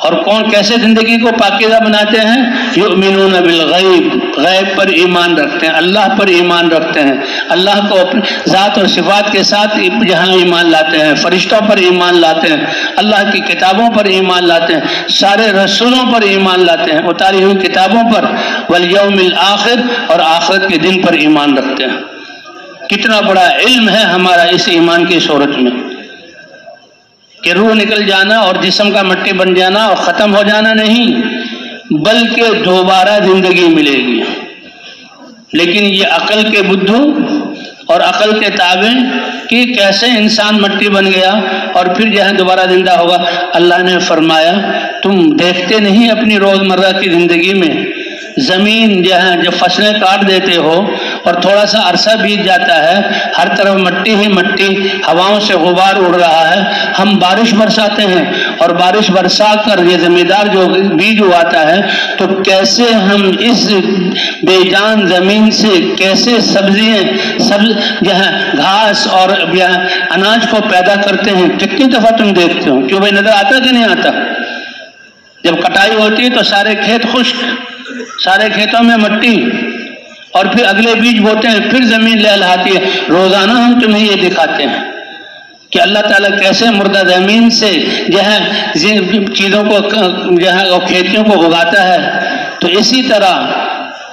اور کون کیسے زندگی کو پاکیزہ بناتے ہیں؟ یؤمنون بالغیب، غیب پر ایمان رکھتے ہیں، اللہ پر ایمان رکھتے ہیں، اللہ کو اپنی ذات اور صفات کے ساتھ جہاں ایمان لاتے ہیں، فرشتوں پر ایمان لاتے ہیں، اللہ کی کتابوں پر ایمان لاتے ہیں، سارے رسولوں پر ایمان لاتے ہیں، اتاری ہوئی کتابوں پر، والیوم الآخر، اور آخرت کے دن پر ایمان رکھتے ہیں۔ کتنا بڑا علم ہے ہمارا اس ایمان کی صورت میں کہ روح نکل جانا اور جسم کا مٹی بن جانا اور ختم ہو جانا نہیں، بلکہ دوبارہ زندگی ملے گی۔ لیکن یہ عقل کے بدھو اور عقل کے تابع کہ کیسے انسان مٹی بن گیا اور پھر جو ہے دوبارہ زندہ ہوگا۔ اللہ نے فرمایا تم دیکھتے نہیں اپنی روزمرہ کی زندگی میں زمین جو ہے جب فصلیں کاٹ دیتے ہو اور تھوڑا سا عرصہ بیت جاتا ہے، ہر طرف مٹی ہی مٹی، ہواؤں سے غبار اڑ رہا ہے، ہم بارش برساتے ہیں اور بارش برسا کر یہ زمیندار جو بیج اگاتا ہے تو کیسے ہم اس بے جان زمین سے کیسے سبزیاں جو ہے گھاس اور اناج کو پیدا کرتے ہیں۔ کتنی دفعہ تم دیکھتے ہو، کیوں بھائی نظر آتا کہ نہیں آتا؟ جب کٹائی ہوتی ہے تو سارے کھیت خشک، سارے کھیتوں میں مٹی، اور پھر اگلے بیج بوتے ہیں، پھر زمین لہلہاتی ہے۔ روزانہ ہم تمہیں یہ دکھاتے ہیں کہ اللہ تعالیٰ کیسے مردہ زمین سے جو ہے چیزوں کو جو ہے کھیتیوں کو اگاتا ہے۔ تو اسی طرح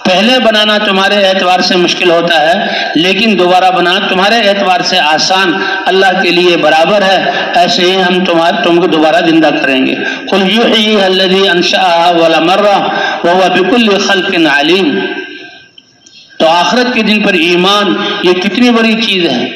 پہلے بنانا تمہارے اعتبار سے مشکل ہوتا ہے، لیکن دوبارہ بنانا تمہارے اعتبار سے آسان اللہ کے لیے برابر ہے۔ ایسے ہی ہم تم کو دوبارہ زندہ کریں گے۔ قل یحییھا الذی انشأھا اول مرہ وہو بکل خلق علیم۔ تو آخرت کے دن پر ایمان یہ کتنی بڑی چیز ہے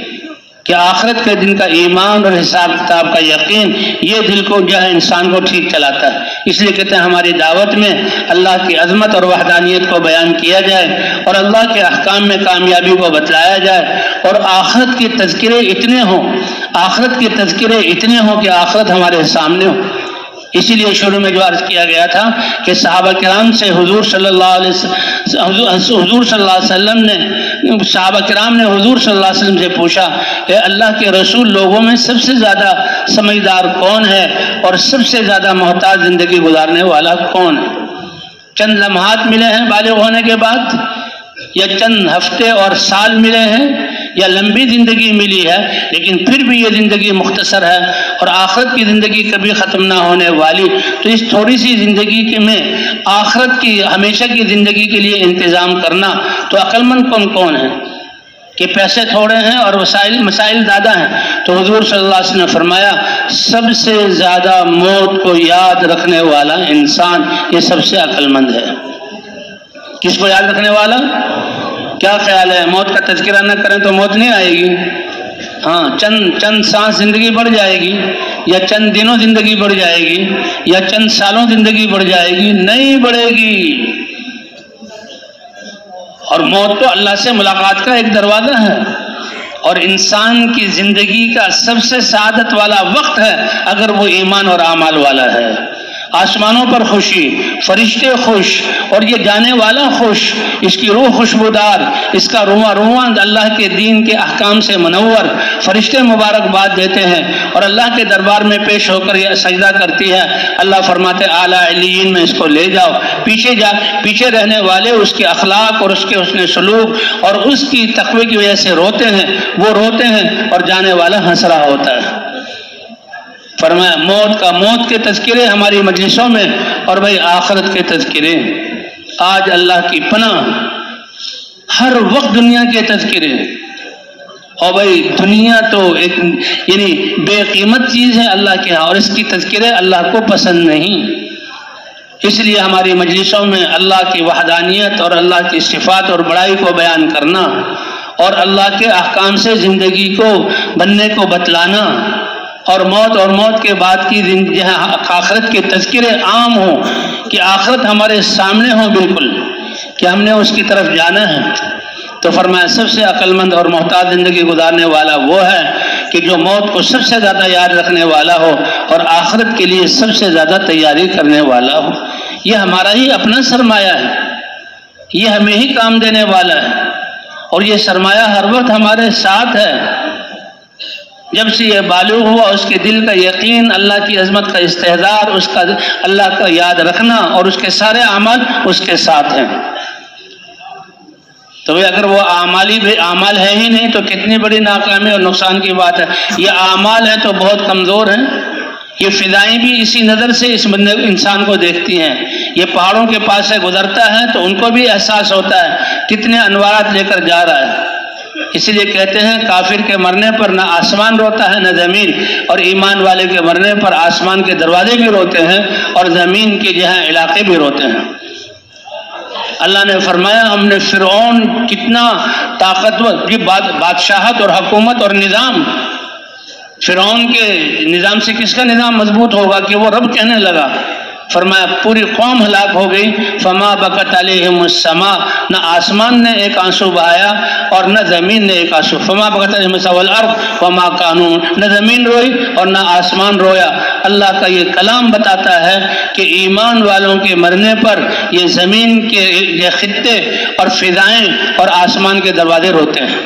کہ آخرت کے دن کا ایمان اور حساب کتاب کا یقین یہ دل کو جو ہے انسان کو ٹھیک چلاتا ہے۔ اس لیے کہتے ہیں ہماری دعوت میں اللہ کی عظمت اور وحدانیت کو بیان کیا جائے اور اللہ کے احکام میں کامیابی کو بتلایا جائے، اور آخرت کے تذکرے اتنے ہوں، آخرت کے تذکرے اتنے ہوں کہ آخرت ہمارے سامنے ہو۔ اسی لیے شروع میں جو عرض کیا گیا تھا کہ صحابہ کرام سے حضور صلی اللہ علیہ وسلم نے صحابہ کرام نے حضور صلی اللہ علیہ وسلم سے پوچھا کہ اللہ کے رسول لوگوں میں سب سے زیادہ سمجھدار کون ہے اور سب سے زیادہ محتاج زندگی گزارنے والا کون ہے؟ چند لمحات ملے ہیں بالغ ہونے کے بعد، یا چند ہفتے اور سال ملے ہیں، یا لمبی زندگی ملی ہے، لیکن پھر بھی یہ زندگی مختصر ہے اور آخرت کی زندگی کبھی ختم نہ ہونے والی۔ تو اس تھوڑی سی زندگی میں آخرت کی ہمیشہ کی زندگی کے لیے انتظام کرنا، تو عقل مند کون ہے کہ پیسے تھوڑے ہیں اور مسائل زیادہ ہیں؟ تو حضور صلی اللہ علیہ وسلم نے فرمایا سب سے زیادہ موت کو یاد رکھنے والا انسان یہ سب سے عقل مند ہے۔ کس کو یاد رکھنے والا؟ کیا خیال ہے موت کا تذکرہ نہ کریں تو موت نہیں آئے گی؟ ہاں، چند سانس زندگی بڑھ جائے گی، یا چند دنوں زندگی بڑھ جائے گی، یا چند سالوں زندگی بڑھ جائے گی، نہیں بڑھے گی۔ اور موت تو اللہ سے ملاقات کا ایک دروازہ ہے، اور انسان کی زندگی کا سب سے سعادت والا وقت ہے اگر وہ ایمان اور اعمال والا ہے۔ آسمانوں پر خوشی، فرشتے خوش، اور یہ جانے والا خوش، اس کی روح خوشبودار، اس کا رواں اللہ کے دین کے احکام سے منور، فرشتے مبارکباد دیتے ہیں اور اللہ کے دربار میں پیش ہو کر یہ سجدہ کرتی ہے۔ اللہ فرماتے اعلیٰ علیین میں اس کو لے جاؤ، پیچھے رہنے والے اس کے اخلاق اور اس کے حسن سلوک اور اس کی تقوی کی وجہ سے روتے ہیں، وہ روتے ہیں اور جانے والا ہنس رہا ہوتا ہے۔ فرمایا موت کے تذکرے ہماری مجلسوں میں، اور بھائی آخرت کے تذکرے۔ آج اللہ کی پناہ ہر وقت دنیا کے تذکرے. اور بھائی دنیا تو ایک یعنی بے قیمت چیز ہے اللہ کے ہاں، اور اس کی تذکرے اللہ کو پسند نہیں. اس لیے ہماری مجلسوں میں اللہ کی وحدانیت اور اللہ کی صفات اور بڑائی کو بیان کرنا اور اللہ کے احکام سے زندگی کو بننے کو بتلانا اور موت کے بعد کی آخرت کے تذکرے عام ہوں کہ آخرت ہمارے سامنے ہو بالکل کہ ہم نے اس کی طرف جانا ہے. تو فرمایا سب سے عقل مند اور محتاط زندگی گزارنے والا وہ ہے کہ جو موت کو سب سے زیادہ یاد رکھنے والا ہو اور آخرت کے لیے سب سے زیادہ تیاری کرنے والا ہو. یہ ہمارا ہی اپنا سرمایہ ہے، یہ ہمیں ہی کام دینے والا ہے، اور یہ سرمایہ ہر وقت ہمارے ساتھ ہے. جب سے یہ بالغ ہوا اس کے دل کا یقین، اللہ کی عظمت کا استحضار، اس کا اللہ کا یاد رکھنا اور اس کے سارے اعمال اس کے ساتھ ہیں. تو اگر وہ اعمال ہے ہی نہیں تو کتنی بڑی ناکامی اور نقصان کی بات ہے. یہ اعمال ہیں تو بہت کمزور ہیں. یہ فضائیں بھی اسی نظر سے اس انسان کو دیکھتی ہیں. یہ پہاڑوں کے پاس سے گزرتا ہے تو ان کو بھی احساس ہوتا ہے کتنے انوارات لے کر جا رہا ہے. اسی لیے کہتے ہیں کافر کے مرنے پر نہ آسمان روتا ہے نہ زمین، اور ایمان والے کے مرنے پر آسمان کے دروازے بھی روتے ہیں اور زمین کے علاقے بھی روتے ہیں. اللہ نے فرمایا ہم نے فرعون کتنا طاقتور، یہ بادشاہت اور حکومت اور نظام، فرعون کے نظام سے کس کا نظام مضبوط ہوگا کہ وہ رب کہنے لگا. فرمایا پوری قوم ہلاک ہو گئی. فما بکت علیہم السماء، نہ آسمان نے ایک آنسو بہایا اور نہ زمین نے ایک آنسو. فما بکت علیہم السماء والارض وما کانوا، نہ زمین روئی اور نہ آسمان رویا. اللہ کا یہ کلام بتاتا ہے کہ ایمان والوں کے مرنے پر یہ زمین کے یہ خطے اور فضائیں اور آسمان کے دروازے روتے ہیں.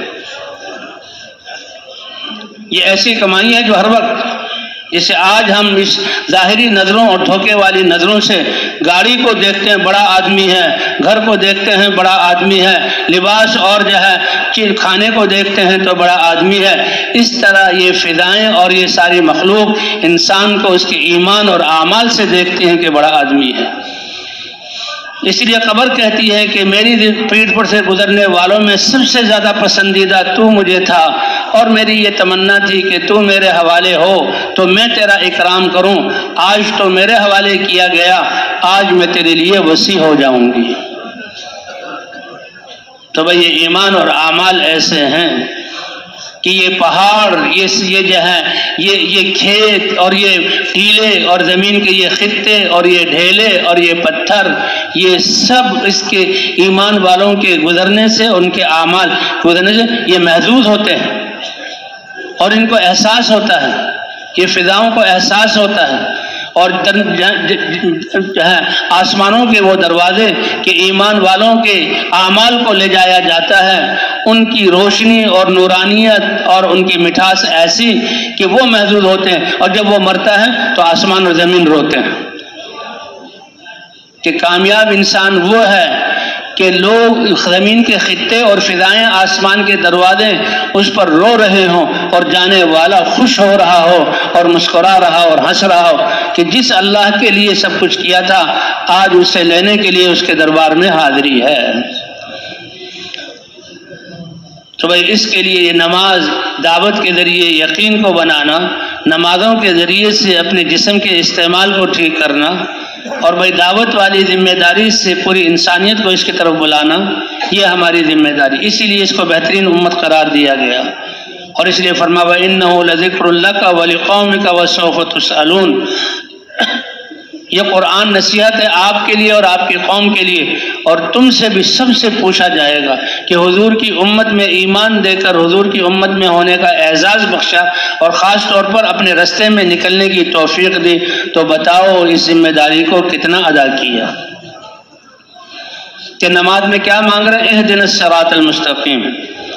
یہ ایسی کمائی ہے جو ہر وقت، جیسے آج ہم اس ظاہری نظروں اور دھوکے والی نظروں سے گاڑی کو دیکھتے ہیں بڑا آدمی ہے، گھر کو دیکھتے ہیں بڑا آدمی ہے، لباس اور کھانے کو دیکھتے ہیں تو بڑا آدمی ہے، اس طرح یہ فضائیں اور یہ ساری مخلوق انسان کو اس کے ایمان اور اعمال سے دیکھتے ہیں کہ بڑا آدمی ہے. اس لیے قبر کہتی ہے کہ میری پیٹھ پر سے گزرنے والوں میں سب سے زیادہ پسندیدہ تو مجھے تھا، اور میری یہ تمنا تھی کہ تو میرے حوالے ہو تو میں تیرا اکرام کروں. آج تو میرے حوالے کیا گیا، آج میں تیرے لیے وسیع ہو جاؤں گی. تو بھئی یہ ایمان اور اعمال ایسے ہیں کہ یہ پہاڑ، یہ کھیت اور یہ ٹیلے اور زمین کے یہ خطے اور یہ ڈھیلے اور یہ پتھر، یہ سب اس کے ایمان والوں کے گزرنے سے، ان کے اعمال گزرنے سے یہ محظوظ ہوتے ہیں اور ان کو احساس ہوتا ہے، یہ فضاؤں کو احساس ہوتا ہے. اور آسمانوں کے وہ دروازے کہ ایمان والوں کے اعمال کو لے جایا جاتا ہے، ان کی روشنی اور نورانیت اور ان کی مٹھاس ایسی کہ وہ محظوظ ہوتے ہیں. اور جب وہ مرتا ہے تو آسمان اور زمین روتے ہیں کہ کامیاب انسان وہ ہے کہ لوگ زمین کے خطے اور فضائیں، آسمان کے دروازے اس پر رو رہے ہوں اور جانے والا خوش ہو رہا ہو اور مسکرا رہا اور ہنس رہا ہو کہ جس اللہ کے لیے سب کچھ کیا تھا آج اسے لینے کے لیے اس کے دربار میں حاضری ہے. تو بھائی اس کے لیے یہ نماز دعوت کے ذریعے یقین کو بنانا، نمازوں کے ذریعے سے اپنے جسم کے استعمال کو ٹھیک کرنا، اور بھائی دعوت والی ذمہ داری سے پوری انسانیت کو اس کی طرف بلانا، یہ ہماری ذمہ داری. اسی لیے اس کو بہترین امت قرار دیا گیا. اور اس لیے فرمایا وَإِنَّهُ لَذِكْرٌ لَكَ وَلِقَوْمِكَ وَسَوْفَ تُسْأَلُونَ. یہ قرآن نصیحت ہے آپ کے لیے اور آپ کی قوم کے لیے، اور تم سے بھی سب سے پوچھا جائے گا کہ حضور کی امت میں ایمان دے کر حضور کی امت میں ہونے کا اعزاز بخشا اور خاص طور پر اپنے رستے میں نکلنے کی توفیق دی، تو بتاؤ اس ذمہ داری کو کتنا ادا کیا. کہ نماز میں کیا مانگ رہے ہیں؟ اہدنا الصراط المستقیم.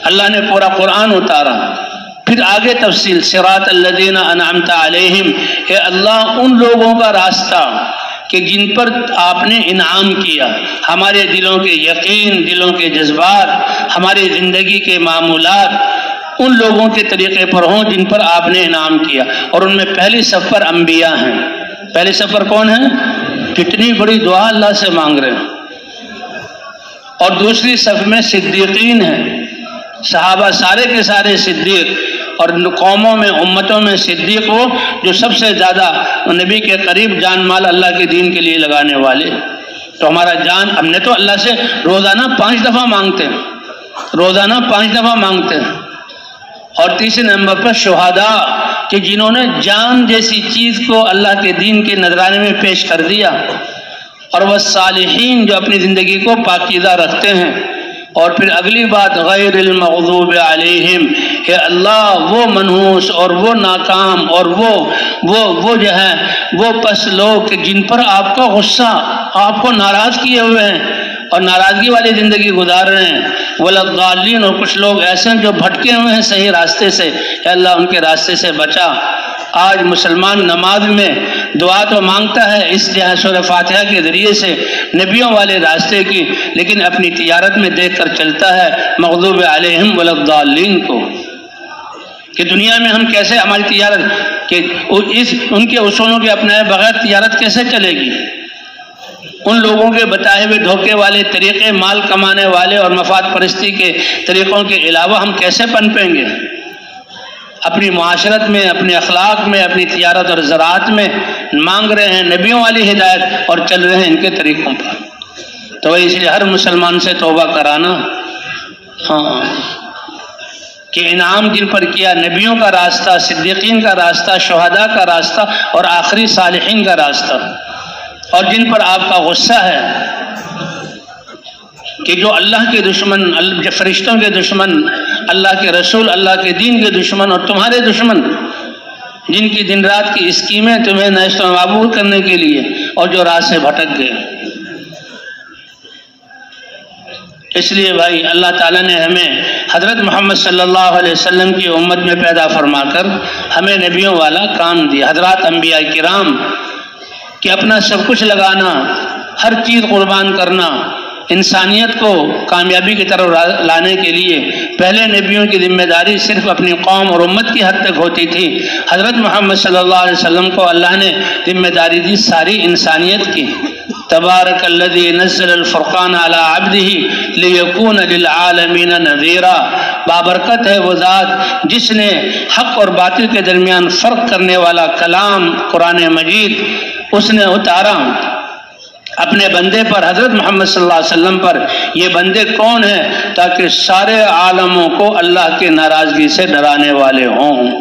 اللہ نے پورا قرآن اتارا، پھر آگے تفصیل صراط الذین انعمت علیہم، اے اللہ ان لوگوں کا راستہ کہ جن پر آپ نے انعام کیا. ہمارے دلوں کے یقین، دلوں کے جذبات، ہماری زندگی کے معمولات ان لوگوں کے طریقے پر ہوں جن پر آپ نے انعام کیا. اور ان میں پہلی صف پر انبیاء ہیں. پہلی صف پر کون ہیں؟ کتنی بڑی دعا اللہ سے مانگ رہے ہیں. اور دوسری صف میں صدیقین ہیں، صحابہ سارے کے سارے صدیق، اور قوموں میں امتوں میں صدیق وہ جو سب سے زیادہ نبی کے قریب جان مال اللہ کے دین کے لیے لگانے والے۔ تو ہمارا جان ہم نے تو اللہ سے روزانہ 5 دفعہ مانگتے ہیں، روزانہ 5 دفعہ مانگتے ہیں۔ اور تیسرے نمبر پر شہداء کہ جنہوں نے جان جیسی چیز کو اللہ کے دین کے نذرانے میں پیش کر دیا، اور وہ صالحین جو اپنی زندگی کو پاکیزہ رکھتے ہیں۔ اور پھر اگلی بات غیر المغضوب علیہم، کہ اللہ وہ منحوس اور وہ ناکام اور وہ جو ہے وہ پس لوگ کہ جن پر آپ کا غصہ، آپ کو ناراض کیے ہوئے ہیں اور ناراضگی والی زندگی گزار رہے ہیں، والضالین، اور کچھ لوگ ایسے ہیں جو بھٹکے ہوئے ہیں صحیح راستے سے، اے اللہ ان کے راستے سے بچا۔ آج مسلمان نماز میں دعا تو مانگتا ہے اس جہاں سورہ فاتحہ کے ذریعے سے نبیوں والے راستے کی، لیکن اپنی تجارت میں دیکھ کر چلتا ہے مغضوب علیہم والضالین کو، کہ دنیا میں ہم کیسے ہماری تجارت کہ ان کے اصولوں کے اپنائے بغیر تجارت کیسے چلے گی؟ ان لوگوں کے بتائے ہوئے دھوکے والے طریقے، مال کمانے والے اور مفاد پرستی کے طریقوں کے علاوہ ہم کیسے پنپیں گے؟ اپنی معاشرت میں، اپنے اخلاق میں، اپنی تجارت اور زراعت میں مانگ رہے ہیں نبیوں والی ہدایت اور چل رہے ہیں ان کے طریقوں پر۔ تو اس لیے ہر مسلمان سے توبہ کرانا، ہاں، کہ انعام جن پر کیا نبیوں کا راستہ، صدیقین کا راستہ، شہداء کا راستہ اور آخری صالحین کا راستہ، اور جن پر آپ کا غصہ ہے کہ جو اللہ کے دشمن، فرشتوں کے دشمن، اللہ کے رسول، اللہ کے دین کے دشمن اور تمہارے دشمن، جن کی دن رات کی اسکیمیں تمہیں نیست و معبود کرنے کے لیے اور جو راہ سے بھٹک گئے۔ اس لیے بھائی اللہ تعالیٰ نے ہمیں حضرت محمد صلی اللہ علیہ وسلم کی امت میں پیدا فرما کر ہمیں نبیوں والا کام دیا، حضرات انبیاء کرام، کہ اپنا سب کچھ لگانا، ہر چیز قربان کرنا، انسانیت کو کامیابی کی طرف لانے کے لیے پہلے نبیوں کی ذمہ داری صرف اپنی قوم اور امت کی حد تک ہوتی تھی۔ حضرت محمد صلی اللہ علیہ وسلم کو اللہ نے ذمہ داری دی ساری انسانیت کی۔ تبارک الذی نزل الفرقان علی عبدہ لیکون للعالمین نذیرا، بابرکت ہے وہ ذات جس نے حق اور باطل کے درمیان فرق کرنے والا کلام قرآن مجید اس نے اتارا اپنے بندے پر، حضرت محمد صلی اللہ علیہ وسلم پر۔ یہ بندے کون ہیں؟ تاکہ سارے عالموں کو اللہ کے ناراضگی سے ڈرانے والے ہوں۔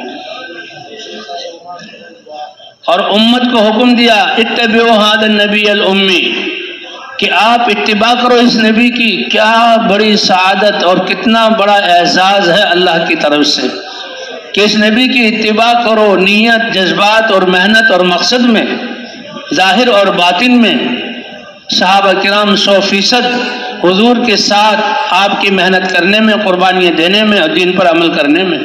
اور امت کو حکم دیا اتبعوا ھذا النبی الامی، کہ آپ اتباع کرو اس نبی کی۔ کیا بڑی سعادت اور کتنا بڑا اعزاز ہے اللہ کی طرف سے کہ اس نبی کی اتباع کرو، نیت، جذبات اور محنت اور مقصد میں، ظاہر اور باطن میں۔ صحابہ کرام 100% حضور کے ساتھ آپ کی محنت کرنے میں، قربانیاں دینے میں اور دین پر عمل کرنے میں۔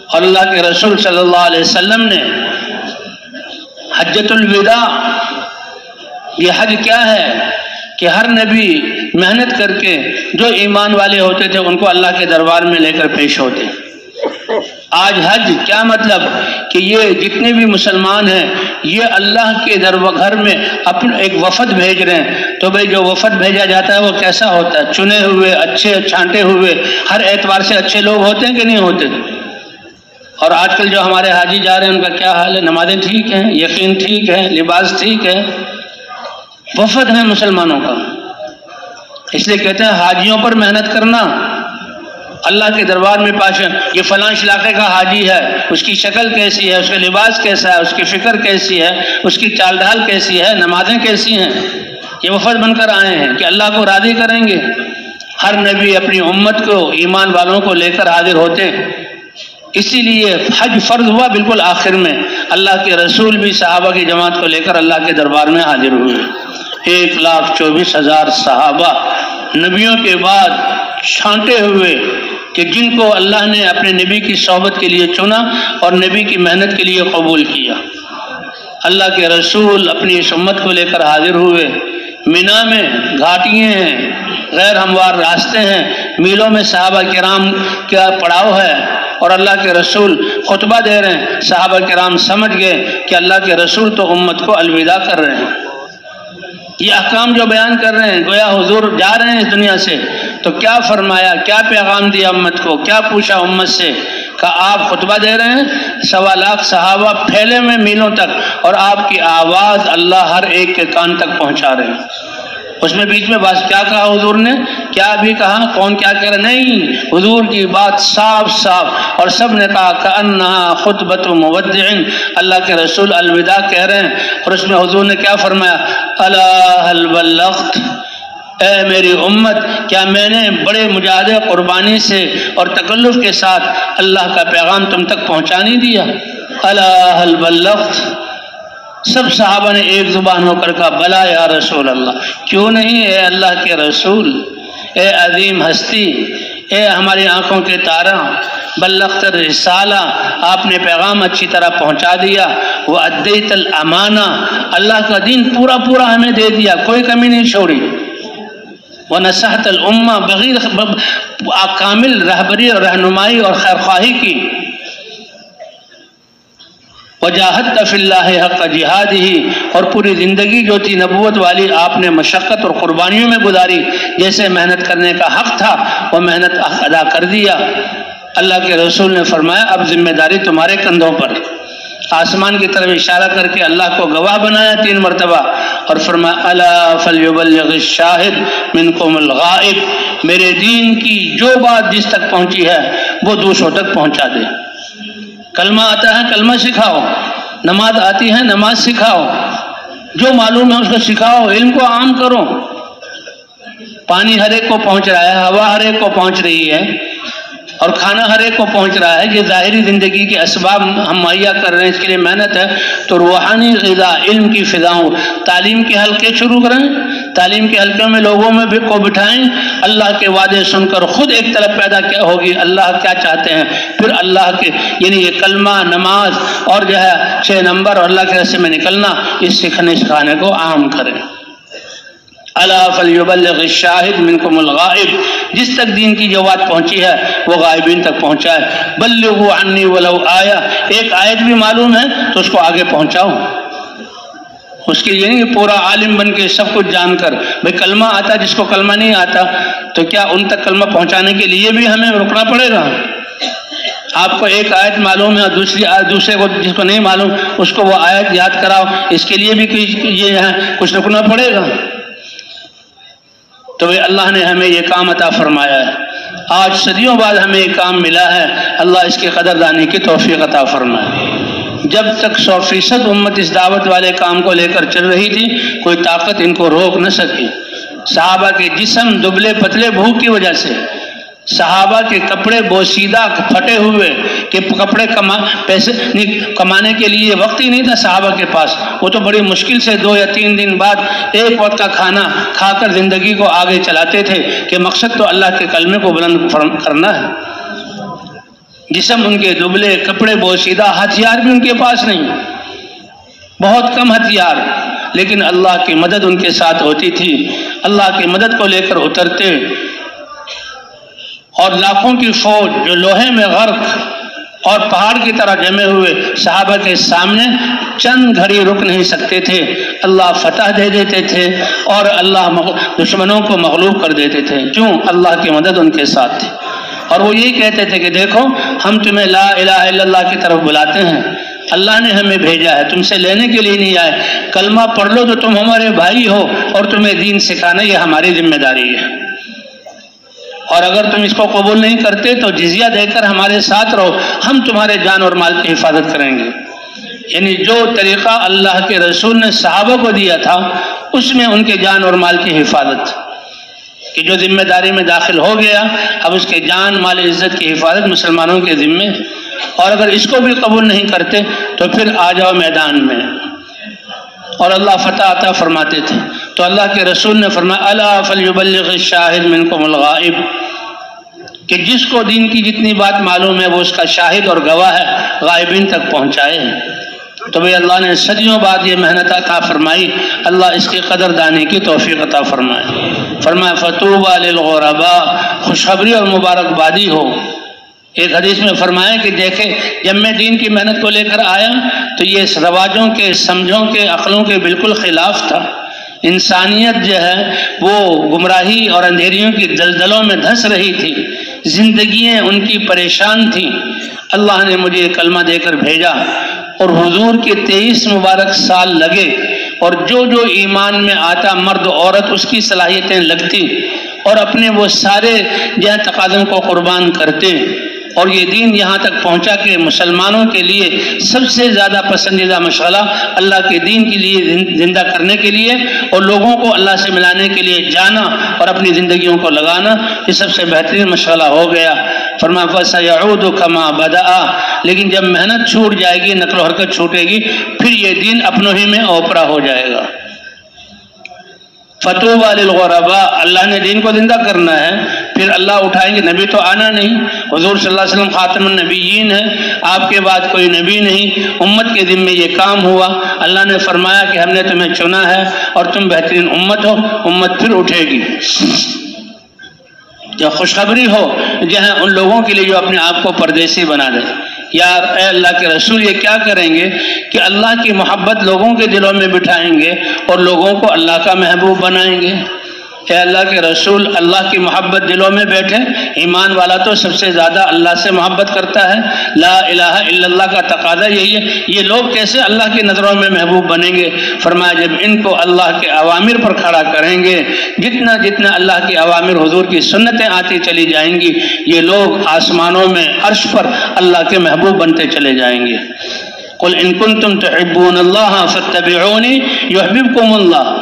اور اللہ کے رسول صلی اللہ علیہ وسلم نے حجۃ الوداع، یہ حج کیا ہے کہ ہر نبی محنت کر کے جو ایمان والے ہوتے تھے ان کو اللہ کے دربار میں لے کر پیش ہوتے۔ آج حج کیا مطلب کہ یہ جتنے بھی مسلمان ہیں یہ اللہ کے گھر میں اپنے ایک وفد بھیج رہے ہیں۔ تو بھئی جو وفد بھیجا جاتا ہے وہ کیسا ہوتا ہے؟ چنے ہوئے، اچھے چھانٹے ہوئے، ہر اعتبار سے اچھے لوگ ہوتے ہیں کہ نہیں ہوتے؟ اور آج کل جو ہمارے حاجی جا رہے ہیں ان کا کیا حال ہے؟ نمازیں ٹھیک ہیں، یقین ٹھیک ہے، لباس ٹھیک ہے، وفد ہے مسلمانوں کا۔ اس لیے کہتے ہیں حاجیوں پر محنت کرنا، اللہ کے دربار میں پاش۔ یہ فلاں علاقے کا حاجی ہے، اس کی شکل کیسی ہے، اس کا لباس کیسا ہے، اس کی فکر کیسی ہے، اس کی چال ڈھال کیسی ہے، نمازیں کیسی ہیں، یہ وفد بن کر آئے ہیں کہ اللہ کو راضی کریں گے۔ ہر نبی اپنی امت کو، ایمان والوں کو لے کر حاضر ہوتے، اسی لیے حج فرض ہوا بالکل آخر میں۔ اللہ کے رسول بھی صحابہ کی جماعت کو لے کر اللہ کے دربار میں حاضر ہوئے۔ 1,24,000 صحابہ نبیوں کے بعد چھانٹے ہوئے کہ جن کو اللہ نے اپنے نبی کی صحبت کے لیے چنا اور نبی کی محنت کے لیے قبول کیا۔ اللہ کے رسول اپنی اس امت کو لے کر حاضر ہوئے۔ مینا میں گھاٹیاں ہیں، غیر ہموار راستے ہیں، میلوں میں صحابہ کرام کا پڑاؤ ہے، اور اللہ کے رسول خطبہ دے رہے ہیں۔ صحابہ کرام سمجھ گئے کہ اللہ کے رسول تو امت کو الوداع کر رہے ہیں۔ یہ احکام جو بیان کر رہے ہیں، گویا حضور جا رہے ہیں اس دنیا سے، تو کیا فرمایا، کیا پیغام دیا امت کو، کیا پوچھا امت سے؟ کہ آپ خطبہ دے رہے ہیں، 1.25 لاکھ صحابہ پھیلے میں میلوں تک، اور آپ کی آواز اللہ ہر ایک کے کان تک پہنچا رہے ہیں۔ اس میں بیچ میں بات کیا کہا حضور نے، کیا بھی کہا، کون کیا کہہ رہا؟ نہیں، حضور کی بات صاف صاف، اور سب نے کہا کأنہا خطبۃ مودع، اللہ کے رسول الوداع کہہ رہے ہیں۔ اور اس میں حضور نے کیا فرمایا؟ الا هل بلغت، اے میری امت، کیا میں نے بڑے مجاہدے قربانی سے اور تکلف کے ساتھ اللہ کا پیغام تم تک پہنچا نہیں دیا؟ الا هل بلغت، سب صحابہ نے ایک زبان ہو کر کہا بلا یا رسول اللہ، کیوں نہیں اے اللہ کے رسول، اے عظیم ہستی، اے ہماری آنکھوں کے تارہ، بلغت الرسالہ، آپ نے پیغام اچھی طرح پہنچا دیا، وَأَدَّيْتَ الْأَمَانَہ، اللہ کا دین پورا پورا ہمیں دے دیا، کوئی کمی نہیں چھوڑی، وَنَصَحْتَ الْأُمَّہ، بغیر کامل رہبری اور رہنمائی اور خیرخواہی کی، وجاہدت فی اللہ حق جہادہ، اور پوری زندگی جو تھی نبوت والی آپ نے مشقت اور قربانیوں میں گزاری، جیسے محنت کرنے کا حق تھا وہ محنت ادا کر دیا۔ اللہ کے رسول نے فرمایا اب ذمہ داری تمہارے کندھوں پر، آسمان کی طرف اشارہ کر کے اللہ کو گواہ بنایا 3 مرتبہ، اور فرمایا الا فلیبلغ الشاہد منکم الغائب، میرے دین کی جو بات جس تک پہنچی ہے وہ دوسروں تک پہنچا دے۔ کلمہ آتا ہے کلمہ سکھاؤ، نماز آتی ہے نماز سکھاؤ، جو معلوم ہے اس کو سکھاؤ، علم کو عام کرو۔ پانی ہر ایک کو پہنچ رہا ہے، ہوا ہر ایک کو پہنچ رہی ہے، اور کھانا ہر ایک کو پہنچ رہا ہے، یہ ظاہری زندگی کے اسباب ہم مہیا کر رہے ہیں، اس کے لیے محنت ہے، تو روحانی غذا، علم کی فضاؤں، تعلیم کے حلقے شروع کریں، تعلیم کے حلقے میں لوگوں میں بھی کو بٹھائیں، اللہ کے وعدے سن کر خود ایک طلب پیدا کیا ہوگی، اللہ کیا چاہتے ہیں، پھر اللہ کے یعنی یہ کلمہ، نماز اور جو ہے 6 نمبر اور اللہ کے راستے میں نکلنا، اس سکھانے کو عام کریں۔ الا فلیبلغ الشاہد منکم الغائب، جس تک دین کی جو بات پہنچی ہے وہ غائبین تک پہنچائے۔ بلغوا عنی ولو آیہ، ایک آیت بھی معلوم ہے تو اس کو آگے پہنچاؤ، اس کے لیے نہیں پورا عالم بن کے سب کچھ جان کر، بھئی کلمہ آتا، جس کو کلمہ نہیں آتا تو کیا ان تک کلمہ پہنچانے کے لیے بھی ہمیں رکنا پڑے گا؟ آپ کو ایک آیت معلوم ہے اور دوسرے کو جس کو نہیں معلوم اس کو وہ آیت یاد کراؤ، اس کے لیے بھی یہ ہے کچھ رکنا پڑے گا؟ تو اللہ نے ہمیں یہ کام عطا فرمایا ہے، آج صدیوں بعد ہمیں یہ کام ملا ہے، اللہ اس کی قدردانی کی توفیق عطا فرمائے۔ جب تک 100% امت اس دعوت والے کام کو لے کر چل رہی تھی، کوئی طاقت ان کو روک نہ سکی۔ صحابہ کے جسم دبلے پتلے بھوک کی وجہ سے، صحابہ کے کپڑے بوسیدہ پھٹے ہوئے کہ کپڑے پیسے کمانے کے لیے وقت ہی نہیں تھا صحابہ کے پاس، وہ تو بڑی مشکل سے 2 یا 3 دن بعد ایک وقت کا کھانا کھا کر زندگی کو آگے چلاتے تھے کہ مقصد تو اللہ کے کلمے کو بلند کرنا ہے۔ جسم ان کے دبلے، کپڑے بوسیدہ، ہتھیار بھی ان کے پاس نہیں، بہت کم ہتھیار، لیکن اللہ کی مدد ان کے ساتھ ہوتی تھی، اللہ کی مدد کو لے کر اترتے، اور لاکھوں کی فوج جو لوہے میں غرق اور پہاڑ کی طرح جمے ہوئے صحابہ کے سامنے چند گھڑی رک نہیں سکتے تھے، اللہ فتح دے دیتے تھے اور اللہ دشمنوں کو مغلوب کر دیتے تھے، کیوں؟ اللہ کی مدد ان کے ساتھ تھی۔ اور وہ یہی کہتے تھے کہ دیکھو ہم تمہیں لا الہ الا اللہ کی طرف بلاتے ہیں، اللہ نے ہمیں بھیجا ہے، تم سے لینے کے لیے نہیں آئے، کلمہ پڑھ لو تو تم ہمارے بھائی ہو، اور تمہیں دین سکھانا یہ ہماری ذمہ داری ہے، اور اگر تم اس کو قبول نہیں کرتے تو جزیہ دے کر ہمارے ساتھ رہو، ہم تمہارے جان اور مال کی حفاظت کریں گے۔ یعنی جو طریقہ اللہ کے رسول نے صحابہ کو دیا تھا اس میں ان کے جان اور مال کی حفاظت، کہ جو ذمہ داری میں داخل ہو گیا اب اس کے جان مال عزت کی حفاظت مسلمانوں کے ذمے، اور اگر اس کو بھی قبول نہیں کرتے تو پھر آ جاؤ میدان میں، اور اللہ فتح عطا فرماتے تھے۔ تو اللہ کے رسول نے فرمایا الا فلیبلغ الشاہد منکم الغائب، کہ جس کو دین کی جتنی بات معلوم ہے وہ اس کا شاہد اور گواہ ہے، غائبین تک پہنچائے۔ تو بھئی اللہ نے صدیوں بعد یہ محنت عطا فرمائی، اللہ اس کی قدردانی کی توفیق عطا فرمائے۔ فرمایا فطوبی للغرباء، خوشخبری اور مبارکبادی ہو۔ ایک حدیث میں فرمایا کہ دیکھیں جب میں دین کی محنت کو لے کر آیا تو یہ رواجوں کے، سمجھوں کے، عقلوں کے بالکل خلاف تھا، انسانیت جو ہے وہ گمراہی اور اندھیریوں کی دلدلوں میں دھس رہی تھی، زندگیاں ان کی پریشان تھیں۔ اللہ نے مجھے یہ کلمہ دے کر بھیجا اور حضور کے 23 مبارک سال لگے، اور جو جو ایمان میں آتا مرد عورت اس کی صلاحیتیں لگتی اور اپنے وہ سارے جو تقاضوں کو قربان کرتے، اور یہ دین یہاں تک پہنچا کہ مسلمانوں کے لیے سب سے زیادہ پسندیدہ مشغلہ اللہ کے دین کے لیے زندہ کرنے کے لیے اور لوگوں کو اللہ سے ملانے کے لیے جانا اور اپنی زندگیوں کو لگانا، یہ سب سے بہترین مشغلہ ہو گیا۔ فرمایا فَسَيَعُودُ كَمَا بَدَأَ، لیکن جب محنت چھوٹ جائے گی، نقل و حرکت چھوٹے گی، پھر یہ دین اپنوں ہی میں اوپرا ہو جائے گا۔ فَطُوبَى لِلْغُرَبَاء، اللہ نے دین کو زندہ کرنا ہے، پھر اللہ اٹھائیں گے۔ نبی تو آنا نہیں، حضور صلی اللہ علیہ وسلم خاتم النبیین ہے، آپ کے بعد کوئی نبی نہیں، امت کے ذمے یہ کام ہوا۔ اللہ نے فرمایا کہ ہم نے تمہیں چنا ہے اور تم بہترین امت ہو، امت پھر اٹھے گی۔ جو خوشخبری ہو جہاں ان لوگوں کے لیے جو اپنے آپ کو پردیسی بنا دے، یار اے اللہ کے رسول یہ کیا کریں گے کہ اللہ کی محبت لوگوں کے دلوں میں بٹھائیں گے اور لوگوں کو اللہ کا محبوب بنائیں گے۔ اے اللہ کے رسول اللہ کی محبت دلوں میں بیٹھے، ایمان والا تو سب سے زیادہ اللہ سے محبت کرتا ہے، لا الہ الا اللہ کا تقاضا یہی ہے۔ یہ لوگ کیسے اللہ کی نظروں میں محبوب بنیں گے؟ فرمایا جب ان کو اللہ کے اوامر پر کھڑا کریں گے، جتنا جتنا اللہ کے اوامر حضور کی سنتیں آتی چلی جائیں گی، یہ لوگ آسمانوں میں عرش پر اللہ کے محبوب بنتے چلے جائیں گے۔ قل ان کنتم تحبون اللہ فاتبعونی یحببکم اللہ،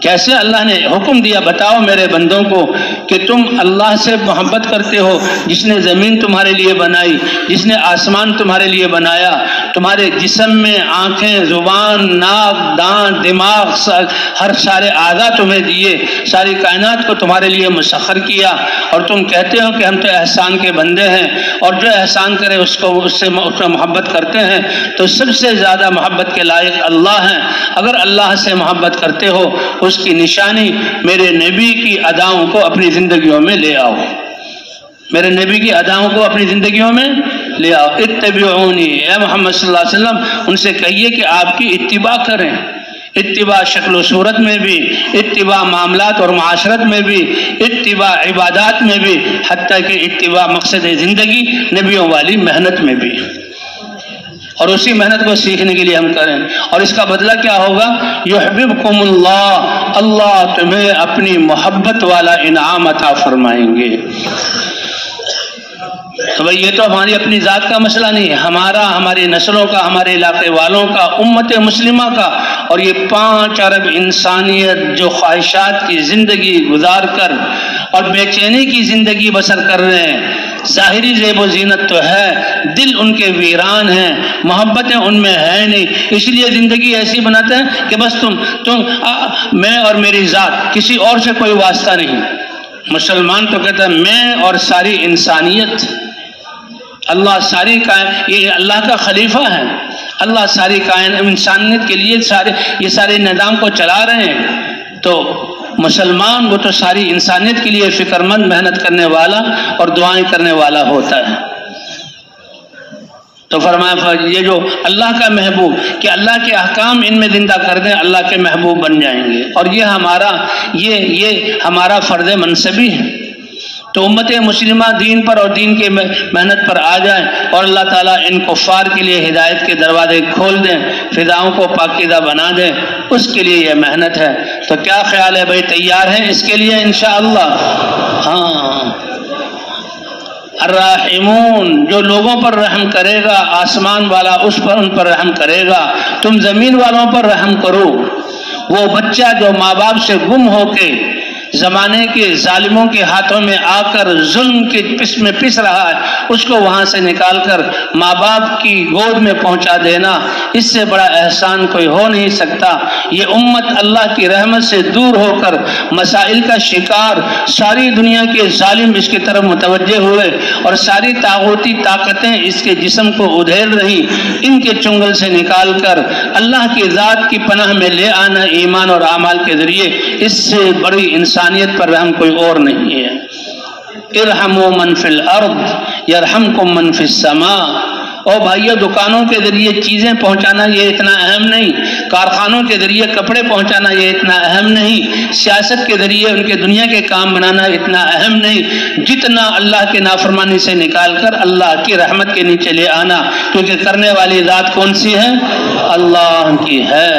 کیسے اللہ نے حکم دیا، بتاؤ میرے بندوں کو کہ تم اللہ سے محبت کرتے ہو جس نے زمین تمہارے لیے بنائی، جس نے آسمان تمہارے لیے بنایا، تمہارے جسم میں آنکھیں، زبان، ناک، دانت، دماغ، ہر سارے اعضاء تمہیں دیے، ساری کائنات کو تمہارے لیے مسخر کیا، اور تم کہتے ہو کہ ہم تو احسان کے بندے ہیں، اور جو احسان کرے اس سے محبت کرتے ہیں، تو سب سے زیادہ محبت کے لائق اللہ ہیں۔ اگر اللہ سے محبت کرتے ہو اس کی نشانی میرے نبی کی اداؤں کو اپنی زندگیوں میں لے آؤ، میرے نبی کی اداؤں کو اپنی زندگیوں میں لے آؤ۔ اتبعونی، اے محمد صلی اللہ علیہ وسلم ان سے کہیے کہ آپ کی اتباع کریں، اتباع شکل و صورت میں بھی، اتباع معاملات اور معاشرت میں بھی، اتباع عبادات میں بھی، حتیٰ کہ اتباع مقصد زندگی نبیوں والی محنت میں بھی، اور اسی محنت کو سیکھنے کے لیے ہم کریں۔ اور اس کا بدلہ کیا ہوگا؟ یحببکم اللہ، اللہ تمہیں اپنی محبت والا انعام عطا فرمائیں گے۔ تو بھئی یہ تو ہماری اپنی ذات کا مسئلہ نہیں ہے، ہمارا، ہماری نسلوں کا، ہمارے علاقے والوں کا، امت مسلمہ کا، اور یہ 5 ارب انسانیت جو خواہشات کی زندگی گزار کر اور بے چینی کی زندگی بسر کر رہے ہیں، ظاہری زیب و زینت تو ہے، دل ان کے ویران ہیں، محبتیں ان میں ہے نہیں، اس لیے زندگی ایسی بناتے ہیں کہ بس میں اور میری ذات، کسی اور سے کوئی واسطہ نہیں۔ مسلمان تو کہتا ہے میں اور ساری انسانیت، اللہ ساری یہ اللہ کا خلیفہ ہے، اللہ ساری انسانیت کے لیے یہ سارے نظام کو چلا رہے ہیں، تو مسلمان وہ تو ساری انسانیت کے لیے فکر مند، محنت کرنے والا اور دعائیں کرنے والا ہوتا ہے۔ تو فرمایا یہ جو اللہ کا محبوب، کہ اللہ کے احکام ان میں زندہ کر دیں، اللہ کے محبوب بن جائیں گے، اور یہ ہمارا فرض منصبی ہے۔ تو امت مسلمہ دین پر اور دین کے محنت پر آ جائیں، اور اللہ تعالیٰ ان کفار کے لیے ہدایت کے دروازے کھول دیں، فضاؤں کو پاکیزہ بنا دیں، اس کے لیے یہ محنت ہے۔ تو کیا خیال ہے بھائی، تیار ہیں اس کے لیے انشاءاللہ؟ ہاں۔ الراحمون، جو لوگوں پر رحم کرے گا، آسمان والا ان پر رحم کرے گا، تم زمین والوں پر رحم کرو۔ وہ بچہ جو ماں باپ سے گم ہو کے زمانے کے ظالموں کے ہاتھوں میں آ کر ظلم کے پس رہا ہے، اس کو وہاں سے نکال کر ماں باپ کی گود میں پہنچا دینا، اس سے بڑا احسان کوئی ہو نہیں سکتا۔ یہ امت اللہ کی رحمت سے دور ہو کر مسائل کا شکار، ساری دنیا کے ظالم اس کی طرف متوجہ ہوئے اور ساری طاغوتی طاقتیں اس کے جسم کو ادھیڑ رہی، ان کے چنگل سے نکال کر اللہ کی ذات کی پناہ میں لے آنا ایمان اور اعمال کے ذریعے، اس سے بڑی انسانیت پر رحم کوئی اور نہیں ہے۔ ارحموا من فی الارض یرحمکم من فی السماء، اور بھائیوں دکانوں کے ذریعے چیزیں پہنچانا یہ اتنا اہم نہیں، کارخانوں کے ذریعے کپڑے پہنچانا یہ اتنا اہم نہیں، سیاست کے ذریعے ان کے دنیا کے کام بنانا اتنا اہم نہیں، جتنا اللہ کے نافرمانی سے نکال کر اللہ کی رحمت کے نیچے لے آنا، کیونکہ کرنے والی ذات کون سی ہے؟ اللہ کی ہے۔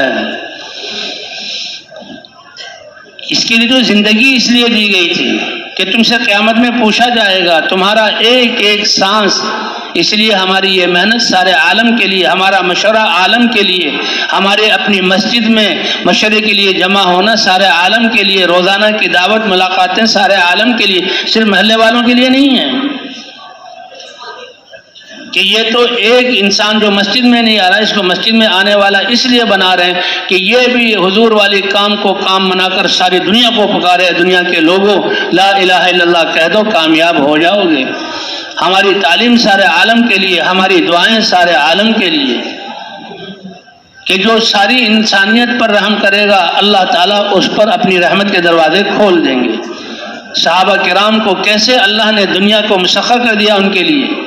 اس کے لیے تو زندگی اس لیے دی گئی تھی کہ تم سے قیامت میں پوچھا جائے گا، تمہارا ایک ایک سانس۔ اس لیے ہماری یہ محنت سارے عالم کے لیے، ہمارا مشورہ عالم کے لیے، ہمارے اپنی مسجد میں مشورے کے لیے جمع ہونا سارے عالم کے لیے، روزانہ کی دعوت ملاقاتیں سارے عالم کے لیے، صرف محلے والوں کے لیے نہیں ہیں کہ یہ تو ایک انسان جو مسجد میں نہیں آ رہا، اس کو مسجد میں آنے والا اس لیے بنا رہے ہیں کہ یہ بھی حضور والی کام کو کام بنا کر ساری دنیا کو پکارے، دنیا کے لوگوں لا الہ الا اللہ کہہ دو، کامیاب ہو جاؤ گے۔ ہماری تعلیم سارے عالم کے لیے، ہماری دعائیں سارے عالم کے لیے، کہ جو ساری انسانیت پر رحم کرے گا اللہ تعالیٰ اس پر اپنی رحمت کے دروازے کھول دیں گے۔ صحابہ کرام کو کیسے اللہ نے دنیا کو مسخر کر دیا ان کے لیے،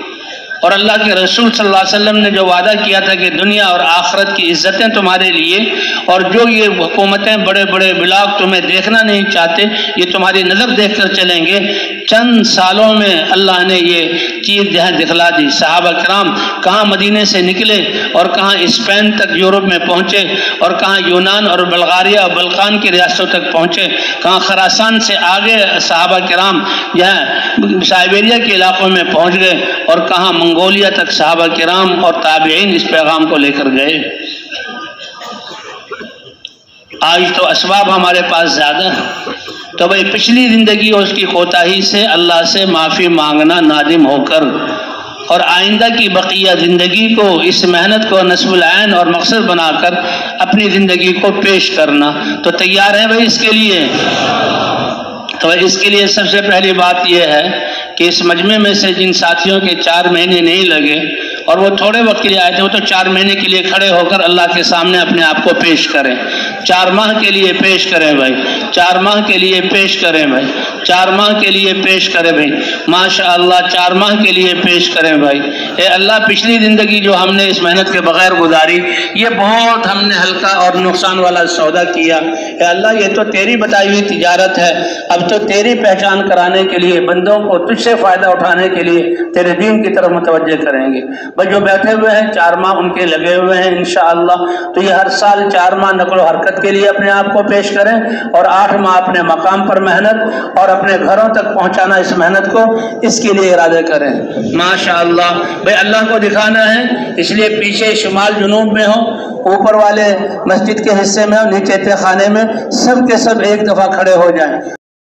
اور اللہ کے رسول صلی اللہ علیہ وسلم نے جو وعدہ کیا تھا کہ دنیا اور آخرت کی عزتیں تمہارے لیے، اور جو یہ حکومتیں بڑے بڑے بلاک تمہیں دیکھنا نہیں چاہتے یہ تمہاری نظر دیکھ کر چلیں گے، چند سالوں میں اللہ نے یہ چیز دکھلا دی۔ صحابہ کرام کہاں مدینے سے نکلے اور کہاں اسپین تک یورپ میں پہنچے، اور کہاں یونان اور بلغاریہ اور بلقان کی ریاستوں تک پہنچے، کہاں خراسان سے آگے صحابہ کرام یہاں سائبیریا کے علاقوں میں پہنچ گئے، اور کہاں منگولیا تک صحابہ کرام اور تابعین اس پیغام کو لے کر گئے۔ آج تو اسباب ہمارے پاس زیادہ ہیں، تو بھئی پچھلی زندگی اور اس کی کوتاہی سے اللہ سے معافی مانگنا نادم ہو کر، اور آئندہ کی بقیہ زندگی کو اس محنت کو نصب العین اور مقصد بنا کر اپنی زندگی کو پیش کرنا۔ تو تیار ہیں بھئی اس کے لیے؟ تو اس کے لیے سب سے پہلی بات یہ ہے کہ اس مجمع میں سے جن ساتھیوں کے 4 مہینے نہیں لگے اور وہ تھوڑے وقت کے لیے آئے تھے، وہ تو 4 مہینے کے لیے کھڑے ہو کر اللہ کے سامنے اپنے آپ کو پیش کریں، 4 ماہ کے لیے پیش کریں بھائی، 4 ماہ کے لیے پیش کریں بھائی، 4 ماہ کے لیے پیش کریں بھائی، ماشاءاللہ 4 ماہ کے لیے پیش کریں بھائی۔ اے اللہ پچھلی زندگی جو ہم نے اس محنت کے بغیر گزاری، یہ بہت ہم نے ہلکا اور نقصان والا سودا کیا، اے اللہ یہ تو تیری بتائی ہوئی تجارت ہے، اب تو تیری پہچان کرانے کے لیے، بندوں کو تجھ سے فائدہ اٹھانے کے لیے تیرے دین کی طرف متوجہ کریں گے۔ بھائی جو بیٹھے ہوئے ہیں 4 ماہ ان کے لگے ہوئے ہیں انشاءاللہ، تو یہ ہر سال 4 ماہ نقل و حرکت کے لیے اپنے آپ کو پیش کریں، اور 8 ماہ اپنے مقام پر محنت اور اپنے گھروں تک پہنچانا اس محنت کو، اس کے لیے ارادے کریں ماشاءاللہ۔ بھئی اللہ کو دکھانا ہے، اس لیے پیچھے شمال جنوب میں ہو، اوپر والے مسجد کے حصے میں ہو، نیچے تہہ خانے میں، سب کے سب ایک دفعہ کھڑے ہو جائیں۔